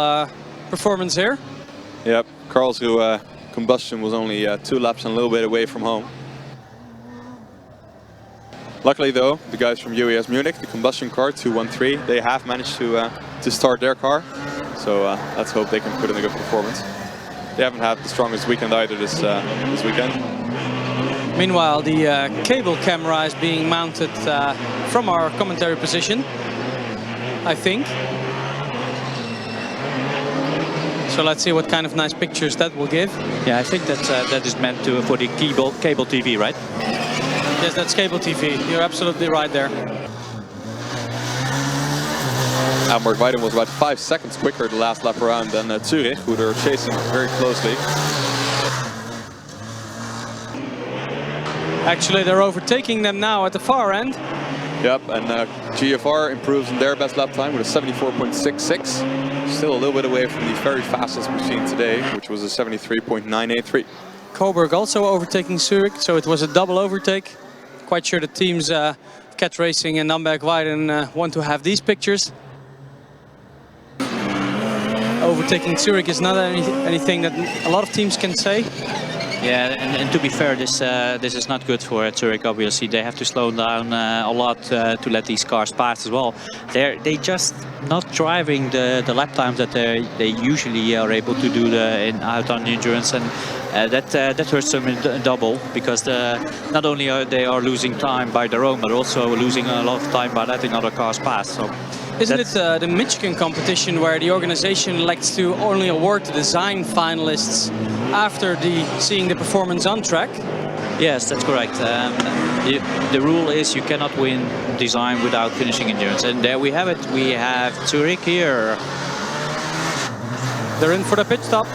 performance here. Yep, Karlsruhe combustion was only 2 laps and a little bit away from home. Luckily though, the guys from UES Munich, the combustion car 213, they have managed to start their car. So let's hope they can put in a good performance. They haven't had the strongest weekend either this weekend. Meanwhile, the cable camera is being mounted from our commentary position, I think. So let's see what kind of nice pictures that will give. Yeah, I think that is meant for the cable TV, right? Yes, that's cable TV. You're absolutely right there. Vidant was about 5 seconds quicker the last lap around than Zurich, who they're chasing very closely. Actually, they're overtaking them now at the far end. Yep, and GFR improves in their best lap time with a 74.66. Still a little bit away from the very fastest we've seen today, which was a 73.983. Cobra also overtaking Zurich, so it was a double overtake. Quite sure the teams Cat Racing and Vidant want to have these pictures. Overtaking Zurich is not anything that a lot of teams can say. Yeah, and to be fair, this is not good for Zurich. Obviously, they have to slow down a lot to let these cars pass as well. They just not driving the lap times that they usually are able to do out on the endurance, and that hurts them in double because not only are they losing time by their own, but also losing a lot of time by letting other cars pass. So. Isn't it the Michigan competition where the organization elects to only award the design finalists after seeing the performance on track? Yes, that's correct. The rule is you cannot win design without finishing endurance. And there we have it. We have Zurich here. They're in for the pit stop.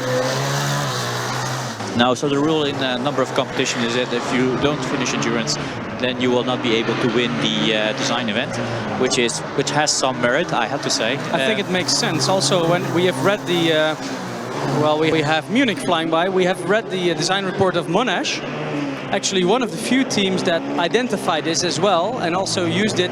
Now, so the rule in a number of competitions is that if you don't finish endurance, then you will not be able to win the design event, which has some merit, I have to say. I think it makes sense. Also, when we have read the, we have Munich flying by, we have read the design report of Monash. Actually, one of the few teams that identified this as well and also used it,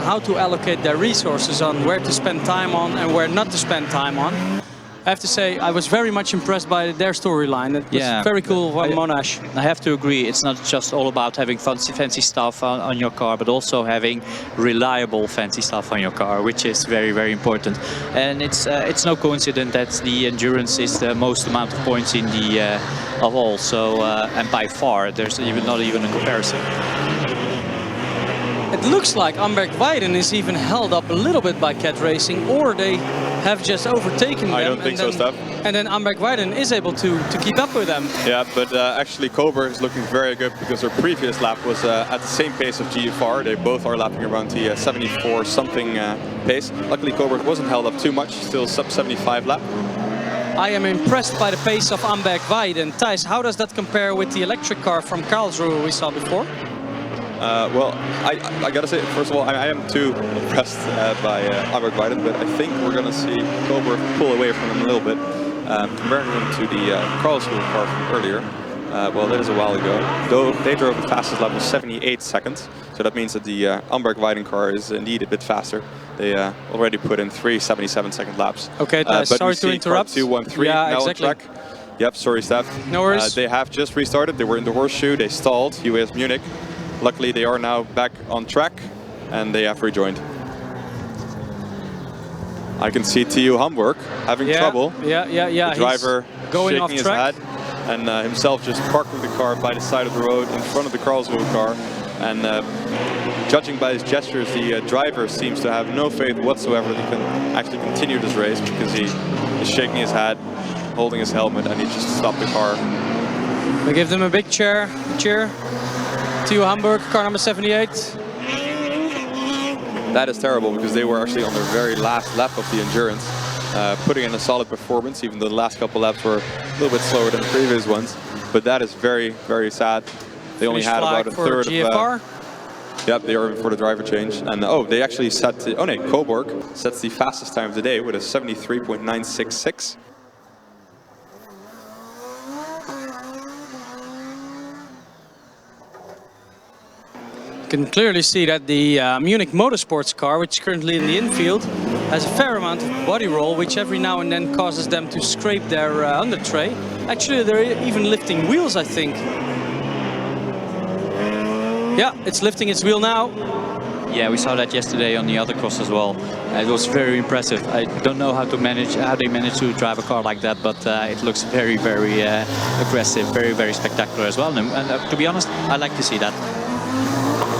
how to allocate their resources on where to spend time on and where not to spend time on. I have to say, I was very much impressed by their storyline. It was very cool from Monash. I have to agree, it's not just all about having fancy stuff on your car, but also having reliable fancy stuff on your car, which is very, very important. And it's no coincidence that the endurance is the most amount of points in the of all. So and by far, there's not even a comparison. It looks like Vidant is even held up a little bit by Cat Racing, or they have just overtaken them. I don't think so, Steph. And then Vidant is able to keep up with them. Yeah, but actually Cobra is looking very good because their previous lap was at the same pace of GFR. They both are lapping around the 74-something pace. Luckily Cobra wasn't held up too much, still sub-75 lap. I am impressed by the pace of Vidant. Thijs, how does that compare with the electric car from Karlsruhe we saw before? Well, I gotta say, first of all, I am too impressed by Vidant, but I think we're gonna see Cobra pull away from him a little bit, comparing him to the Karlsruhe car from earlier. Well, that is a while ago. Though they drove the fastest lap of 78 seconds, so that means that the Vidant car is indeed a bit faster. They already put in 3 77-second laps. Okay, sorry to interrupt. 213 now exactly. On track. Yep, sorry, Steph. No worries. They have just restarted. They were in the horseshoe. They stalled. UES Munich. Luckily, they are now back on track, and they have rejoined. I can see TU Hamburg having trouble. Yeah. The driver going shaking off his track. head, and himself just parking the car by the side of the road in front of the Karlsruhe car. And judging by his gestures, the driver seems to have no faith whatsoever that he can actually continue this race because he is shaking his head, holding his helmet, and he just stopped the car. We give them a big cheer to Humber, car number 78. That is terrible because they were actually on their very last lap of the endurance, putting in a solid performance, even though the last couple laps were a little bit slower than the previous ones. But that is very, very sad. They only had about a third GFR. Yep, they are for the driver change. And oh, they actually set the, oh no, Cobra sets the fastest time of the day with a 73.966. You can clearly see that the Munich Motorsports car, which is currently in the infield, has a fair amount of body roll, which every now and then causes them to scrape their under tray. Actually, they're even lifting wheels, I think. Yeah, it's lifting its wheel now. Yeah, we saw that yesterday on the Autocross as well. It was very impressive. I don't know how they manage to drive a car like that, but it looks very, very aggressive, very, very spectacular as well. And to be honest, I like to see that.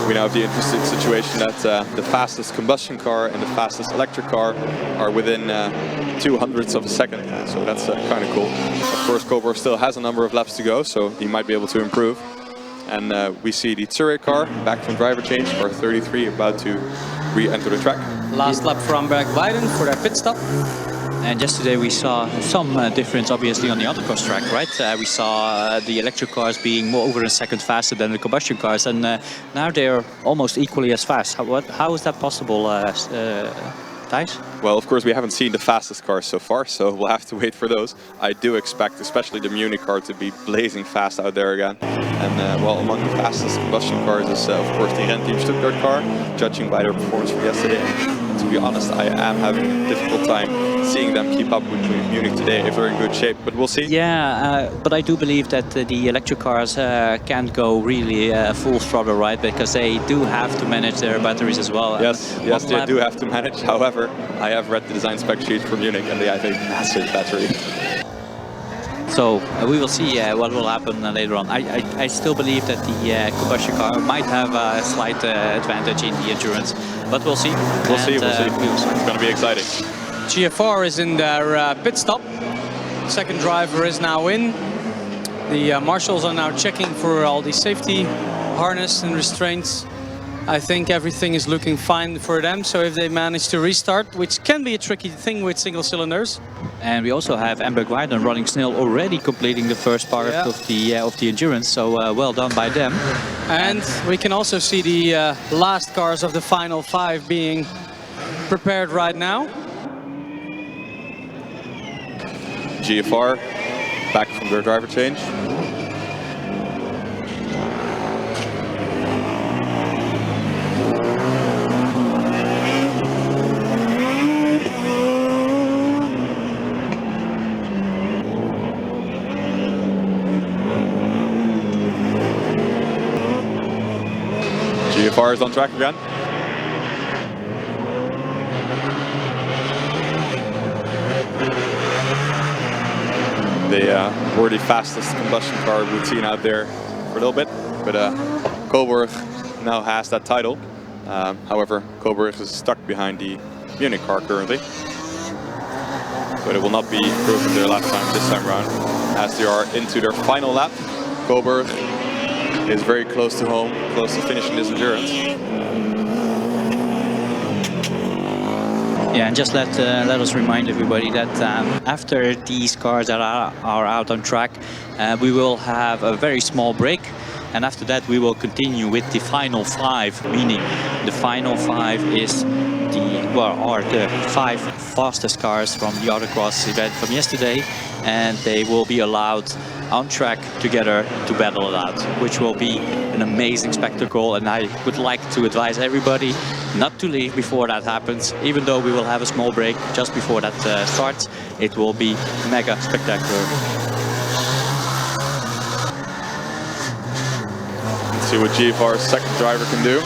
We now have the interesting situation that the fastest combustion car and the fastest electric car are within 0.02 of a second. So that's kind of cool. Of course, Cobra still has a number of laps to go, so he might be able to improve. And we see the Zurich car back from driver change, car 33, about to re-enter the track. Last lap from Vidant for their pit stop. And yesterday we saw some difference, obviously, on the autocross track, right? We saw the electric cars being more over a second faster than the combustion cars, and now they're almost equally as fast. How is that possible, Thijs? Well, of course, we haven't seen the fastest cars so far, so we'll have to wait for those. I do expect, especially the Munich car, to be blazing fast out there again. And well, among the fastest combustion cars is, of course, the Ridin Stuttgart car, judging by their performance from yesterday. To be honest, I am having a difficult time seeing them keep up with Munich today if they're in good shape, but we'll see. Yeah, but I do believe that the electric cars can't go really full throttle, right? Because they do have to manage their batteries as well. Yes, they do have to manage. However, I have read the design spec sheet for Munich and they have a massive battery. So we will see what will happen later on. I still believe that the combustion car might have a slight advantage in the endurance, but we'll see. We'll see. It's going to be exciting. GFR is in their pit stop. Second driver is now in. The marshals are now checking for all the safety harness and restraints. I think everything is looking fine for them, so if they manage to restart, which can be a tricky thing with single cylinders. And we also have Ridin running Snell already completing the first part of the endurance, so well done by them. And we can also see the last cars of the final 5 being prepared right now. GFR back from their driver change. GFR is on track again. They were the fastest combustion car we've seen out there for a little bit, but Cobra now has that title. However, Cobra is stuck behind the Munich car currently, but it will not be improving their lap time this time around, as they are into their final lap. Cobra is very close to home, close to finishing this endurance. Yeah, and just let us remind everybody that after these cars that are out on track, we will have a very small break, and after that we will continue with the final 5, meaning the final 5 is the 5 fastest cars from the autocross event from yesterday, and they will be allowed on track together to battle it out, which will be an amazing spectacle. And I would like to advise everybody not to leave before that happens. Even though we will have a small break just before that starts, it will be mega spectacular. Let's see what GFR's second driver can do.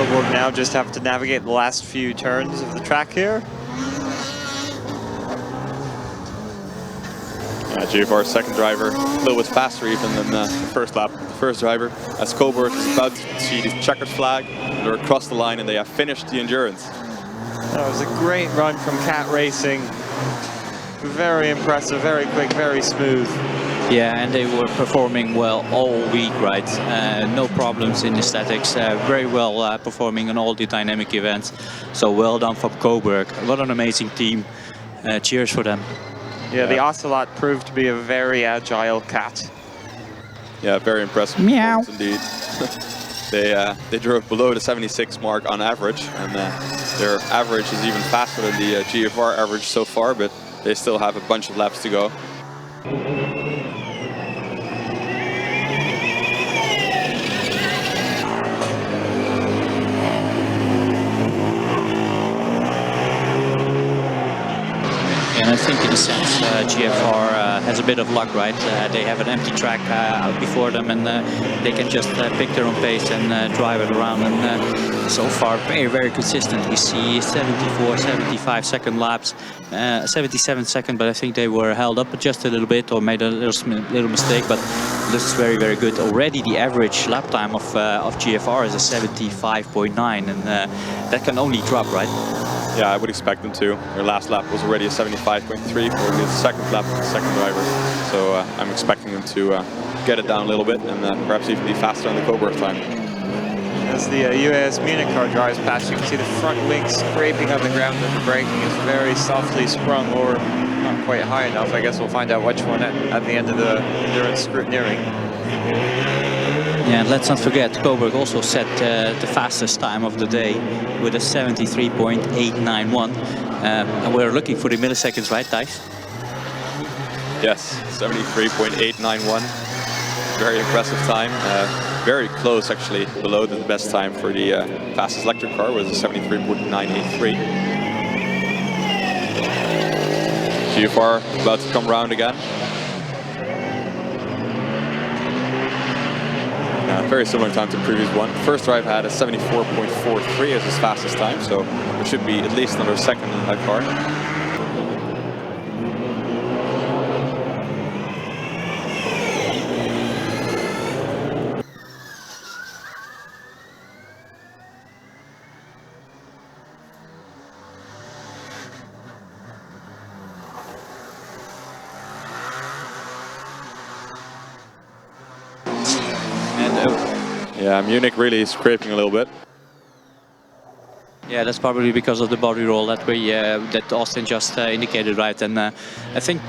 We'll now just have to navigate the last few turns of the track here. Yeah, GFR's second driver, a little bit faster even than the first lap. The first driver, as Cobra is about to see the checkered flag, they're across the line and they have finished the endurance. That was a great run from Cat Racing. Very impressive, very quick, very smooth. Yeah, and they were performing well all week, right? No problems in the statics. Very well performing on all the dynamic events. So well done from Cobra. What an amazing team. Cheers for them. Yeah, the Ocelot proved to be a very agile cat. Yeah, very impressive. Meow. Indeed. They drove below the 76 mark on average, and their average is even faster than the GFR average so far, but they still have a bunch of laps to go. And I think in a sense GFR has a bit of luck, right? They have an empty track out before them, and they can just pick their own pace and drive it around. And so far, very, very consistent. We see 74, 75 second laps, 77 second, but I think they were held up just a little bit or made a little mistake. But this is very, very good. Already the average lap time of GFR is a 75.9, and that can only drop, right? Yeah, I would expect them to. Their last lap was already a 75.3 for the second lap of the second driver. So I'm expecting them to get it down a little bit and perhaps even be faster on the Cobra time. As the UAS Munich car drives past, you can see the front wing scraping on the ground, and the braking is very softly sprung or not quite high enough. I guess we'll find out which one at the end of the endurance scrutineering. Yeah, and let's not forget, Coburg also set the fastest time of the day with a 73.891. And we're looking for the milliseconds, right, Thijs? Yes, 73.891. Very impressive time. Very close, actually, below the best time for the fastest electric car was a 73.983. GFR about to come round again. Very similar time to the previous one. First drive had a 74.43 as his fastest time, so there should be at least another second in that car. Yeah, Munich really is scraping a little bit. Yeah, that's probably because of the body roll that that Austin just indicated, right? And I think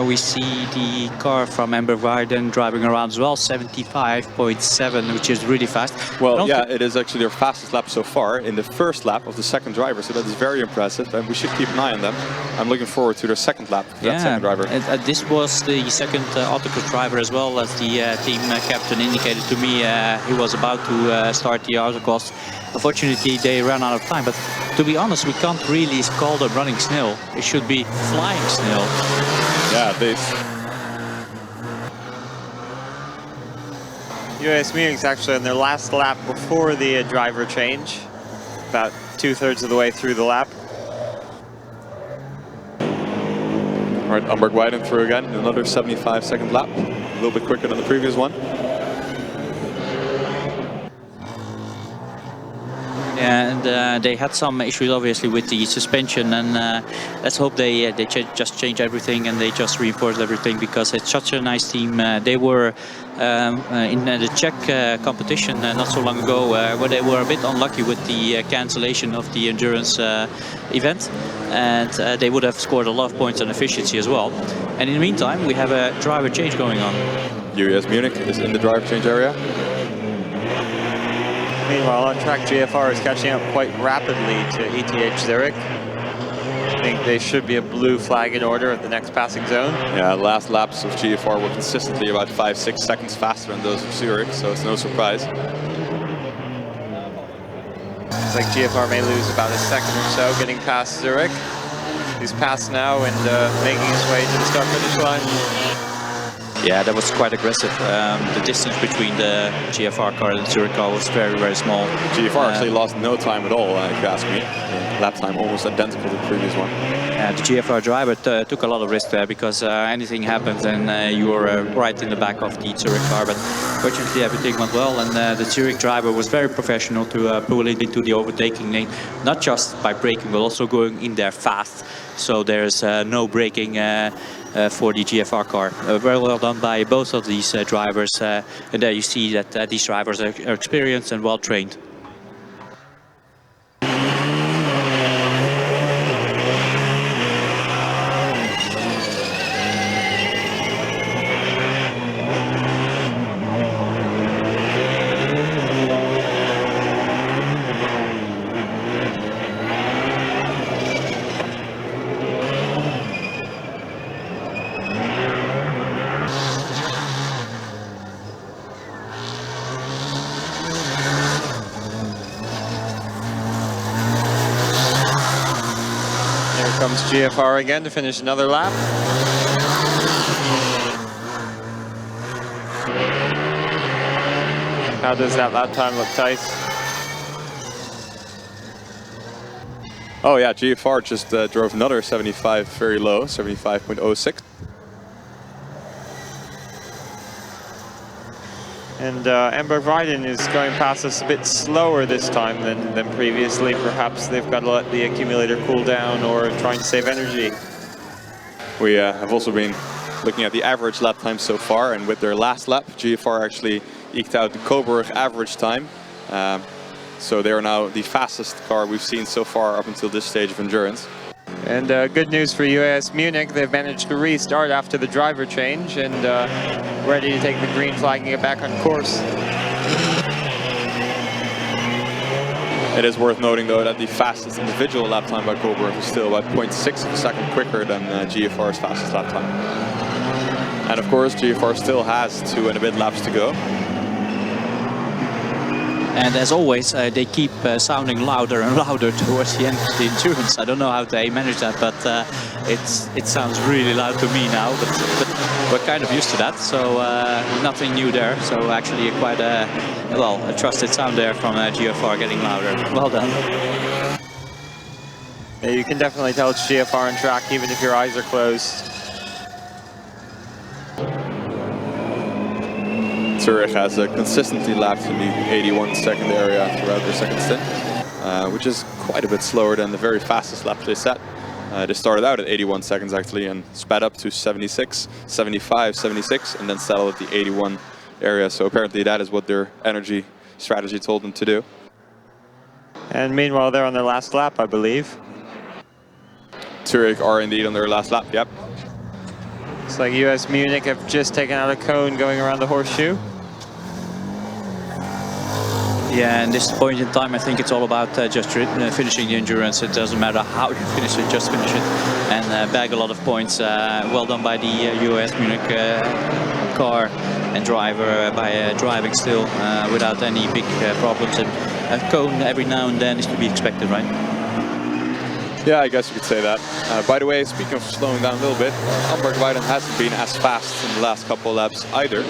we see the car from Ridin driving around as well, 75.7, which is really fast. Well, yeah, it is actually their fastest lap so far in the first lap of the second driver, so that is very impressive, and we should keep an eye on them. I'm looking forward to their second lap for that second driver. This was the second Autopilot driver as well, as the team captain indicated to me. He was about to start the Autocross. Unfortunately, they ran out of time, but to be honest, we can't really call them running snail. It should be flying snail. Yeah, this. US Munich's actually on their last lap before the driver change, about 2/3 of the way through the lap. All right, Umberg Weiden through again, another 75-second lap, a little bit quicker than the previous one. And they had some issues obviously with the suspension, and let's hope they just change everything and they just reinforce everything, because it's such a nice team. They were in the Czech competition not so long ago, where they were a bit unlucky with the cancellation of the endurance event, and they would have scored a lot of points on efficiency as well. And in the meantime, we have a driver change going on. UAS Munich is in the driver change area. Meanwhile, on track, GFR is catching up quite rapidly to ETH Zurich. I think they should be a blue flag in order at the next passing zone. Yeah, last laps of GFR were consistently about 5-6 seconds faster than those of Zurich, so it's no surprise. It's like GFR may lose about a second or so getting past Zurich. He's passed now and making his way to the start-finish line. Yeah, that was quite aggressive. The distance between the GFR car and the Zurich car was very, very small. GFR actually lost no time at all, if you ask me. Lap time almost identical to the previous one. The GFR driver took a lot of risk there, because anything happens and you were right in the back of the Zurich car. But Fortunately, everything went well, and the Zurich driver was very professional to pull it into the overtaking lane, not just by braking, but also going in there fast. So there's no braking for the GFR car. Very well done by both of these drivers, and there you see that these drivers are experienced and well trained. Comes GFR again to finish another lap. How does that lap time look, Thijs? Oh yeah, GFR just drove another 75 very low, 75.06. And Ridin is going past us a bit slower this time than previously. Perhaps they've got to let the accumulator cool down or trying to save energy. We have also been looking at the average lap time so far, and with their last lap, GFR actually eked out the Cobra average time. So they are now the fastest car we've seen so far up until this stage of endurance. And good news for US Munich, they've managed to restart after the driver change and ready to take the green flag and get back on course. It is worth noting though that the fastest individual lap time by Cobra is still about 0.6 of a second quicker than GFR's fastest lap time. And of course GFR still has 2 and a bit laps to go. And as always, they keep sounding louder and louder towards the end of the endurance. I don't know how they manage that, but it sounds really loud to me now. But we're kind of used to that, so nothing new there. So actually quite a trusted sound there from GFR getting louder. Well done. Yeah, you can definitely tell it's GFR on track, even if your eyes are closed. Zurich has consistently lapped in the 81 second area throughout their second stint, which is quite a bit slower than the very fastest lap they set. They started out at 81 seconds actually and sped up to 76, 75, 76, and then settled at the 81 area. So apparently that is what their energy strategy told them to do. And meanwhile, they're on their last lap, I believe. Zurich are indeed on their last lap, yep. Looks like US Munich have just taken out a cone going around the horseshoe. Yeah, and this point in time, I think it's all about just finishing the endurance. It doesn't matter how you finish it, just finish it and bag a lot of points. Well done by the US Munich car and driver by driving still without any big problems. And a cone every now and then is to be expected, right? Yeah, I guess you could say that. By the way, speaking of slowing down a little bit, Humber Vidant hasn't been as fast in the last couple of laps either.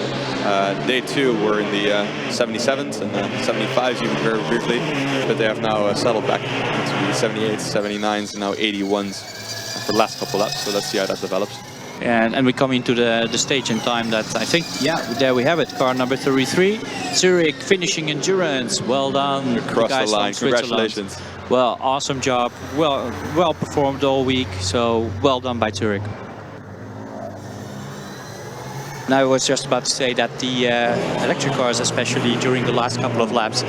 They too were in the 77s and 75s even very briefly, but they have now settled back into the 78s, 79s, and now 81s for the last couple of laps. So let's see how that develops. And we come into the stage in time that I think, yeah, there we have it. Car number 33, Zurich finishing endurance. Well done. Across the line, congratulations. Well, awesome job. Well performed all week. So well done by Zurich. Now I was just about to say that the electric cars, especially during the last couple of laps,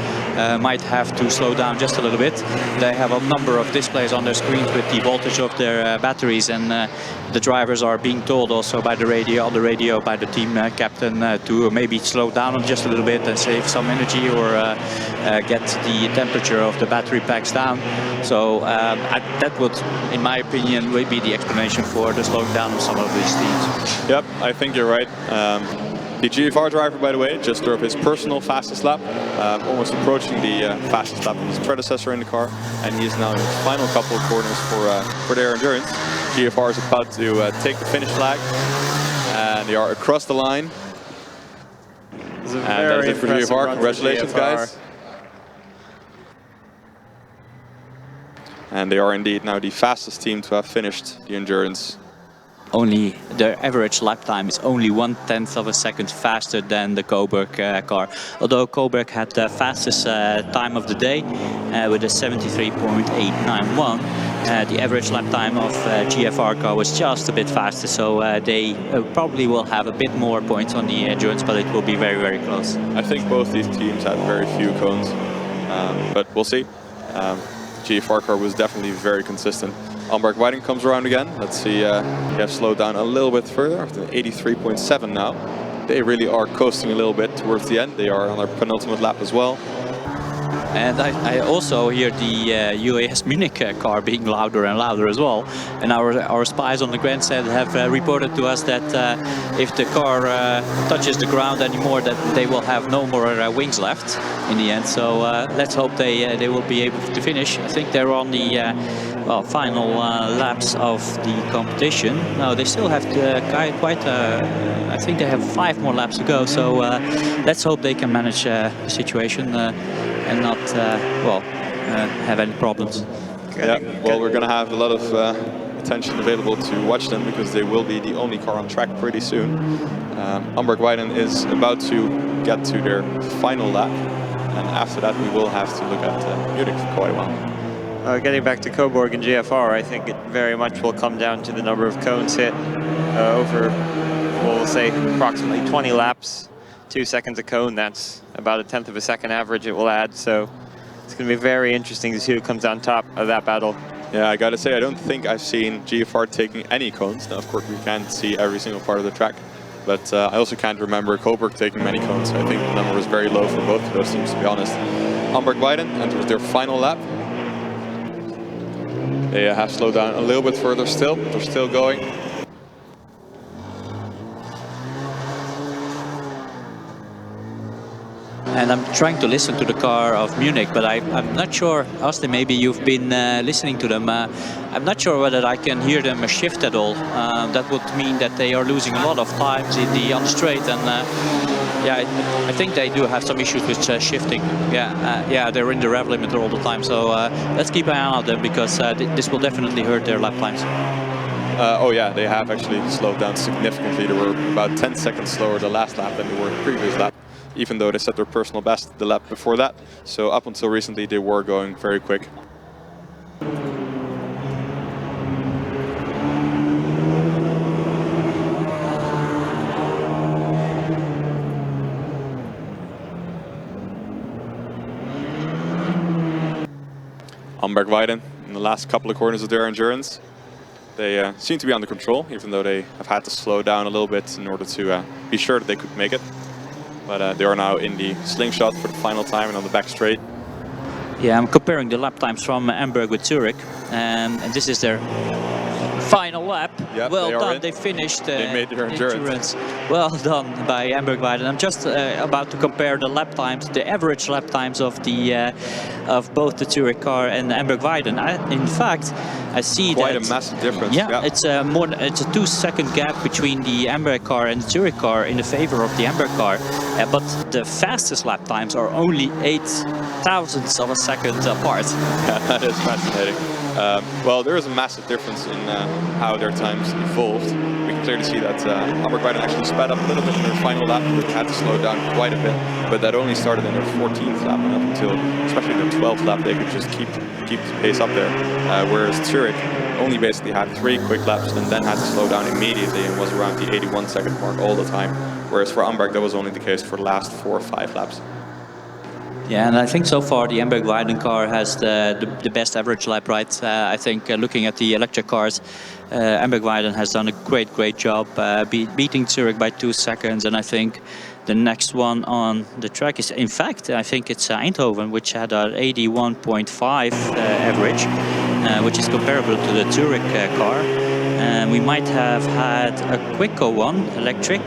might have to slow down just a little bit. They have a number of displays on their screens with the voltage of their batteries, and the drivers are being told also by the radio, by the team captain to maybe slow down just a little bit and save some energy or get the temperature of the battery packs down. So that would, in my opinion, would be the explanation for the slowing down of some of these teams. Yep, I think you're right. The GFR driver, by the way, just drove his personal fastest lap, almost approaching the fastest lap of his predecessor in the car, and he is now in the final couple of corners for their endurance. GFR is about to take the finish flag, and they are across the line. And that is it for GFR. Congratulations, guys. And they are indeed now the fastest team to have finished the endurance only the average lap time is only 1/10 of a second faster than the Cobra car. Although Cobra had the fastest time of the day with a 73.891, the average lap time of GFR car was just a bit faster, so they probably will have a bit more points on the endurance, but it will be very, very close. I think both these teams had very few cones, but we'll see. GFR car was definitely very consistent. Ridin comes around again. Let's see, they have slowed down a little bit further, 83.7 now. They really are coasting a little bit towards the end. They are on their penultimate lap as well. And I also hear the UAS Munich car being louder and louder as well. And our spies on the grandstand have reported to us that if the car touches the ground anymore, that they will have no more wings left in the end. So let's hope they will be able to finish. I think they're on the final laps of the competition. No, they still have quite. I think they have 5 more laps to go. So let's hope they can manage the situation. And not have any problems. Yeah, well, we're going to have a lot of attention available to watch them because they will be the only car on track pretty soon. Ridin is about to get to their final lap, and after that we will have to look at Munich for quite a while. Getting back to Coburg and GFR, I think it very much will come down to the number of cones hit over, we'll say, approximately 20 laps. 2 seconds a cone, that's about a 1/10 of a second average it will add, so it's going to be very interesting to see who comes on top of that battle. Yeah, I gotta say, I don't think I've seen GFR taking any cones. Now, of course, we can't see every single part of the track, but I also can't remember Cobra taking many cones, so I think the number was very low for both of those teams, to be honest. Ridin enters their final lap. They have slowed down a little bit further still, but they're still going. And I'm trying to listen to the car of Munich, but I'm not sure, Austin, maybe you've been listening to them. I'm not sure whether I can hear them shift at all. That would mean that they are losing a lot of times on the straight, and yeah, I think they do have some issues with shifting. Yeah, they're in the rev limiter all the time, so let's keep an eye on them because this will definitely hurt their lap times. Oh yeah, they have actually slowed down significantly. They were about 10 seconds slower the last lap than they were the previous lap, even though they set their personal best the lap before that. So up until recently, they were going very quick. Ridin in the last couple of corners of their endurance. They seem to be under control, even though they have had to slow down a little bit in order to be sure that they could make it. But they are now in the slingshot for the final time and on the back straight. Yeah, I'm comparing the lap times from Hamburg with Zurich, and this is their final lap. Yep, well done, they finished they made their endurance. Well done by Ridin. I'm just about to compare the lap times, the average lap times of the of both the Zurich car and the Ridin. In fact, I see quite a massive difference. Yeah, it's it's a 2-second gap between the Hamburg car and the Zurich car in the favor of the Hamburg car. But the fastest lap times are only 8 thousandths of a second apart. That is fascinating. Well, there is a massive difference in how their times evolved. We can clearly see that Ridin actually sped up a little bit in their final lap, but had to slow down quite a bit. But that only started in their 14th lap, and up until especially their 12th lap, they could just keep the pace up there. Whereas Zurich only basically had 3 quick laps and then had to slow down immediately and was around the 81-second mark all the time. Whereas for Hamburg, that was only the case for the last 4 or 5 laps. Yeah, and I think so far the Ridin car has the best average lap, right? I think looking at the electric cars, Ridin has done a great job beating Zurich by 2 seconds, and I think the next one on the track is, in fact, I think it's Eindhoven, which had an 81.5 average, which is comparable to the Zurich car. We might have had a quicker one, electric,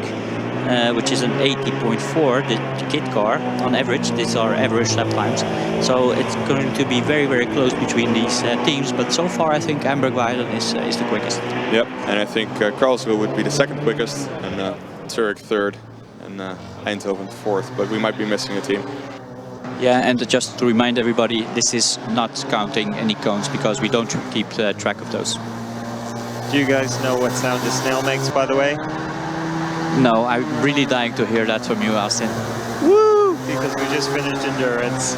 which is an 80.4, the kit car on average. These are average lap times, so it's going to be very close between these teams, but so far I think Ridin is the quickest. Yep, and I think Karlsruhe would be the second quickest, and Zurich third, and Eindhoven fourth, but we might be missing a team. Yeah, and just to remind everybody, this is not counting any cones because we don't keep track of those. Do you guys know what sound a snail makes, by the way? No, I'm really dying to hear that from you, Austin. Woo! Because we just finished endurance.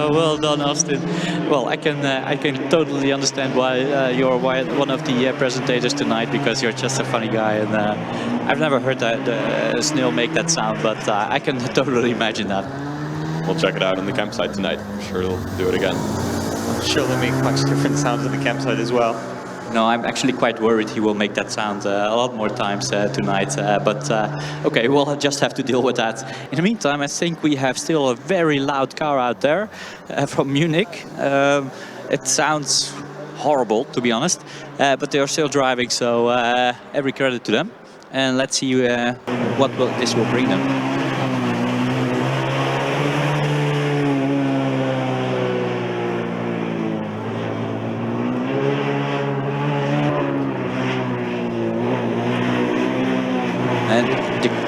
Well done, Austin. Well, I can totally understand why you're one of the presentators tonight, because you're just a funny guy, and I've never heard a snail make that sound, but I can totally imagine that. We'll check it out on the campsite tonight. I'm sure it'll do it again. I'm sure they make much different sounds at the campsite as well. No, I'm actually quite worried he will make that sound a lot more times tonight. But okay, we'll just have to deal with that. In the meantime, I think we have still a very loud car out there from Munich. It sounds horrible, to be honest, but they are still driving, so every credit to them. And let's see what this will bring them.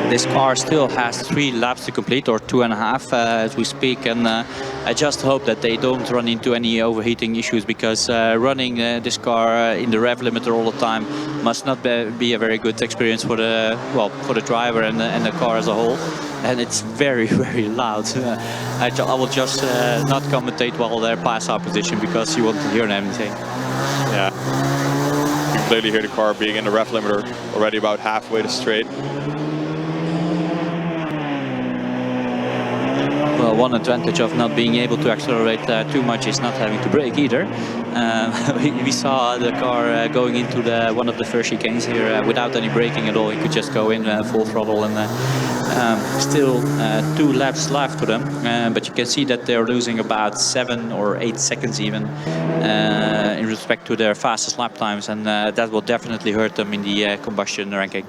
This car still has 3 laps to complete, or 2.5 as we speak, and I just hope that they don't run into any overheating issues, because running this car in the rev limiter all the time must not be a very good experience for the driver and the car as a whole. And it's very, very loud. I will just not commentate while they're past our position, because you won't hear anything. Yeah, you can clearly hear the car being in the rev limiter already about halfway to straight. Well, one advantage of not being able to accelerate too much is not having to brake either. We saw the car going into one of the first chicanes here without any braking at all. He could just go in full throttle, and still 2 laps left for them. But you can see that they're losing about 7 or 8 seconds even in respect to their fastest lap times, and that will definitely hurt them in the combustion ranking.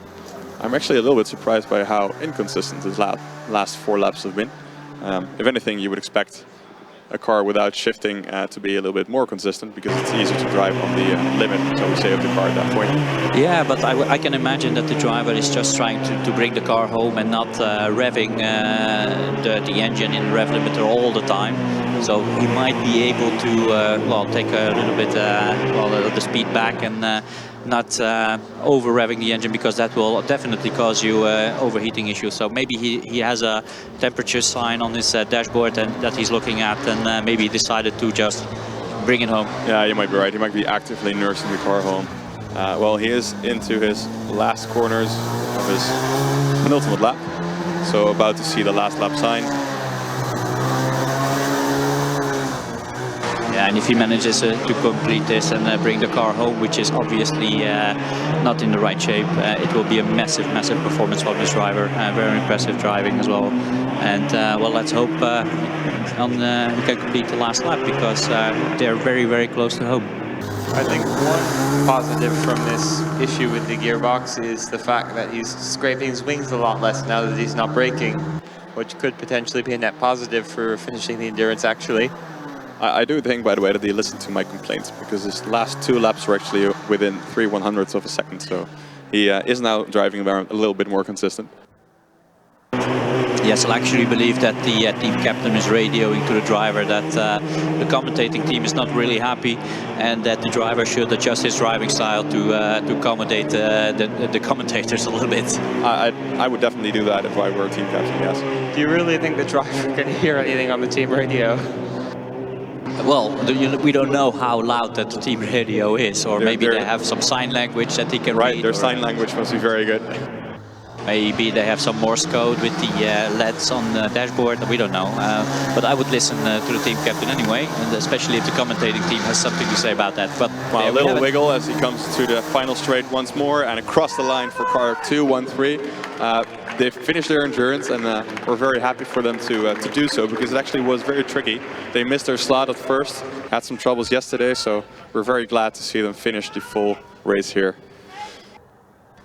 I'm actually a little bit surprised by how inconsistent his last 4 laps have been. If anything, you would expect a car without shifting to be a little bit more consistent, because it's easier to drive on the limit, so we say, of the car at that point. Yeah, but I can imagine that the driver is just trying to bring the car home and not revving the engine in rev limiter all the time. So he might be able to take a little bit the speed back and not over revving the engine, because that will definitely cause you overheating issues. So maybe he has a temperature sign on his dashboard and that he's looking at, and maybe decided to just bring it home. Yeah, you might be right. He might be actively nursing the car home. Well, he is into his last corners of his penultimate lap, so about to see the last lap sign. Yeah, and if he manages to complete this and bring the car home, which is obviously not in the right shape, it will be a massive, massive performance from this driver. Very impressive driving as well. And well, let's hope we can complete the last lap, because they're very, very close to home. I think one positive from this issue with the gearbox is the fact that he's scraping his wings a lot less now that he's not braking, which could potentially be a net positive for finishing the endurance, actually. I do think, by the way, that he listened to my complaints, because his last 2 laps were actually within 3/100ths of a second, so he is now driving around a little bit more consistent. Yes, I actually believe that the team captain is radioing to the driver that the commentating team is not really happy, and that the driver should adjust his driving style to accommodate the commentators a little bit. I would definitely do that if I were a team captain, yes. Do you really think the driver can hear anything on the team radio? Well, we don't know how loud that the team radio is, or maybe they have some sign language that he can read. Right, their sign language must be very good. Maybe they have some Morse code with the LEDs on the dashboard. We don't know. But I would listen to the team captain anyway, and especially if the commentating team has something to say about that. But well, a little wiggle as he comes to the final straight once more, and across the line for car 213. They finished their endurance, and we're very happy for them to do so, because it actually was very tricky. They missed their slot at first, had some troubles yesterday, so we're very glad to see them finish the full race here.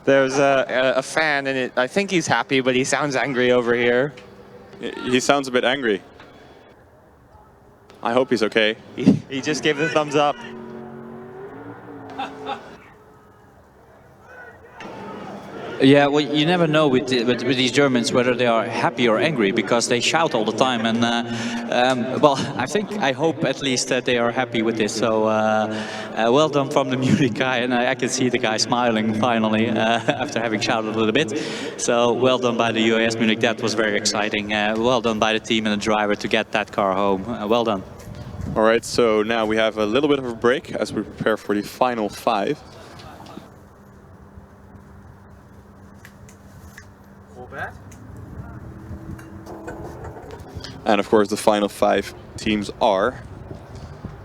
There's a fan, and I think he's happy, but he sounds angry over here. He sounds a bit angry. I hope he's okay. He just gave the thumbs up. Yeah, well, you never know with these Germans whether they are happy or angry because they shout all the time. And well, I hope at least that they are happy with this. So well done from the Munich guy, and I can see the guy smiling finally after having shouted a little bit. So well done by the UAS Munich. That was very exciting. Well done by the team and the driver to get that car home. Well done. All right, so now we have a little bit of a break as we prepare for the final 5. And of course the final 5 teams are,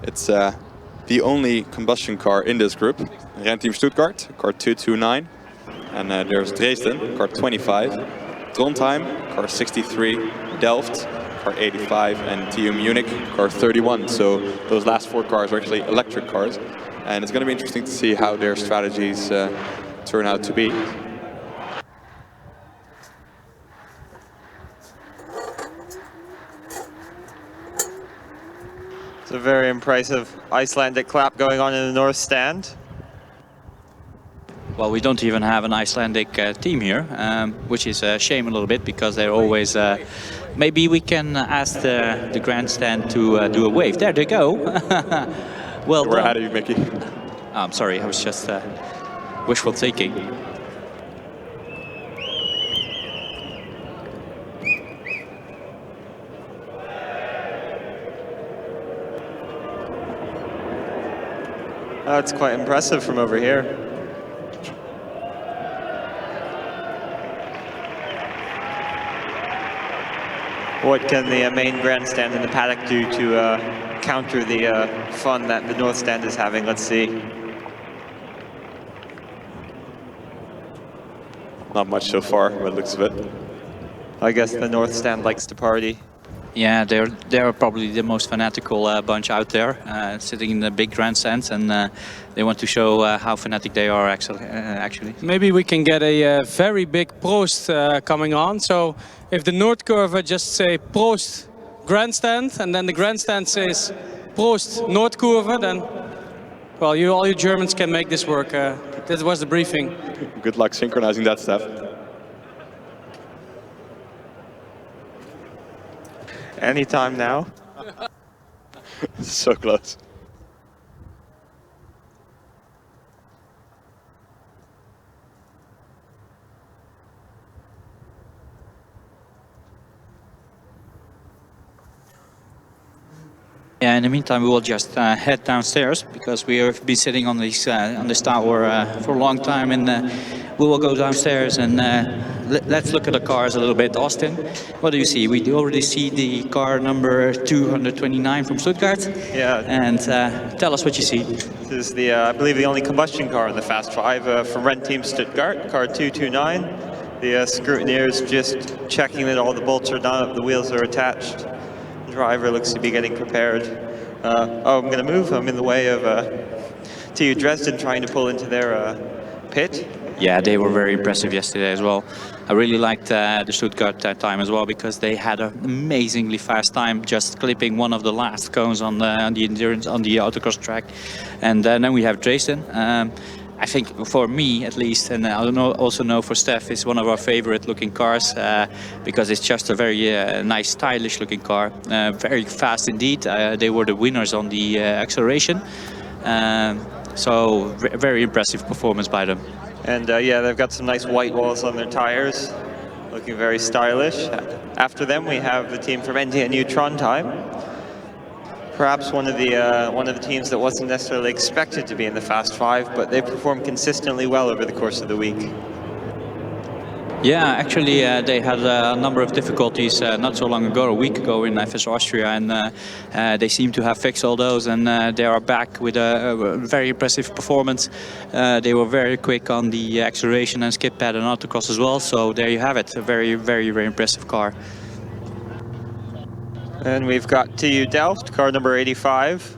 it's the only combustion car in this group. Renteam Stuttgart, car 229. And there's Dresden, car 25. Trondheim, car 63. Delft, car 85. And TU Munich, car 31. So those last 4 cars are actually electric cars. And it's going to be interesting to see how their strategies turn out to be. It's a very impressive Icelandic clap going on in the north stand. Well, we don't even have an Icelandic team here, which is a shame a little bit because they're always... maybe we can ask the grandstand to do a wave. There they go. Well We're done. ahead of you, Mickey. I'm sorry, I was just wishful thinking. That's quite impressive from over here. What can the main grandstand in the paddock do to counter the fun that the north stand is having? Let's see. Not much so far, by the looks of it. I guess the north stand likes to party. Yeah, they're probably the most fanatical bunch out there, sitting in the big grandstands, and they want to show how fanatic they are actually. Maybe we can get a very big Prost coming on. So if the North Curve just say Prost grandstand, and then the grandstand says Prost North Curve, then well, all you Germans can make this work. That was the briefing. Good luck synchronizing that stuff. Anytime now. So close. Yeah, in the meantime, we will just head downstairs because we have been sitting on this tower for a long time, and we will go downstairs and let's look at the cars a little bit. Austin, what do you see? We already see the car number 229 from Stuttgart. Yeah. And tell us what you see. This is the, I believe, the only combustion car in the Fast 5 from Renteam Stuttgart, car 229. The scrutineer is just checking that all the bolts are done up, the wheels are attached. The driver looks to be getting prepared. Oh, I'm going to move. I'm in the way of TU Dresden trying to pull into their pit. Yeah, they were very impressive yesterday as well. I really liked the Stuttgart time as well because they had an amazingly fast time, just clipping one of the last cones on the endurance on the autocross track. And then we have Dresden. I think for me at least, and I also know for Steph, it's one of our favorite looking cars because it's just a very nice, stylish looking car. Very fast indeed. They were the winners on the acceleration. So very impressive performance by them. And yeah, they've got some nice white walls on their tires, looking very stylish. After them, we have the team from NTNU Trondheim. Perhaps one of the teams that wasn't necessarily expected to be in the Fast 5, but they performed consistently well over the course of the week. Yeah, actually they had a number of difficulties not so long ago, a week ago in FS Austria, and they seem to have fixed all those, and they are back with a very impressive performance. They were very quick on the acceleration and skip pad and autocross as well, so there you have it, a very, very, very impressive car. And we've got TU Delft, car number 85.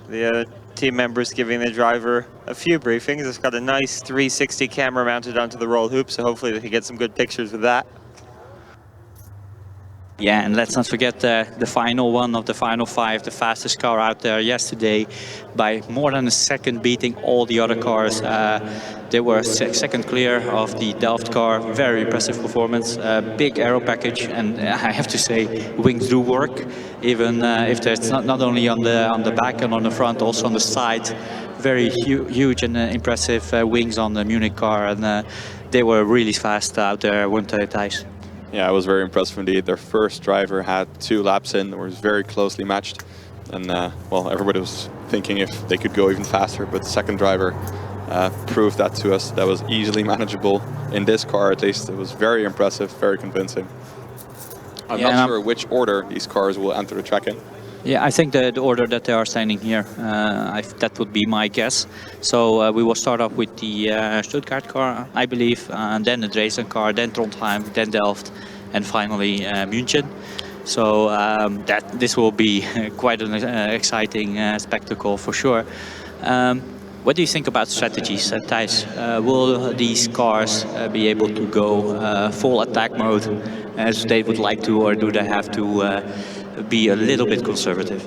The team members giving the driver a few briefings. It's got a nice 360 camera mounted onto the roll hoop, so hopefully they can get some good pictures with that. Yeah, and let's not forget the final one of the final 5, the fastest car out there yesterday, by more than a second beating all the other cars. They were second clear of the Delft car. Very impressive performance, big aero package, and I have to say, wings do work, even if there's not only on the back and on the front, also on the side. Very huge and impressive wings on the Munich car, and they were really fast out there, weren't they, Thijs? Yeah, I was very impressive indeed. Their first driver had 2 laps in, was very closely matched. And well, everybody was thinking if they could go even faster, but the second driver proved that to us. That was easily manageable in this car, at least. It was very impressive, very convincing. I'm not sure which order these cars will enter the track in. Yeah, I think the order that they are standing here, that would be my guess. So we will start off with the Stuttgart car, I believe, and then the Dresden car, then Trondheim, then Delft, and finally München. So this will be quite an exciting spectacle for sure. What do you think about strategies, Thijs? Will these cars be able to go full attack mode as they would like to, or do they have to be a little bit conservative?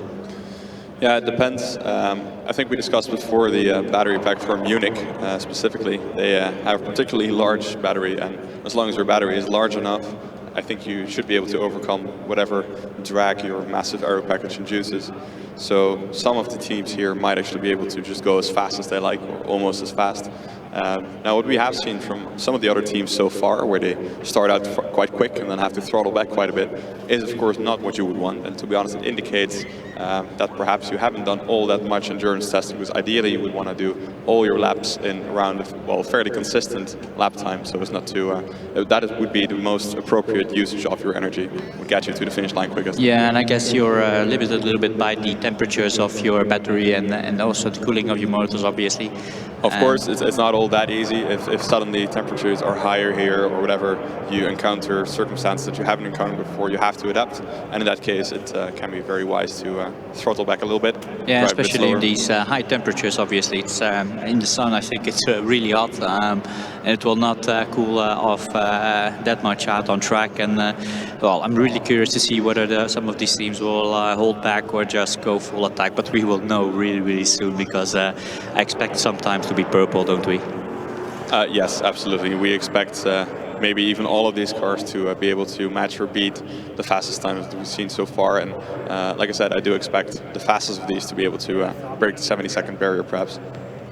Yeah, it depends. I think we discussed before the battery pack for Munich specifically. They have a particularly large battery, and as long as your battery is large enough, I think you should be able to overcome whatever drag your massive aero package induces. So some of the teams here might actually be able to just go as fast as they like, or almost as fast. Now what we have seen from some of the other teams so far, where they start out quite quick and then have to throttle back quite a bit, is of course not what you would want. And to be honest, it indicates that perhaps you haven't done all that much endurance testing, because ideally you would want to do all your laps in around a fairly consistent lap time, so as not to, that would be the most appropriate usage of your energy, would get you to the finish line quickest. Yeah, and I guess you're limited a little bit by the temperatures of your battery and also the cooling of your motors, obviously. Of course, it's not all that easy. If suddenly temperatures are higher here or whatever, you encounter circumstances that you haven't encountered before, you have to adapt. And in that case, it can be very wise to throttle back a little bit. Yeah, especially in these high temperatures, obviously. It's in the sun, I think it's really hot, and it will not cool off that much out on track. And well, I'm really curious to see whether some of these teams will hold back or just go full attack. But we will know really, really soon, because I expect sometimes to be purple, don't we? Yes, absolutely. We expect maybe even all of these cars to be able to match or beat the fastest times that we've seen so far. And like I said, I do expect the fastest of these to be able to break the 70-second barrier, perhaps.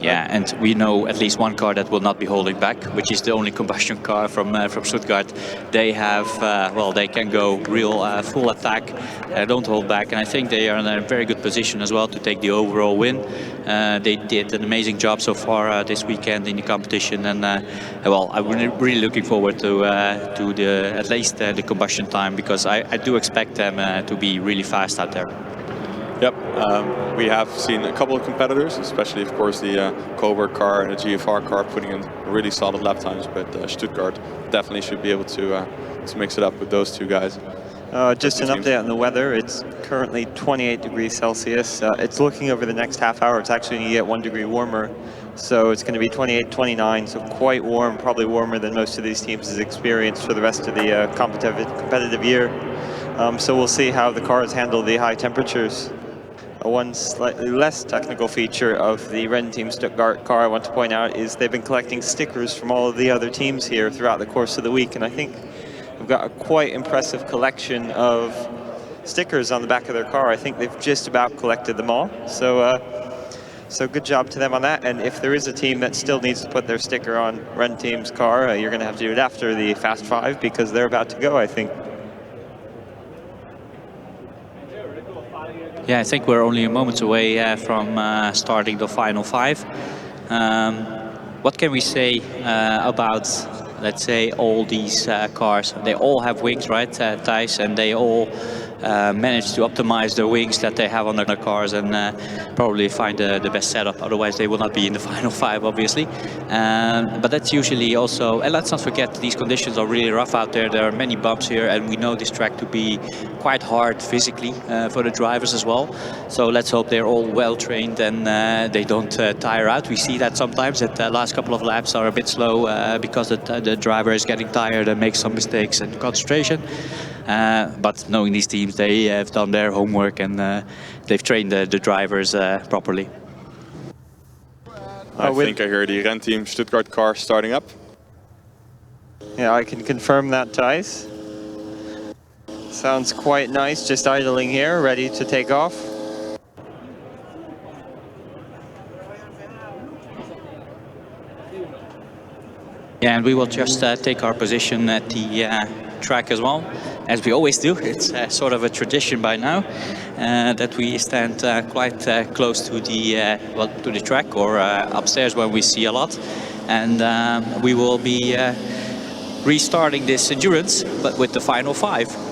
Yeah, and we know at least one car that will not be holding back, which is the only combustion car from Stuttgart. They have, well, they can go real full attack, don't hold back, and I think they are in a very good position as well to take the overall win. They did an amazing job so far this weekend in the competition, and well, I'm really looking forward to the at least the combustion time, because I do expect them to be really fast out there. Yep, we have seen a couple of competitors, especially of course the Cobra car and the GFR car, putting in really solid lap times, but Stuttgart definitely should be able to mix it up with those two guys. Just an update on the weather. It's currently 28 degrees Celsius. It's looking over the next half hour. It's actually going to get 1 degree warmer. So it's going to be 28, 29, so quite warm, probably warmer than most of these teams has experienced for the rest of the competitive year. So we'll see how the cars handle the high temperatures. One slightly less technical feature of the Ridin Team Stuttgart car I want to point out is they've been collecting stickers from all of the other teams here throughout the course of the week, and I think we've got a quite impressive collection of stickers on the back of their car. I think they've just about collected them all, so good job to them on that. And if there is a team that still needs to put their sticker on Ridin Team's car, you're going to have to do it after the Fast 5, because they're about to go, I think. Yeah, I think we're only a moment away from starting the final 5. What can we say about, let's say, all these cars? They all have wings, right, Thijs? And they all manage to optimize the wings that they have on their cars, and probably find the best setup. Otherwise, they will not be in the final 5, obviously. But that's usually also, and let's not forget, these conditions are really rough out there. There are many bumps here, and we know this track to be quite hard physically for the drivers as well. So let's hope they're all well trained and they don't tire out. We see that sometimes that the last couple of laps are a bit slow because the driver is getting tired and makes some mistakes in concentration. But knowing these teams, they have done their homework and they've trained the drivers properly. I think I hear the Ren team Stuttgart car starting up. Yeah, I can confirm that, Thijs. Sounds quite nice, just idling here, ready to take off. Yeah, and we will just take our position at the track as well, as we always do. It's sort of a tradition by now that we stand quite close to the to the track or upstairs when we see a lot, and we will be restarting this endurance, but with the final 5.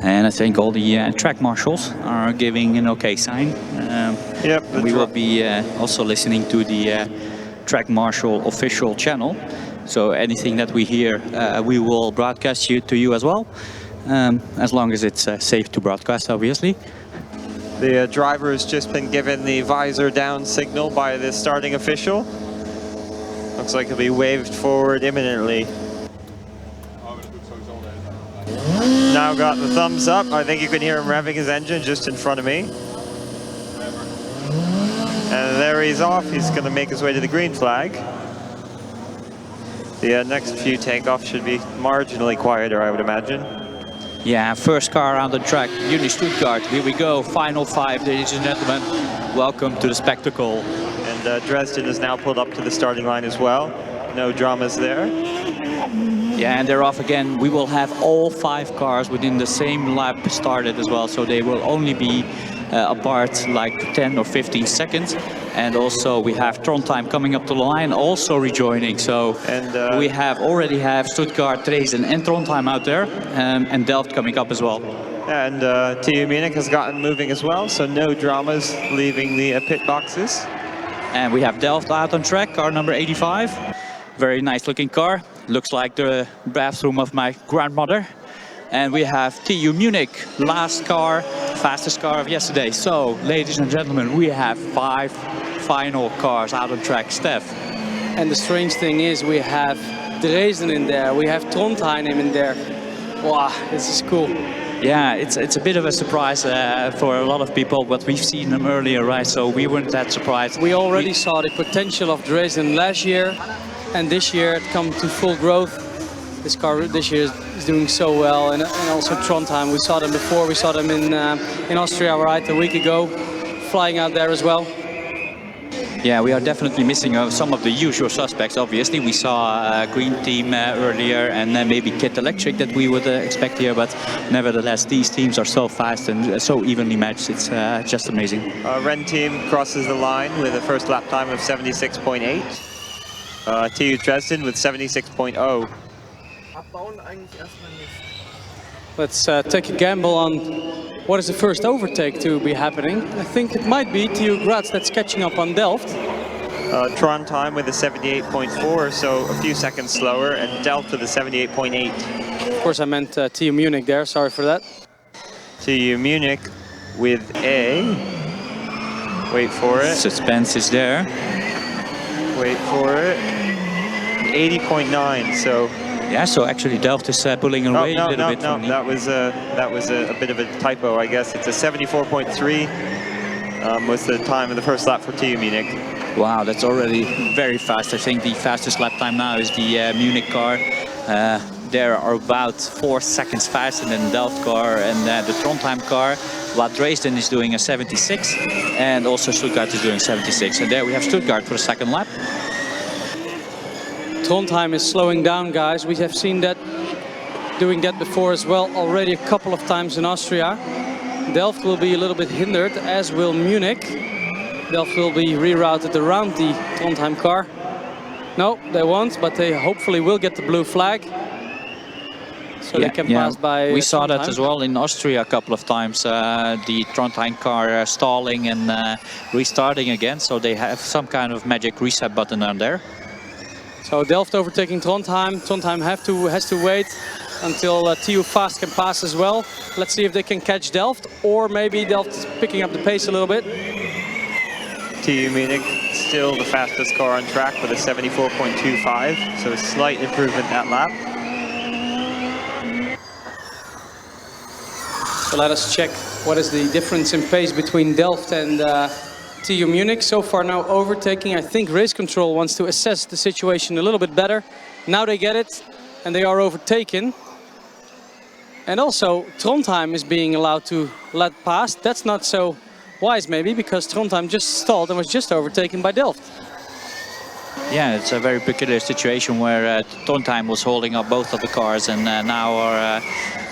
And I think all the track marshals are giving an okay sign. Yep. We will be also listening to the track marshal official channel. So anything that we hear, we will broadcast to you as well, as long as it's safe to broadcast, obviously. The driver has just been given the visor down signal by the starting official. Looks like he'll be waved forward imminently. Now got the thumbs up. I think you can hear him revving his engine just in front of me. And there he's off. He's going to make his way to the green flag. The next few takeoffs should be marginally quieter, I would imagine. Yeah, first car on the track, Uni Stuttgart. Here we go, final 5, ladies and gentlemen. Welcome to the spectacle. And Dresden is now pulled up to the starting line as well. No dramas there. Yeah, and they're off again. We will have all 5 cars within the same lap started as well, so they will only be apart like 10 or 15 seconds. And also we have Trondheim coming up to the line, also rejoining. So we already have Stuttgart, Dresden and Trondheim out there, and Delft coming up as well. And TU Munich has gotten moving as well, so no dramas leaving the pit boxes. And we have Delft out on track, car number 85. Very nice looking car. Looks like the bathroom of my grandmother. And we have TU Munich, last car, fastest car of yesterday. So, ladies and gentlemen, we have 5 final cars out on track. Steph. And the strange thing is we have Dresden in there, we have Trondheim in there. Wow, this is cool. Yeah, it's a bit of a surprise for a lot of people, but we've seen them earlier, right? So we weren't that surprised. We already saw the potential of Dresden last year, and this year it come to full growth. This car this year is doing so well, and also Trondheim. We saw them before. We saw them in Austria, right, a week ago, flying out there as well. Yeah, we are definitely missing some of the usual suspects. Obviously, we saw Green Team earlier, and maybe Kit Electric that we would expect here. But nevertheless, these teams are so fast and so evenly matched. It's just amazing. Ren Team crosses the line with a first lap time of 76.8. TU Dresden with 76.0. Let's take a gamble on what is the first overtake to be happening. I think it might be TU Graz that's catching up on Delft. Trondheim with a 78.4, so a few seconds slower, and Delft with a 78.8. Of course, I meant TU Munich there. Sorry for that. TU Munich with a... Wait for it. Suspense is there. Wait for it. 80.9, so... Yeah, so actually Delft is pulling away a little bit from me. That was a bit of a typo, I guess. It's a 74.3 was the time of the first lap for TU Munich. Wow, that's already very fast. I think the fastest lap time now is the Munich car. They are about 4 seconds faster than the Delft car and the Trondheim car, while Dresden is doing a 76 and also Stuttgart is doing 76. And there we have Stuttgart for the second lap. Trondheim is slowing down, guys. We have seen that, doing that before as well, already a couple of times in Austria. Delft will be a little bit hindered, as will Munich. Delft will be rerouted around the Trondheim car. No, they won't, but they hopefully will get the blue flag. So they can pass by. We saw that Trondheim as well in Austria a couple of times. The Trondheim car stalling and restarting again. So they have some kind of magic reset button on there. So Delft overtaking Trondheim. Trondheim has to wait until TU Fast can pass as well. Let's see if they can catch Delft, or maybe Delft is picking up the pace a little bit. TU Munich still the fastest car on track with a 74.25, so a slight improvement that lap. So let us check what is the difference in pace between Delft and TU Munich. So far now overtaking. I think race control wants to assess the situation a little bit better. Now they get it and they are overtaken. And also Trondheim is being allowed to let pass. That's not so wise maybe, because Trondheim just stalled and was just overtaken by Delft. Yeah, it's a very peculiar situation where Trondheim was holding up both of the cars, and now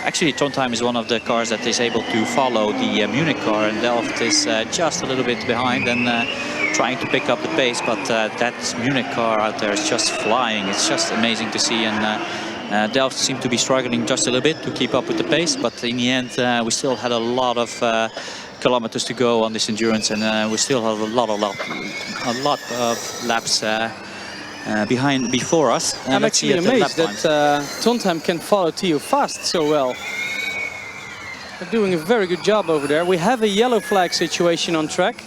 actually Trondheim is one of the cars that is able to follow the Munich car, and Delft is just a little bit behind and trying to pick up the pace, but that Munich car out there is just flying. It's just amazing to see, and Delft seemed to be struggling just a little bit to keep up with the pace, but in the end we still had a lot of kilometers to go on this endurance, and we still have a lot of laps before us. I'm actually amazed that Trondheim can follow TU Fast so well. They're doing a very good job over there. We have a yellow flag situation on track.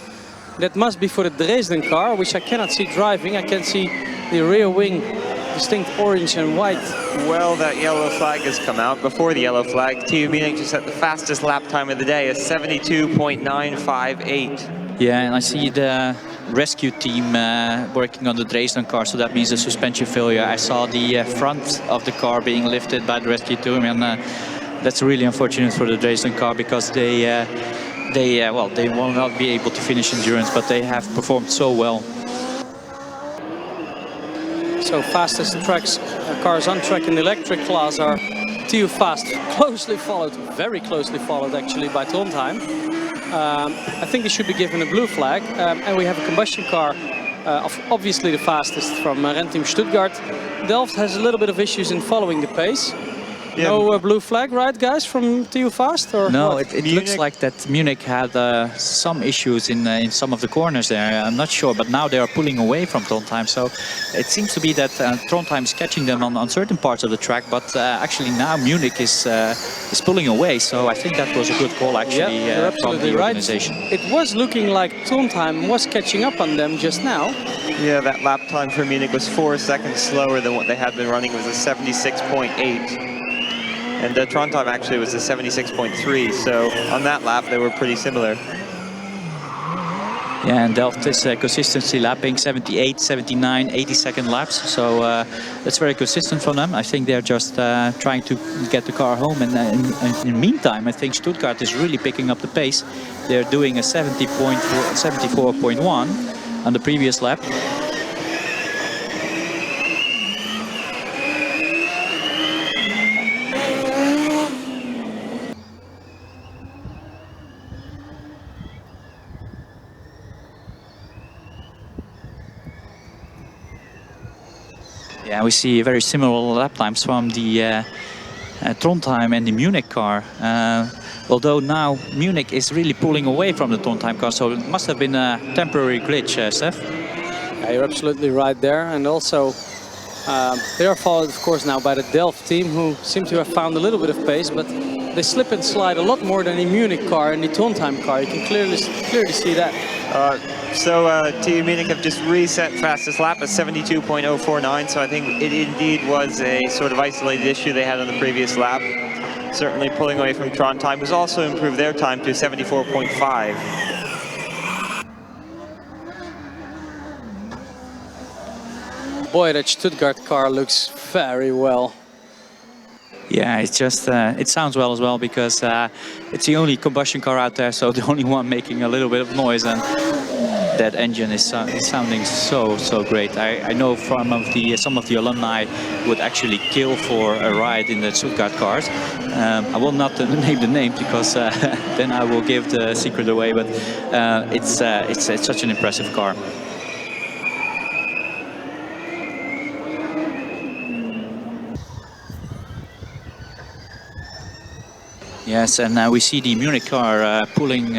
That must be for the Dresden car, which I cannot see driving. I can see the rear wing distinct orange and white. Well, that yellow flag has come out. Before the yellow flag, TU Munich just had the fastest lap time of the day, a 72.958. Yeah, and I see the rescue team working on the Dresden car, so that means a suspension failure. I saw the front of the car being lifted by the rescue team, and that's really unfortunate for the Dresden car, because they will not be able to finish endurance, but they have performed so well. So fastest cars on track in the electric class are TU Fast, closely followed, very closely followed actually by Trondheim. I think they should be given a blue flag, and we have a combustion car, obviously the fastest, from Renteam Stuttgart. Delft has a little bit of issues in following the pace. Yeah. No blue flag, right, guys, from TU Fast? Or no, it looks like that Munich had some issues in some of the corners there. I'm not sure, but now they are pulling away from Trondheim. So it seems to be that Trondheim is catching them on certain parts of the track, but actually now Munich is pulling away. So I think that was a good call actually from the organization. Right. It was looking like Trondheim was catching up on them just now. Yeah, that lap time for Munich was 4 seconds slower than what they had been running. It was a 76.8. And Trondheim actually was a 76.3, so on that lap they were pretty similar. Yeah, and Delft is consistency lapping 78, 79, 80-second laps, so that's very consistent from them. I think they're just trying to get the car home, and in the meantime I think Stuttgart is really picking up the pace. They're doing a 74.1 on the previous lap. Yeah, we see very similar lap times from the Trondheim and the Munich car. Although now Munich is really pulling away from the Trondheim car, so it must have been a temporary glitch, Steph. Yeah, you're absolutely right there. And also, they are followed, of course, now by the Delft team, who seem to have found a little bit of pace, but they slip and slide a lot more than the Munich car and the Trondheim car. You can clearly see that. So TU Munich have just reset fastest lap at 72.049, so I think it indeed was a sort of isolated issue they had on the previous lap. Certainly pulling away from Trondheim, who's also improved their time to 74.5. Boy, that Stuttgart car looks very well. Yeah, it's just, it sounds well as well, because it's the only combustion car out there, so the only one making a little bit of noise. And that engine is sounding so great. I know from some of the alumni would actually kill for a ride in the Stuttgart cars. I will not name the name because then I will give the secret away. But it's such an impressive car. Yes, and now we see the Munich car pulling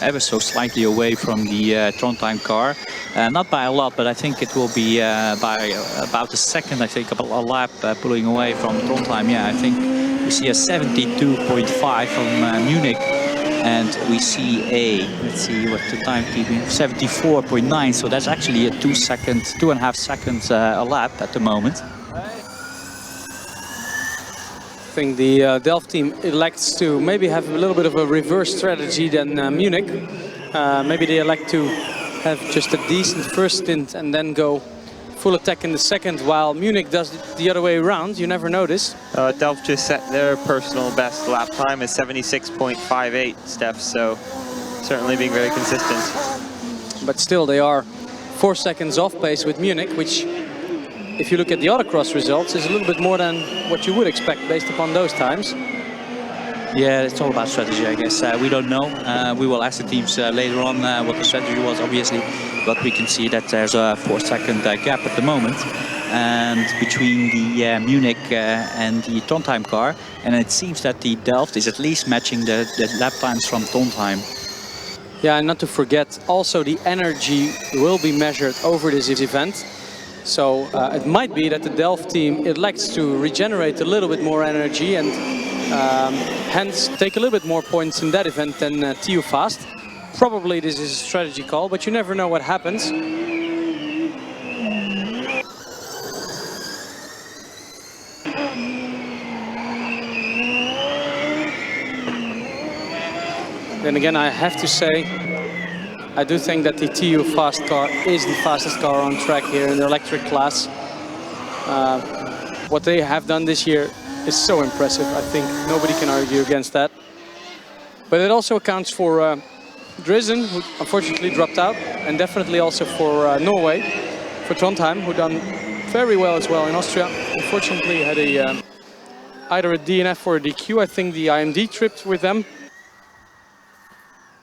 ever so slightly away from the Trondheim car. Not by a lot, but I think it will be by about a second, I think, a lap pulling away from Trondheim. Yeah, I think we see a 72.5 from Munich. And we see let's see what the timekeeping, 74.9. So that's actually a 2.5 seconds a lap at the moment. I think the Delft team elects to maybe have a little bit of a reverse strategy than Munich. Maybe they elect to have just a decent first stint and then go full attack in the second, while Munich does the other way around. You never notice. Delft just set their personal best lap time as 76.58, Steph, so certainly being very consistent. But still, they are 4 seconds off pace with Munich, which, if you look at the autocross results, is a little bit more than what you would expect based upon those times. Yeah, it's all about strategy, I guess. We don't know. We will ask the teams later on what the strategy was, obviously. But we can see that there's a 4-second gap at the moment, and between the Munich and the Trondheim car. And it seems that the Delft is at least matching the lap times from Trondheim. Yeah, and not to forget, also the energy will be measured over this event. So it might be that the Delft team elects to regenerate a little bit more energy and hence take a little bit more points in that event than TU Fast. Probably this is a strategy call, but you never know what happens. Then again, I have to say, I do think that the TU Fast car is the fastest car on track here in the electric class. What they have done this year is so impressive. I think nobody can argue against that. But it also accounts for Ridin, who unfortunately dropped out, and definitely also for Norway, for Trondheim, who done very well as well in Austria. Unfortunately had a either a DNF or a DQ. I think the IMD tripped with them.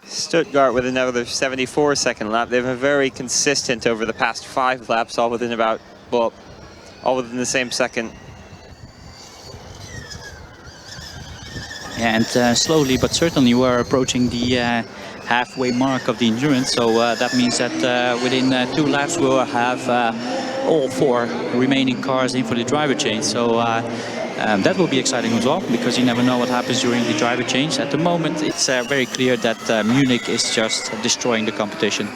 Stuttgart with another 74-second lap. They've been very consistent over the past 5 laps, all within about, well, all within the same second. And slowly but certainly we're approaching the halfway mark of the endurance. So that means that within 2 laps we'll have all 4 remaining cars in for the driver change. So that will be exciting as well, because you never know what happens during the driver change. At the moment it's very clear that Munich is just destroying the competition.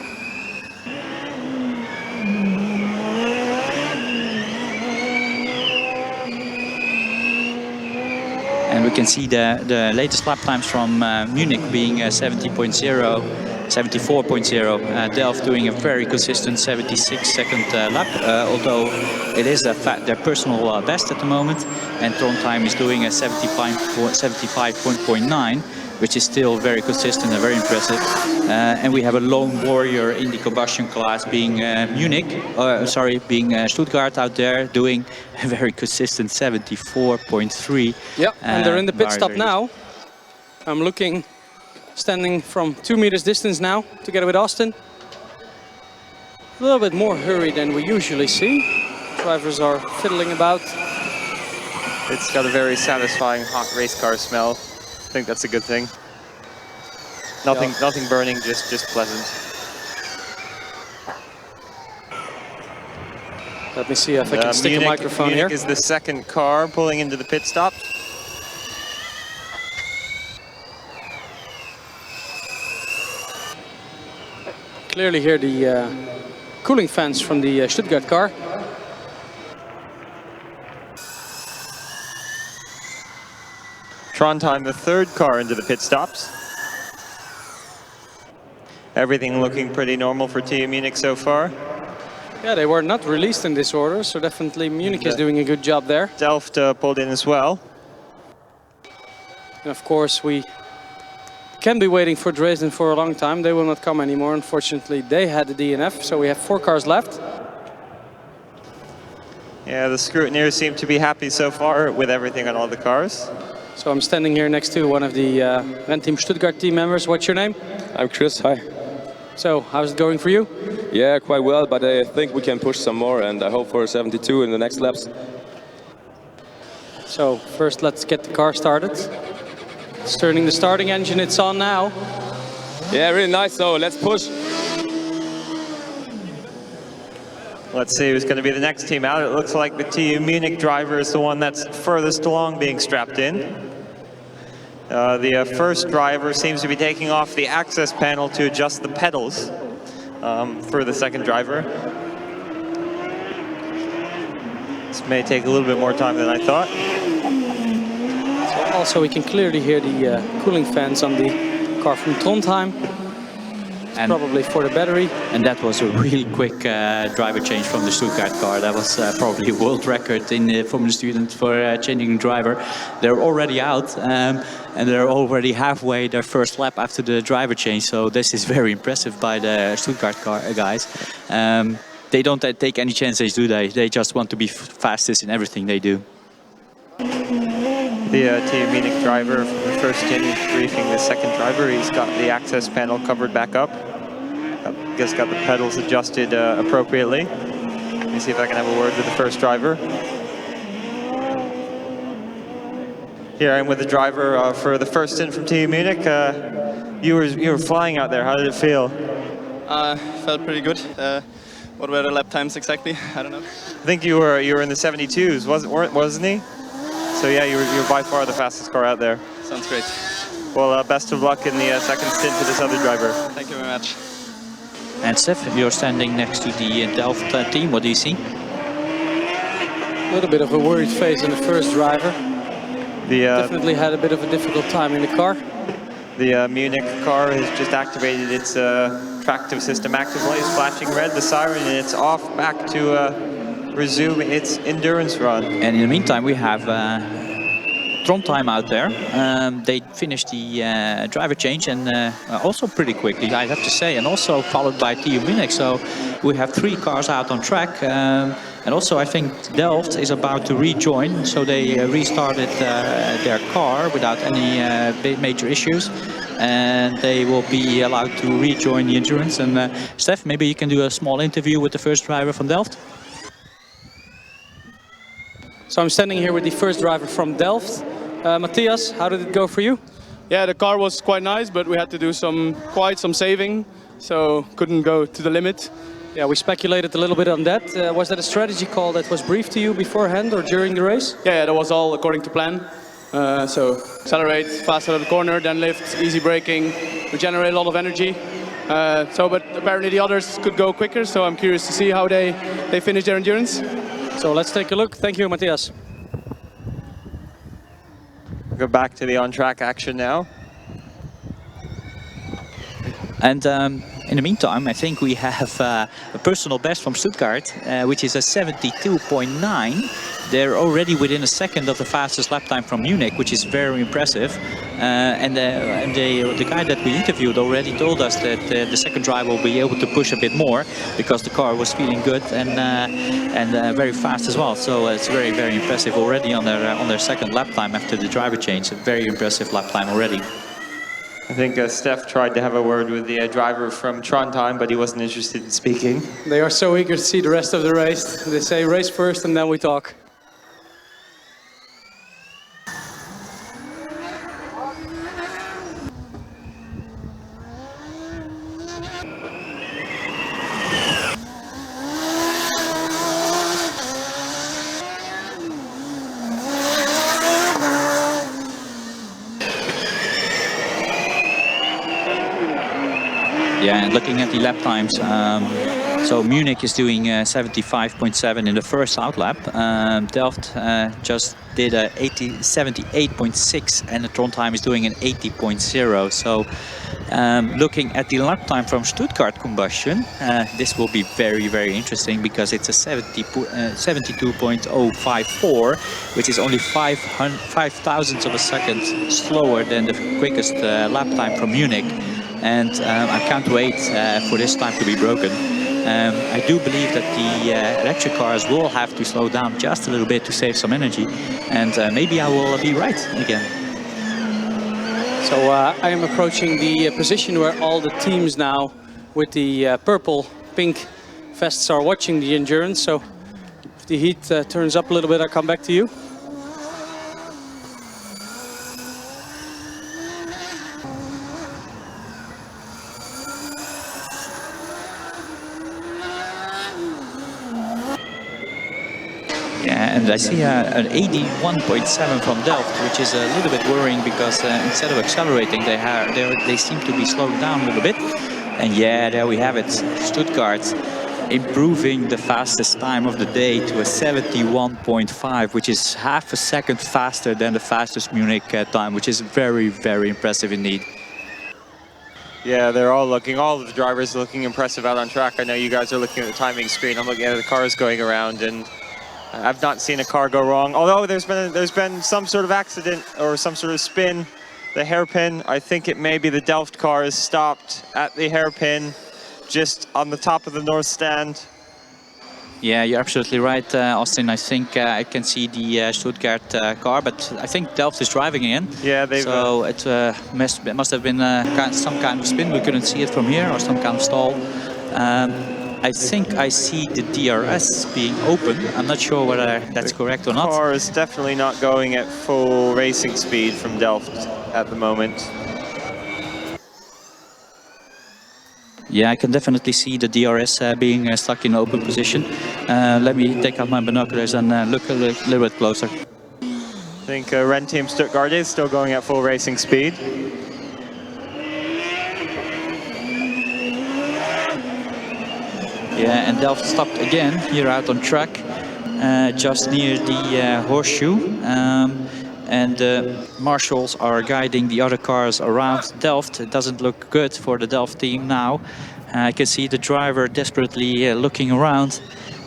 And we can see the latest lap times from Munich being 70.0, 74.0. Delft doing a very consistent 76-second lap, although it is their personal best at the moment. And Trondheim is doing a 75.9, which is still very consistent and very impressive. And we have a lone warrior in the combustion class being being Stuttgart out there doing a very consistent 74.3. Yep, and they're in the pit stop now. I'm looking, standing from 2 meters distance now, together with Austin. A little bit more hurry than we usually see. Drivers are fiddling about. It's got a very satisfying hot race car smell. I think that's a good thing. Nothing burning, just pleasant. Let me see if I can stick a microphone Munich here. is the second car pulling into the pit stop. Clearly hear the cooling fans from the Stuttgart car. Trondheim, the third car into the pit stops. Everything looking pretty normal for TU Munich so far. Yeah, they were not released in this order, so definitely Munich is doing a good job there. Delft pulled in as well. And of course we can be waiting for Dresden for a long time. They will not come anymore. Unfortunately, they had the DNF, so we have 4 cars left. Yeah, the scrutineers seem to be happy so far with everything on all the cars. So I'm standing here next to one of the Rennteam Stuttgart team members. What's your name? I'm Chris, hi. So, how's it going for you? Yeah, quite well, but I think we can push some more and I hope for 72 in the next laps. So, first let's get the car started. It's turning the starting engine, it's on now. Yeah, really nice, so let's push. Let's see who's going to be the next team out. It looks like the TU Munich driver is the one that's furthest along being strapped in. The first driver seems to be taking off the access panel to adjust the pedals for the second driver. This may take a little bit more time than I thought. So also we can clearly hear the cooling fans on the car from Trondheim. And probably for the battery. And that was a really quick driver change from the Stuttgart car. That was probably a world record in the Formula Student for changing driver. They're already out and they're already halfway their first lap after the driver change. So this is very impressive by the Stuttgart car guys. They don't take any chances, do they? They just want to be fastest in everything they do. The TU Munich driver from the first in is briefing the second driver. He's got the access panel covered back up. I guess got the pedals adjusted appropriately. Let me see if I can have a word with the first driver. Here I am with the driver for the first in from TU Munich. You were flying out there. How did it feel? Felt pretty good. What were the lap times exactly? I don't know. I think you were in the 72s, wasn't he? So yeah, you're by far the fastest car out there. Sounds great. Well, best of luck in the second stint for this other driver. Thank you very much. And Steph, you're standing next to the Delft team. What do you see? A little bit of a worried face in the first driver. Definitely had a bit of a difficult time in the car. The Munich car has just activated its tractive system active lights, flashing red, the siren, and it's off back to resume its endurance run. And in the meantime, we have Trondheim out there. They finished the driver change and also pretty quickly, I have to say, and also followed by TU Munich. So we have 3 cars out on track. And also I think Delft is about to rejoin, so they restarted their car without any major issues. And they will be allowed to rejoin the endurance. And Steph, maybe you can do a small interview with the first driver from Delft? So I'm standing here with the first driver from Delft. Matthias, how did it go for you? Yeah, the car was quite nice, but we had to do quite some saving, so couldn't go to the limit. Yeah, we speculated a little bit on that. Was that a strategy call that was briefed to you beforehand or during the race? Yeah, that was all according to plan. So accelerate, fast out of the corner, then lift, easy braking, regenerate a lot of energy. But apparently the others could go quicker, so I'm curious to see how they finish their endurance. So let's take a look. Thank you, Matthias. Go back to the on-track action now. And in the meantime, I think we have a personal best from Stuttgart, which is a 72.9. They're already within a second of the fastest lap time from Munich, which is very impressive. And the guy that we interviewed already told us that the second driver will be able to push a bit more because the car was feeling good and very fast as well. So it's very, very impressive already on their second lap time after the driver change. A very impressive lap time already. I think Steph tried to have a word with the driver from Trondheim, but he wasn't interested in speaking. They are so eager to see the rest of the race. They say race first and then we talk. Yeah, and looking at the lap times, so Munich is doing 75.7 in the first out lap. Delft just did a 78.6 and the Trondheim is doing an 80.0. So Looking at the lap time from Stuttgart combustion, this will be very, very interesting because it's a 72.054, which is only 5 thousandths of a second slower than the quickest lap time from Munich. And I can't wait for this time to be broken. I do believe that the electric cars will have to slow down just a little bit to save some energy. And maybe I will be right again. So I am approaching the position where all the teams now with the purple, pink vests are watching the endurance. So if the heat turns up a little bit, I'll come back to you. Yeah, and I see an 81.7 from Delft, which is a little bit worrying because instead of accelerating, they seem to be slowed down a little bit. And yeah, there we have it. Stuttgart improving the fastest time of the day to a 71.5, which is half a second faster than the fastest Munich time, which is very, very impressive indeed. Yeah, they're all of the drivers are looking impressive out on track. I know you guys are looking at the timing screen. I'm looking at the cars going around, and I've not seen a car go wrong. Although there's been some sort of accident or some sort of spin. The hairpin, I think it may be the Delft car is stopped at the hairpin, just on the top of the north stand. Yeah, you're absolutely right, Austin. I think I can see the Stuttgart car, but I think Delft is driving again. Yeah, they've. So it must have been some kind of spin. We couldn't see it from here, or some kind of stall. I think I see the DRS being open. I'm not sure whether that's correct or not. The car is definitely not going at full racing speed from Delft at the moment. Yeah, I can definitely see the DRS being stuck in open position. Let me take out my binoculars and look a little bit closer. I think Ren Team Stuttgart is still going at full racing speed. Yeah, and Delft stopped again here out on track, just near the horseshoe. And marshals are guiding the other cars around Delft. It doesn't look good for the Delft team now. I can see the driver desperately looking around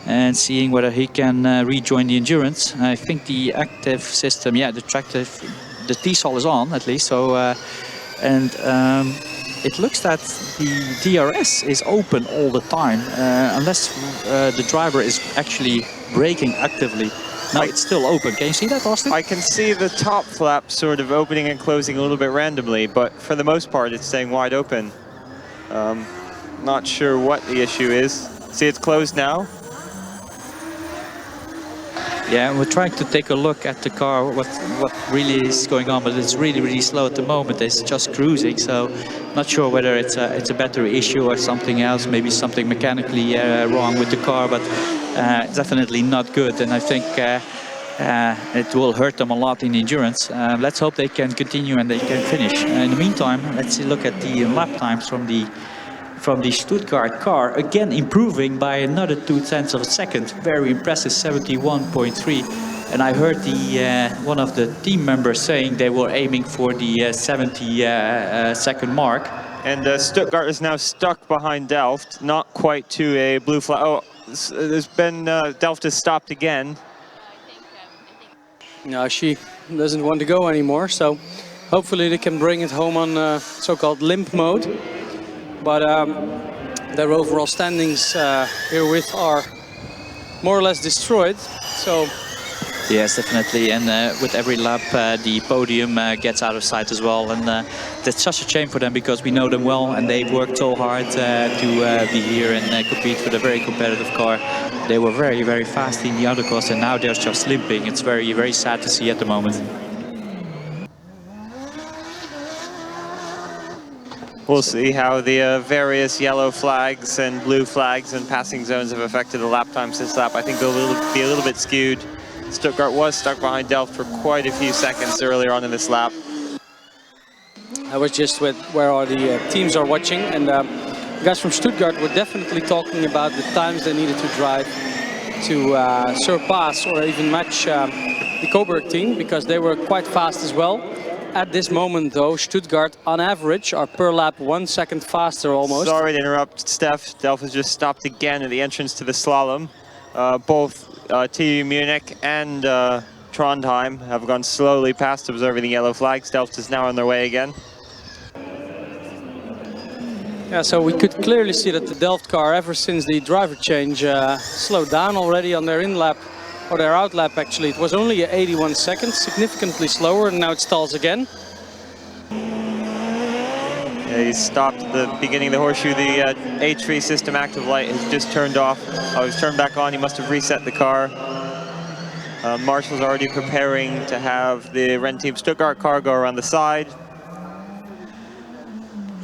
and seeing whether he can rejoin the endurance. I think the active system, yeah, the T-sol is on at least. So, it looks that the DRS is open all the time, unless the driver is actually braking actively. Now it's still open. Can you see that, Austin? I can see the top flap sort of opening and closing a little bit randomly, but for the most part it's staying wide open. Not sure what the issue is. See, it's closed now. Yeah, we're trying to take a look at the car, what really is going on, but it's really, really slow at the moment. It's just cruising, so not sure whether it's a battery issue or something else, maybe something mechanically wrong with the car, but definitely not good. And I think it will hurt them a lot in endurance. Let's hope they can continue and they can finish. In the meantime, let's look at the lap times from the Stuttgart car, again improving by another 0.2 of a second. Very impressive, 71.3. And I heard one of the team members saying they were aiming for the 70-second mark. And Stuttgart is now stuck behind Delft, not quite to a blue flag. Oh, there's been Delft has stopped again. No, she doesn't want to go anymore, so hopefully they can bring it home on so-called limp mode. But their overall standings herewith are more or less destroyed. So yes, definitely. And with every lap, the podium gets out of sight as well. And that's such a shame for them because we know them well and they've worked so hard to be here and compete with a very competitive car. They were very, very fast in the other course and now they're just limping. It's very, very sad to see at the moment. We'll see how the various yellow flags and blue flags and passing zones have affected the lap times this lap. I think they'll be a little bit skewed. Stuttgart was stuck behind Delft for quite a few seconds earlier on in this lap. I was just with where all the teams are watching, and the guys from Stuttgart were definitely talking about the times they needed to drive to surpass or even match the Cobra team, because they were quite fast as well. at this moment, though, Stuttgart, on average, are per lap 1 second faster almost. Sorry to interrupt, Steph. Delft has just stopped again at the entrance to the slalom. Both TU Munich and Trondheim have gone slowly past, observing the yellow flags. Delft is now on their way again. Yeah, so we could clearly see that the Delft car, ever since the driver change, slowed down already on their in-lap, or their out-lap actually. It was only 81 seconds, significantly slower, and now it stalls again. Yeah, he stopped at the beginning of the horseshoe. The H3 system active light has just turned off. Oh, he's turned back on. He must have reset the car. Marshall's already preparing to have the Rennteam Stuttgart car go around the side.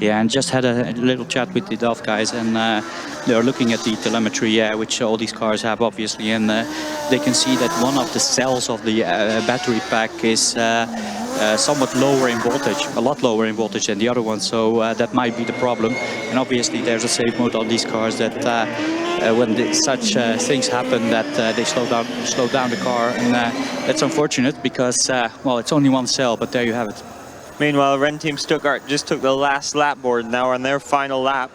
Yeah, and just had a little chat with the Delft guys, and they're looking at the telemetry, which all these cars have, obviously, and they can see that one of the cells of the battery pack is somewhat lower in voltage, a lot lower in voltage than the other one, so that might be the problem. And obviously there's a safe mode on these cars that when such things happen, that they slow down the car, and that's unfortunate because, well, it's only one cell, but there you have it. Meanwhile, Rennteam Stuttgart just took the last lap board, now on their final lap.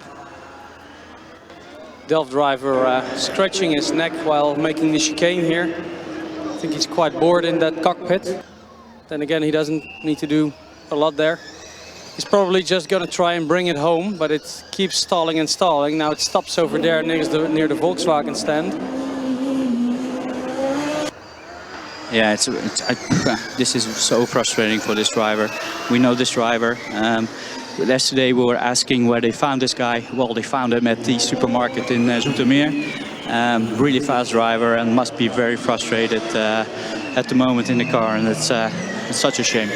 Delft driver stretching his neck while making the chicane here. I think he's quite bored in that cockpit. Then again, he doesn't need to do a lot there. He's probably just gonna try and bring it home, but it keeps stalling and stalling. Now it stops over there near the Volkswagen stand. Yeah, this is so frustrating for this driver. We know this driver. Yesterday we were asking where they found this guy. Well, they found him at the supermarket in Zoetermeer. Really fast driver, and must be very frustrated at the moment in the car, and it's such a shame.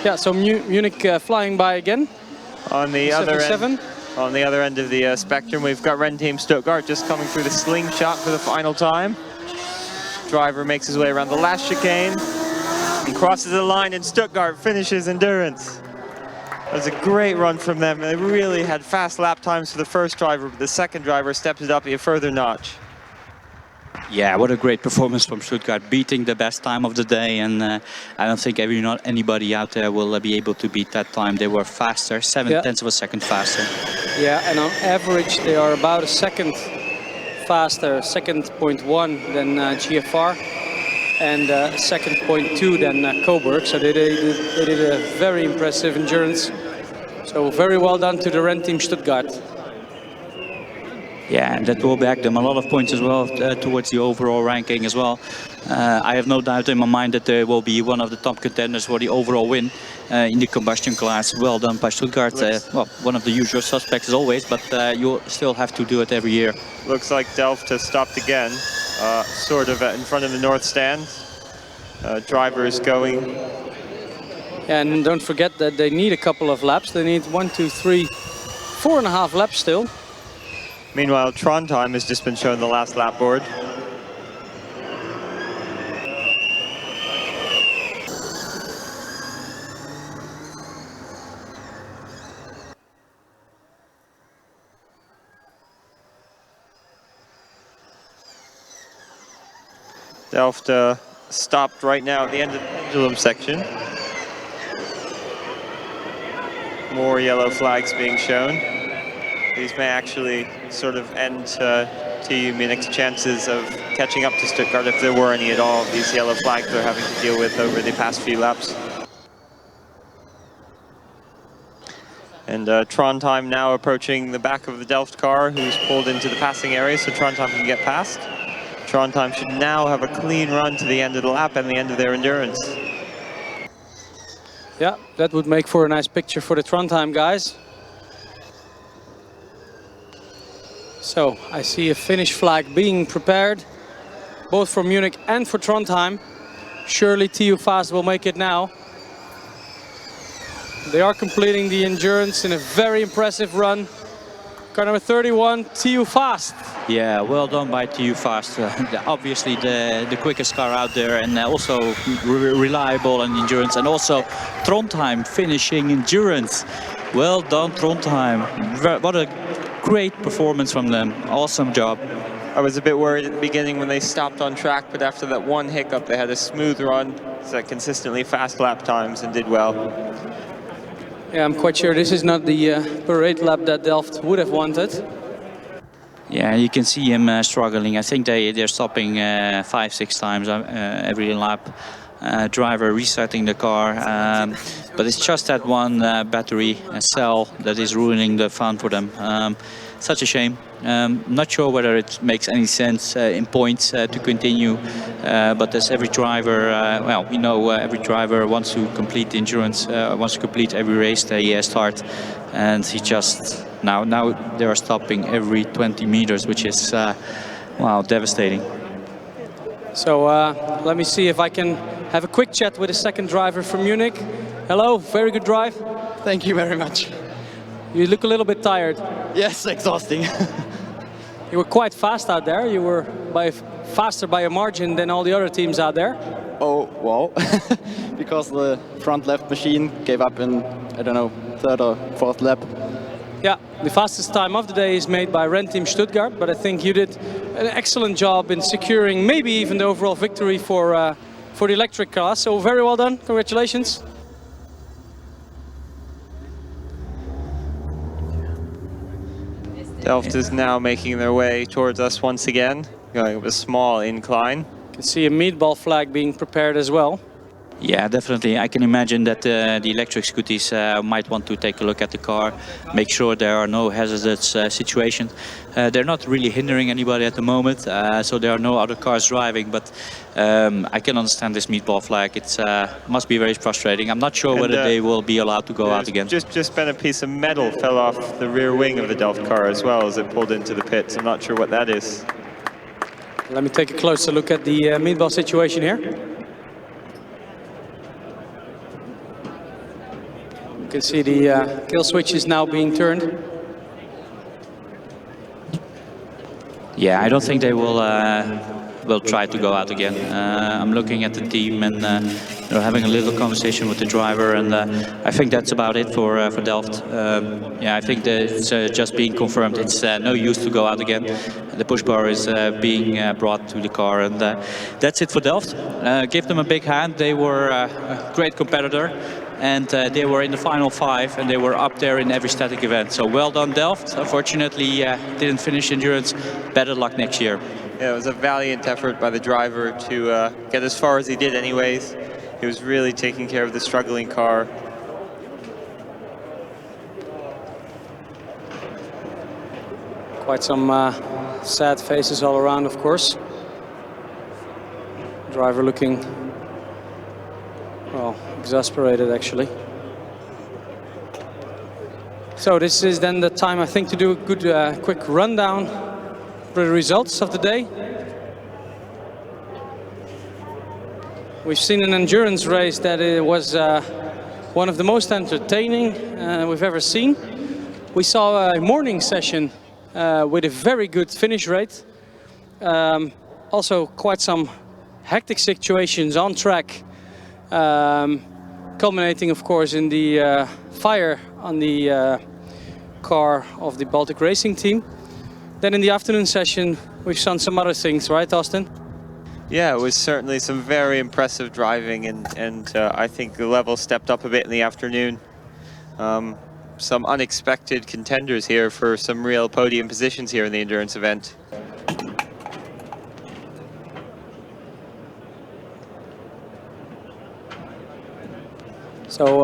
Yeah, so Munich flying by again. On the other end of the spectrum, we've got Rennteam Stuttgart just coming through the slingshot for the final time. Driver makes his way around the last chicane and crosses the line, and Stuttgart finishes endurance. It was a great run from them. They really had fast lap times for the first driver, but the second driver stepped it up a further notch. Yeah, what a great performance from Stuttgart, beating the best time of the day, and I don't think anybody out there will be able to beat that time. They were faster, 0.7 of a second faster. Yeah, and on average they are about a second faster, 2.1 than GFR, and 2.2 than Cobra. So they did a very impressive endurance. So very well done to the Rennteam Stuttgart. Yeah, and that will back them a lot of points as well towards the overall ranking as well. I have no doubt in my mind that they will be one of the top contenders for the overall win in the combustion class. Well done by Stuttgart. Well, one of the usual suspects as always, but you still have to do it every year. Looks like Delft has stopped again, sort of in front of the north stand. Driver is going. And don't forget that they need a couple of laps. They need 1, 2, 3, 4.5 laps still. Meanwhile, Trondheim has just been shown the last lap board. Delft stopped right now at the end of the pendulum section. More yellow flags being shown. These may actually sort of end TU Munich's chances of catching up to Stuttgart, if there were any at all, these yellow flags they're having to deal with over the past few laps. And Trondheim now approaching the back of the Delft car, who's pulled into the passing area, so Trondheim can get past. Trondheim should now have a clean run to the end of the lap and the end of their endurance. Yeah, that would make for a nice picture for the Trondheim guys. So I see a finish flag being prepared, both for Munich and for Trondheim. Surely TU Fast will make it now. They are completing the endurance in a very impressive run. Car number 31, TU Fast. Yeah, well done by TU Fast. Obviously the quickest car out there, and also reliable in endurance, and also Trondheim finishing endurance. Well done, Trondheim. What a great performance from them. Awesome job. I was a bit worried at the beginning when they stopped on track, but after that one hiccup, they had a smooth run, so consistently fast lap times and did well. Yeah, I'm quite sure this is not the parade lap that Delft would have wanted. Yeah, you can see him struggling. I think they're stopping 5-6 times every lap. Driver resetting the car, but it's just that one battery cell that is ruining the fun for them. Such a shame. Not sure whether it makes any sense in points to continue, but as every driver, well, we know every driver wants to complete the endurance, wants to complete every race they start, and he just now they are stopping every 20 meters, which is wow, devastating. So let me see if I can have a quick chat with a second driver from Munich. Hello, very good drive. Thank you very much. You look a little bit tired. Yes, exhausting. You were quite fast out there. You were faster by a margin than all the other teams out there. Oh, wow. Because the front left machine gave up in, I don't know, 3rd or 4th lap. Yeah, the fastest time of the day is made by Renteam Stuttgart, but I think you did an excellent job in securing maybe even the overall victory for the electric class. So very well done. Congratulations. Delft is now making their way towards us once again, going up a small incline. You can see a meatball flag being prepared as well. Yeah, definitely. I can imagine that the electric scooties might want to take a look at the car, make sure there are no hazardous situations. They're not really hindering anybody at the moment, so there are no other cars driving, but I can understand this meatball flag. It must be very frustrating. I'm not sure whether they will be allowed to go out again. Just been a piece of metal fell off the rear wing of the Delft car as well as it pulled into the pits. I'm not sure what that is. Let me take a closer look at the meatball situation here. You can see the kill switch is now being turned. Yeah, I don't think they will try to go out again. I'm looking at the team and they're having a little conversation with the driver, and I think that's about it for Delft. Yeah, I think that it's just being confirmed. It's no use to go out again. The push bar is being brought to the car, and that's it for Delft. Give them a big hand. They were a great competitor. And they were in the final 5, and they were up there in every static event. So well done, Delft. Unfortunately, didn't finish endurance. Better luck next year. Yeah, it was a valiant effort by the driver to get as far as he did anyways. He was really taking care of the struggling car. Quite some sad faces all around, of course. Driver looking, well, exasperated actually. So this is then the time, I think, to do a good quick rundown for the results of the day. We've seen an endurance race that was one of the most entertaining we've ever seen. We saw a morning session with a very good finish rate. Also quite some hectic situations on track. Culminating, of course, in the fire on the car of the Baltic Racing team. Then in the afternoon session, we've done some other things, right, Austin? Yeah, it was certainly some very impressive driving, and I think the level stepped up a bit in the afternoon. Some unexpected contenders here for some real podium positions here in the endurance event. So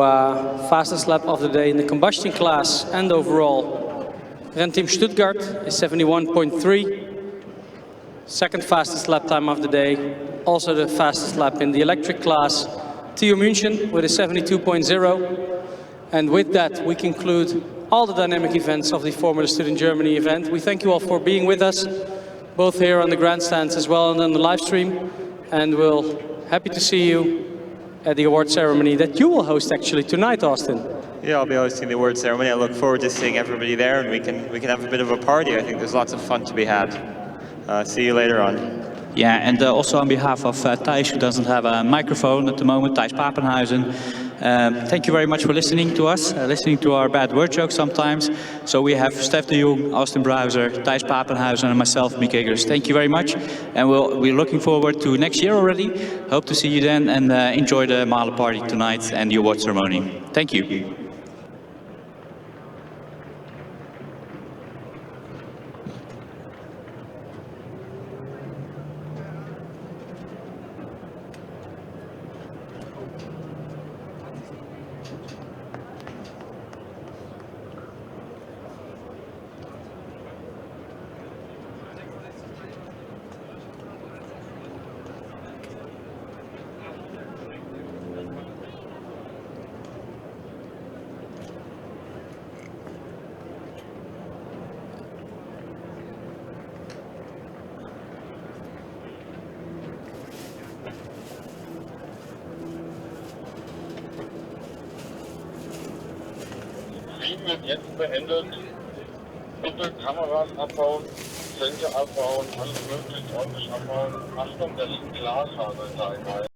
fastest lap of the day in the combustion class and overall. Renteam Stuttgart is 71.3. Second fastest lap time of the day. Also the fastest lap in the electric class. TU München with a 72.0. And with that we conclude all the dynamic events of the Formula Student Germany event. We thank you all for being with us, both here on the grandstands as well and on the live stream. And we'll happy to see you at the award ceremony that you will host actually tonight, Austin. Yeah, I'll be hosting the award ceremony. I look forward to seeing everybody there, and we can have a bit of a party. I think there's lots of fun to be had. See you later on. Yeah, and also on behalf of Thijs, who doesn't have a microphone at the moment, Thijs Papenhuizen, Thank you very much for listening to us, listening to our bad word jokes sometimes. So we have Stef de Jong, Austin Browser, Thijs Papenhuizen, and myself, Mick Eggers. Thank you very much, and we're looking forward to next year already. Hope to see you then, and enjoy the Mile party tonight and the award ceremony. Thank you. Wird jetzt beendet. Bitte Kameras abbauen, Zelte abbauen, alles möglich ordentlich abbauen. Achtung, da liegt Glasfaser.